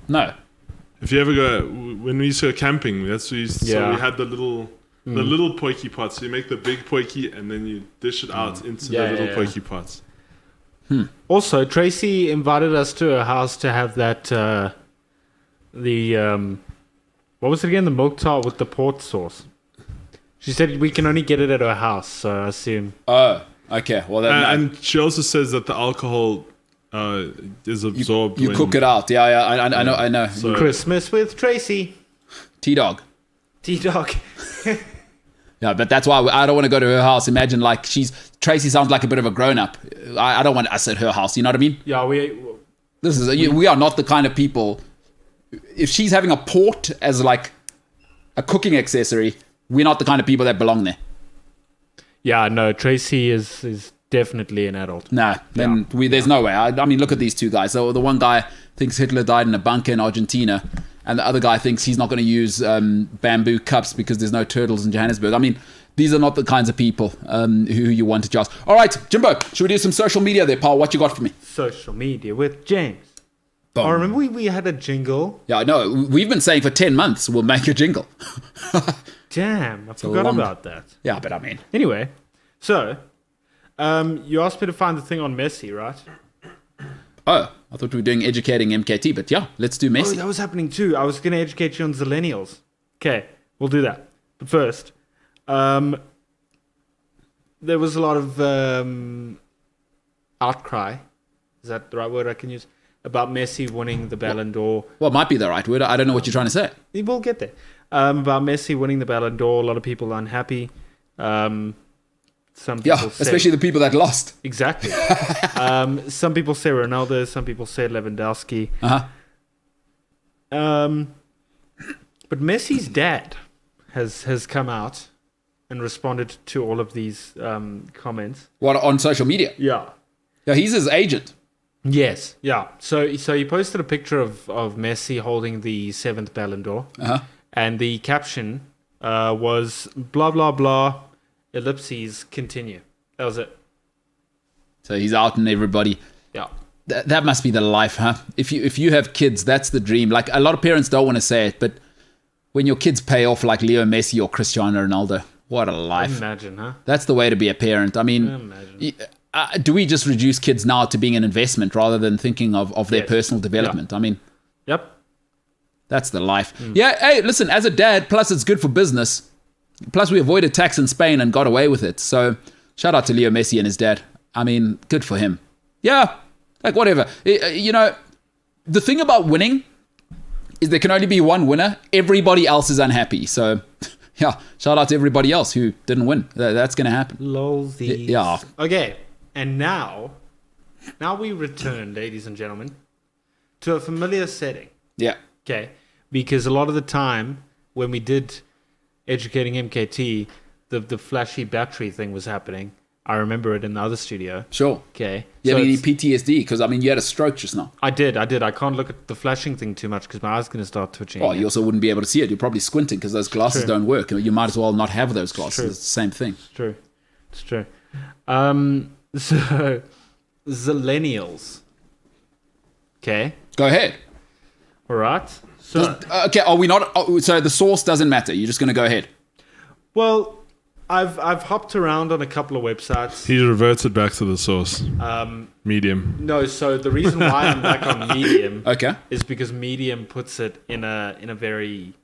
No. If you ever go, when we used to go camping, that's what we used to, so we had the little potjie pots. So you make the big potjie and then you dish it out into the little potjie pots. Also, Tracy invited us to her house to have that, what was it again? The milk tart with the port sauce. She said we can only get it at her house, so I assume. Oh, okay. Well, then, and she also says that the alcohol is absorbed. You cook it out. Yeah, I know. So, Christmas with Tracy. T-Dog. T-Dog. Yeah, but that's why I don't want to go to her house. Imagine like Tracy sounds like a bit of a grown-up. I don't want us at her house. You know what I mean? Yeah, we are not the kind of people. If she's having a port as like a cooking accessory, we're not the kind of people that belong there. Yeah, no, Tracy is definitely an adult. No, there's no way. I mean, look at these two guys. So the one guy thinks Hitler died in a bunker in Argentina. and the other guy thinks he's not going to use bamboo cups because there's no turtles in Johannesburg. I mean, these are not the kinds of people who you want to just. All right, Jimbo, should we do some social media there, pal? What you got for me? Social media with James. Boom. Oh, remember we had a jingle? Yeah, no, we've been saying for 10 months we'll make a jingle. Damn, I forgot about that. Yeah, but I mean. Anyway, so you asked me to find the thing on Messi, right? Oh, I thought we were doing educating MKT, but yeah, let's do Oh, Messi. that was happening too. I was going to educate you on Zillennials. Okay, we'll do that. But first, there was a lot of outcry. Is that the right word I can use? About Messi winning the Ballon d'Or. Well, it might be the right word. I don't know what you're trying to say. We'll get there. About Messi winning the Ballon d'Or. A lot of people are unhappy. Some people say, especially the people that lost. Exactly. Some people say Ronaldo. Some people say Lewandowski. Uh-huh. But Messi's dad has come out and responded to all of these comments. What, on social media? Yeah. Yeah, he's his agent. Yes. Yeah. So he posted a picture of Messi holding the 7th Ballon d'Or. Uh-huh. And the caption was blah, blah, blah, ellipses, continue. That was it. So he's out and everybody. Yeah. That must be the life, huh? If you have kids, that's the dream. Like, a lot of parents don't want to say it, but when your kids pay off like Leo Messi or Cristiano Ronaldo, what a life. Imagine, huh? That's the way to be a parent. I mean, do we just reduce kids now to being an investment rather than thinking of their personal development? Yeah. I mean, Yep. that's the life. Yeah, hey, listen, as a dad, plus it's good for business. Plus we avoided tax in Spain and got away with it. So shout out to Leo Messi and his dad. I mean, good for him. Yeah, like whatever. You know, the thing about winning is there can only be one winner. Everybody else is unhappy. So yeah, shout out to everybody else who didn't win. That's going to happen. Lolsies. Yeah. Okay, and now we return, ladies and gentlemen, to a familiar setting. Yeah. Okay, because a lot of the time when we did educating MKT, the flashy battery thing was happening. I remember it in the other studio. Sure. Okay. You So have any it's- PTSD? Because, I mean, you had a stroke just now. I did. I can't look at the flashing thing too much because my eyes going to start twitching. Oh, again. you also wouldn't be able to see it. You're probably squinting because those glasses True. don't work. You might as well not have those glasses. True. It's the same thing. It's true. So, Zillennials. Okay. Go ahead. All right. So, Okay, are we not... so the source doesn't matter. You're just going to go ahead. well, I've hopped around on a couple of websites. He reverted back to the source. Medium. No, so the reason why I'm back on Medium Okay. is because Medium puts it in a very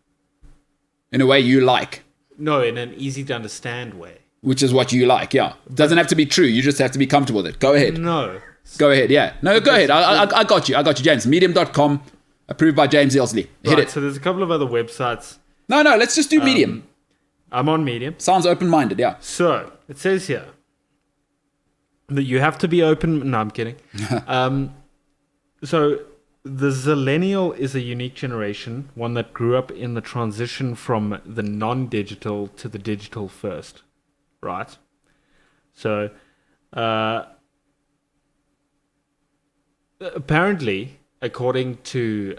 In a way you like, in an easy to understand way. which is what you like, yeah. Doesn't have to be true. You just have to be comfortable with it. Go ahead. No. Go ahead, yeah. No, go ahead. I got you. I got you, James. Medium.com, approved by James Elsley. Hit Right, it. so there's a couple of other websites. No, let's just do Medium. I'm on Medium. Sounds open-minded, yeah. So it says here that you have to be open. No, I'm kidding. So the Zillennial is a unique generation, one that grew up in the transition from the non-digital to the digital first, right? So apparently, according to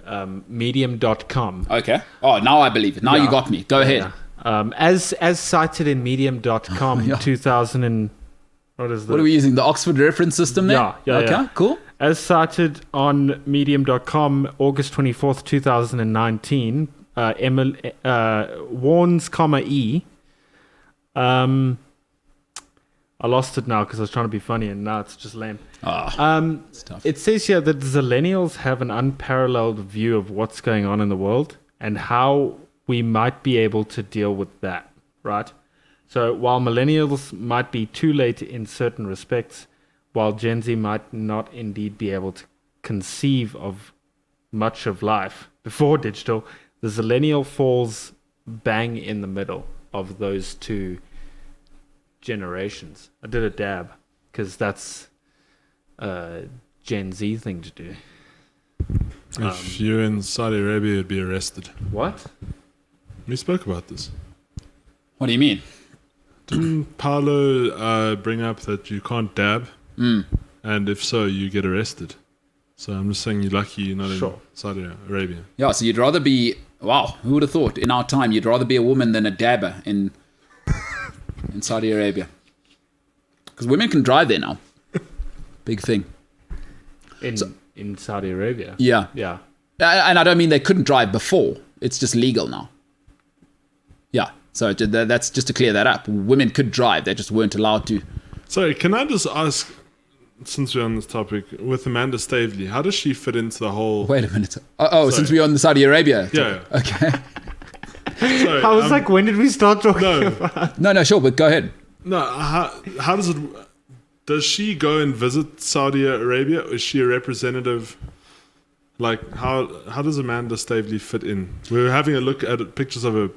medium.com, Okay. Oh, now I believe it. Now you Yeah. got me. Go ahead. yeah, as cited in medium.com Yeah. 2000 and what is What are we using? The Oxford reference system there? Yeah, Okay, yeah. cool. As cited on medium.com, August 24th, 2019, warns, E. I lost it now because I was trying to be funny and now it's just lame. It's tough. It says here that Zillennials have an unparalleled view of what's going on in the world and how we might be able to deal with that, right? So while millennials might be too late in certain respects, while Gen Z might not indeed be able to conceive of much of life before digital, the Zillennial falls bang in the middle of those two generations. I did a dab because that's a Gen Z thing to do. If you're in Saudi Arabia, you'd be arrested. What? We spoke about this. What do you mean? Didn't Paolo bring up that you can't dab? And if so, you get arrested. So I'm just saying you're lucky you're not Sure. in Saudi Arabia. Yeah, so you'd rather be, wow, who would have thought in our time you'd rather be a woman than a dabber in Saudi Arabia? Because women can drive there now. Big thing. In Saudi Arabia. Yeah. Yeah. And I don't mean they couldn't drive before. It's just legal now. Yeah, so that's just to clear that up. Women could drive, they just weren't allowed to. Sorry, can I just ask, since we're on this topic, with Amanda Stavely, how does she fit into the whole... Wait a minute. Oh, since we're on the Saudi Arabia. Yeah. Okay. Sorry, I was like, when did we start talking No. about? No, sure, but go ahead. No, how does it... Does she go and visit Saudi Arabia? Or is she a representative? Like, how does Amanda Stavely fit in? We were having a look at pictures of her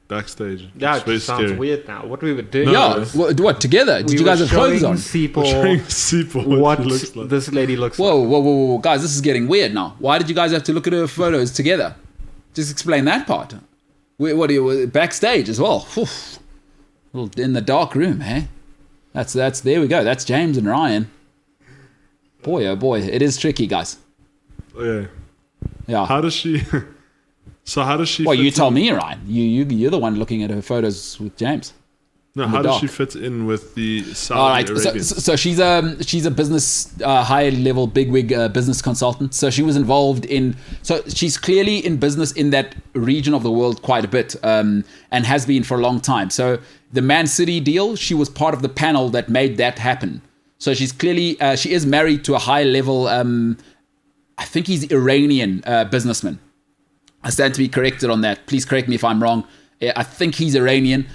backstage. Yeah, It's it very just sounds scary. weird now. What we were doing Yeah, was what, together? Did we you guys were have clothes showing on? people Showing people what she looks like. this lady looks like. Whoa, guys, this is getting weird now. Why did you guys have to look at her photos together? Just explain that part. What are you, backstage as well? Oof. Well, in the dark room, hey? That's there we go. That's James and Ryan. Boy, oh boy, it is tricky, guys. Oh, yeah. Yeah. How does she... So how does she Well, fit you tell in? me, Ryan. You're the one looking at her photos with James. No, in how the does she dark. fit in with the Saudi All right. Arabians? So she's a business high level bigwig business consultant. So she was involved in. So she's clearly in business in that region of the world quite a bit, and has been for a long time. So the Man City deal, she was part of the panel that made that happen. So she's clearly she is married to a high level. I think he's Iranian businessman. I stand to be corrected on that. Please correct me if I'm wrong. I think he's Iranian.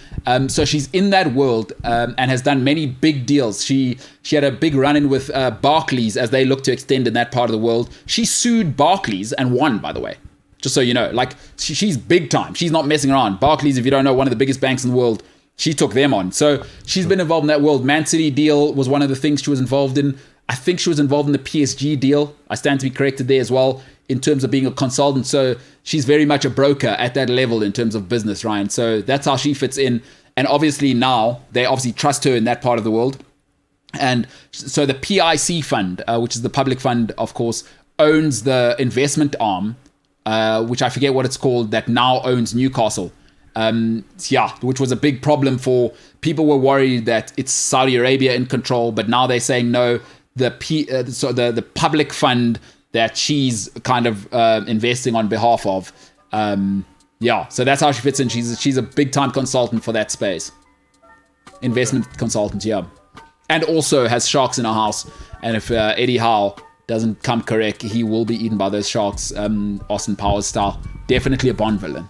So she's in that world and has done many big deals. She had a big run-in with Barclays as they look to extend in that part of the world. She sued Barclays and won, by the way. Just so you know. Like, she's big time. She's not messing around. Barclays, if you don't know, one of the biggest banks in the world. She took them on. So she's been involved in that world. Man City deal was one of the things she was involved in. I think she was involved in the PSG deal. I stand to be corrected there as well in terms of being a consultant. So she's very much a broker at that level in terms of business, Ryan. So that's how she fits in. And obviously now they obviously trust her in that part of the world. And so the PIC fund, which is the public fund, of course, owns the investment arm, which I forget what it's called, that now owns Newcastle. Which was a big problem for people. Were worried that it's Saudi Arabia in control, but now they're saying no. The public fund that she's kind of investing on behalf of. So that's how she fits in. She's a big time consultant for that space. Investment consultant, yeah. And also has sharks in her house. And if Eddie Howe doesn't come correct, he will be eaten by those sharks, Austin Powers style. Definitely a Bond villain.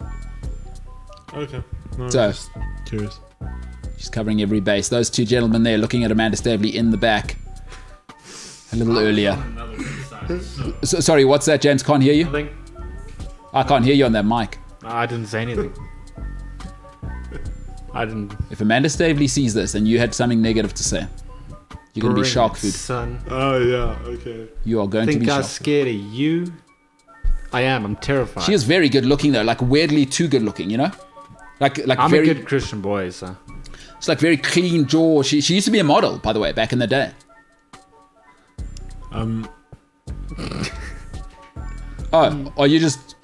Okay. No, So- just curious. She's covering every base. Those two gentlemen there looking at Amanda Stavely in the back. A little earlier. Sorry, what's that, James? Can't hear you? I think I can't hear you on that mic. I didn't say anything. I didn't. If Amanda Stavely sees this and you had something negative to say, you're going to be bring shark it, food. son. Oh, yeah. Okay. You are going to Think be I'm shark food. scared of you? I am. I'm terrified. She is very good looking though, like weirdly too good looking, you know? Like I'm very, a good Christian boy, so. it's like very clean jaw. She used to be a model, by the way, back in the day. Ryan, are you just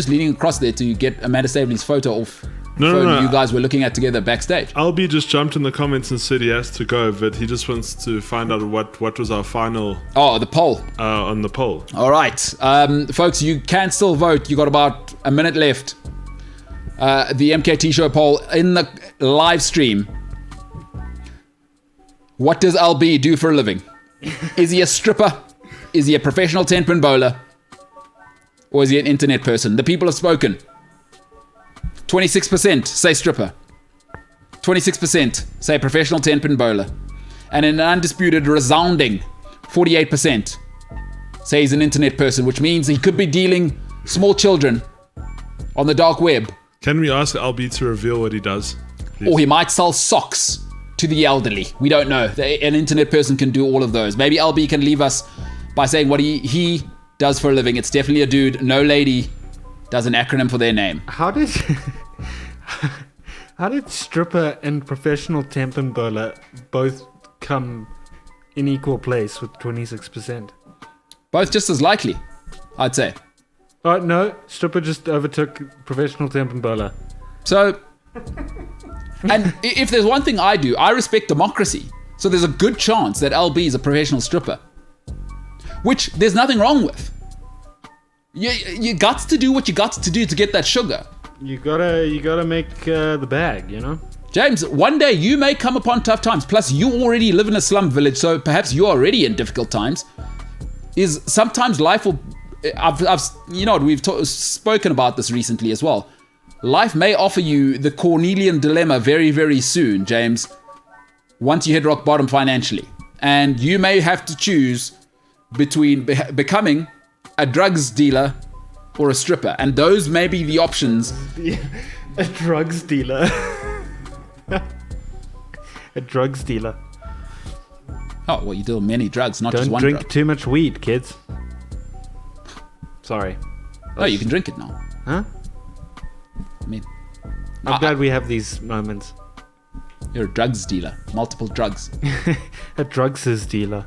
leaning across there to get Amanda Stavely's photo off No, phone no. you guys were looking at together backstage? Albie just jumped in the comments and said he has to go, but he just wants to find out what was our final Oh, the poll. on the poll. All right. Folks, you can still vote. You got about a minute left. The MKT Show poll in the live stream. What does LB do for a living? Is he a stripper? Is he a professional 10-pin bowler? Or is he an internet person? The people have spoken. 26% say stripper. 26% say professional 10-pin bowler. And an undisputed, resounding 48% say he's an internet person, which means he could be dealing small children on the dark web. Can we ask Albie to reveal what he does? Please? Or he might sell socks to the elderly. We don't know. An internet person can do all of those. Maybe LB can leave us by saying what he does for a living. It's definitely a dude. No lady does an acronym for their name. How did stripper and professional tempen bowler both come in equal place with 26%? Both just as likely, I'd say. Oh, no. Stripper just overtook professional temp and bowler. So, and if there's one thing I do, I respect democracy. So there's a good chance that LB is a professional stripper, which there's nothing wrong with. You got to do what you got to do to get that sugar. You gotta make the bag, you know? James, one day you may come upon tough times. Plus, you already live in a slum village, so perhaps you're already in difficult times. Is sometimes life will... I've you know what, we've spoken about this recently as well. Life may offer you the Cornelian dilemma very, very soon, James, once you hit rock bottom financially. And you may have to choose between becoming a drugs dealer or a stripper. And those may be the options. A drugs dealer. A drugs dealer. Oh, well, you deal many drugs, not Don't just one drink drug. too much weed, kids. Sorry. Oh, you can drink it now. Huh? I mean, I'm glad we have these moments. you're a drugs dealer. Multiple drugs. A drugs dealer.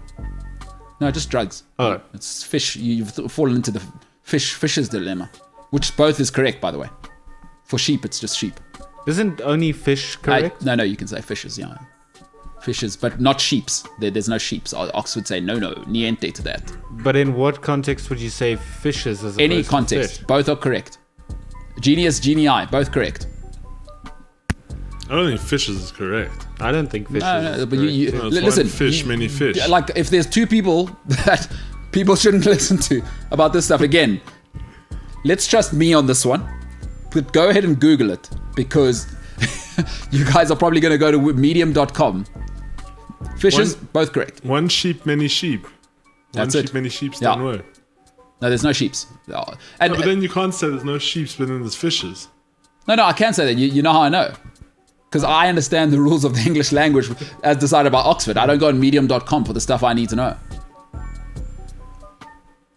No, just drugs. Oh. It's fish. You've fallen into the fish's dilemma, which both is correct, by the way. For sheep, it's just sheep. Isn't only fish correct? No, you can say fishes, yeah. Fishes, but not sheeps. There's no sheeps. Oxford say no, niente to that. But in what context would you say fishes as Any opposed to context, fish? both are correct. Genius, genii, both correct. I don't think fishes is correct. I don't think fishes No, is but correct. No, it's listen. one fish, many fish. Like, if there's two people that people shouldn't listen to about this stuff, again, let's trust me on this one. But go ahead and Google it, because you guys are probably going to go to medium.com. Fishes, both correct. One sheep, many sheep. That's one it. sheep, many sheep Yeah. don't work. No, there's no sheeps. And, No, but then you can't say there's no sheep, but then there's fishes. no, I can't say that. You know how I know? Because I understand the rules of the English language as decided by Oxford. I don't go on medium.com for the stuff I need to know.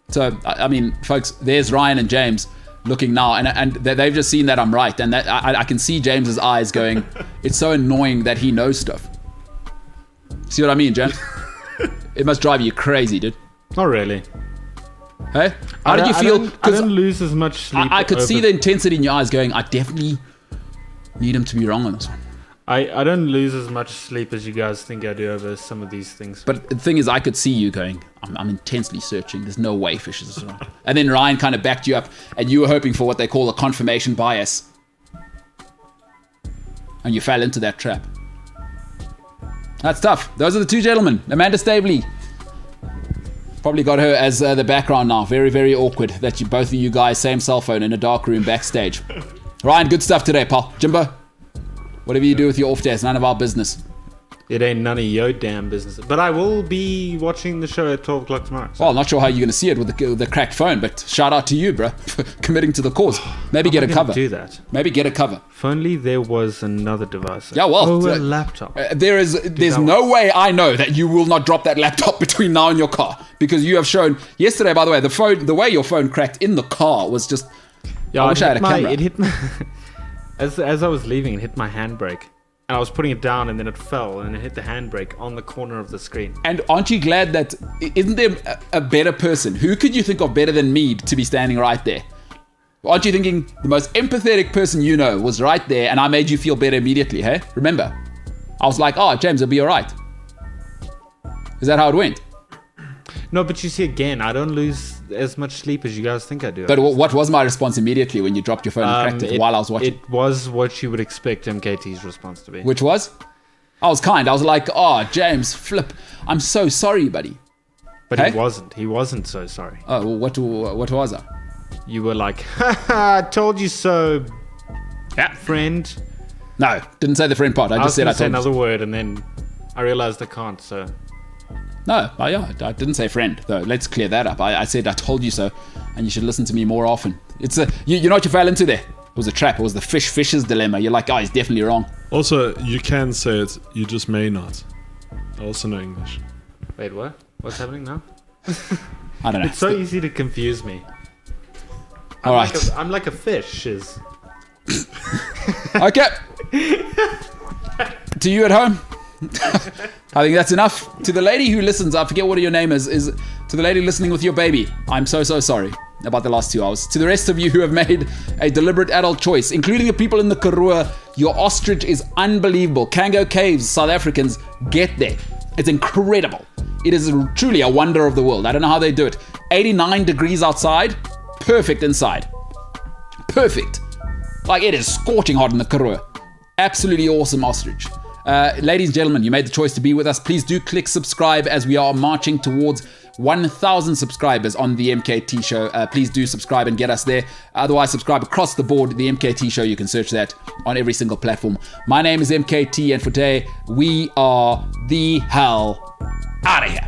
So, I mean, folks, there's Ryan and James looking now, and they've just seen that I'm right. And that I can see James's eyes going, it's so annoying that he knows stuff. See what I mean, James? It must drive you crazy, dude. Not really. Hey? How did you feel? I don't lose as much sleep. I could see over- the intensity in your eyes going, I definitely need him to be wrong on this one. I don't lose as much sleep as you guys think I do over some of these things. But the thing is, I could see you going, I'm intensely searching. There's no way fishes is right. And then Ryan kind of backed you up, and you were hoping for what they call a confirmation bias. And you fell into that trap. That's tough. Those are the two gentlemen. Amanda Stabley. Probably got her as the background now. Very, very awkward that both of you guys, same cell phone in a dark room backstage. Ryan, good stuff today, pal. Jimbo, whatever you do with your off days, none of our business. It ain't none of your damn business. But I will be watching the show at 12 o'clock tomorrow. So Well, not sure how you're going to see it with the cracked phone, but shout out to you, bro, for committing to the cause. Maybe get a I'm gonna cover. do that. Maybe get a cover. If only there was another device. Yeah, well, Oh, a uh, laptop. There's that no way I know that you will not drop that laptop between now and your car, because you have shown yesterday, by the way, the way your phone cracked in the car was just. Yeah, I wish I had a camera. It hit my... as I was leaving, it hit my handbrake. And I was putting it down, and then it fell, and it hit the handbrake on the corner of the screen. And aren't you glad that isn't there a better person? Who could you think of better than me to be standing right there? Aren't you thinking the most empathetic person you know was right there, and I made you feel better immediately, hey? Remember? I was like, oh, James, it'll be all right. Is that how it went? No, but you see, again, I don't lose as much sleep as you guys think I do. But what was my response immediately when you dropped your phone and cracked it while I was watching? It was what you would expect MKT's response to be. Which was? I was kind. I was like, oh, James, flip. I'm so sorry, buddy. But Hey? he wasn't. He wasn't so sorry. Oh, well, what was I? You were like, ha, I told you so, Yeah. friend. No, didn't say the friend part. I I just was said going I to say told you. another word, and then I realized I can't, so... No, yeah, I didn't say friend, though. Let's clear that up. I said I told you so, and you should listen to me more often. It's you know what you fell into there? It was a trap. It was the fish's dilemma. You're like, oh, he's definitely wrong. Also, you can say it, you just may not. I also know English. Wait, what? What's happening now? I don't know. It's so easy to confuse me. All right. I'm like a fish. Okay. To you at home, I think that's enough. To the lady who listens, I forget what your name is to the lady listening with your baby, I'm so sorry about the last 2 hours. To the rest of you who have made a deliberate adult choice, including the people in the Karoo, your ostrich is unbelievable. Kango Caves, South Africans, get there. It's incredible. It is truly a wonder of the world. I don't know how they do it. 89 degrees outside, perfect inside. Perfect. Like, it is scorching hot in the Karoo. Absolutely awesome ostrich. Ladies and gentlemen, you made the choice to be with us. Please do click subscribe as we are marching towards 1,000 subscribers on the MKT Show. Please do subscribe and get us there. Otherwise, subscribe across the board. The MKT Show, you can search that on every single platform. My name is MKT, and for today, we are the hell out of here.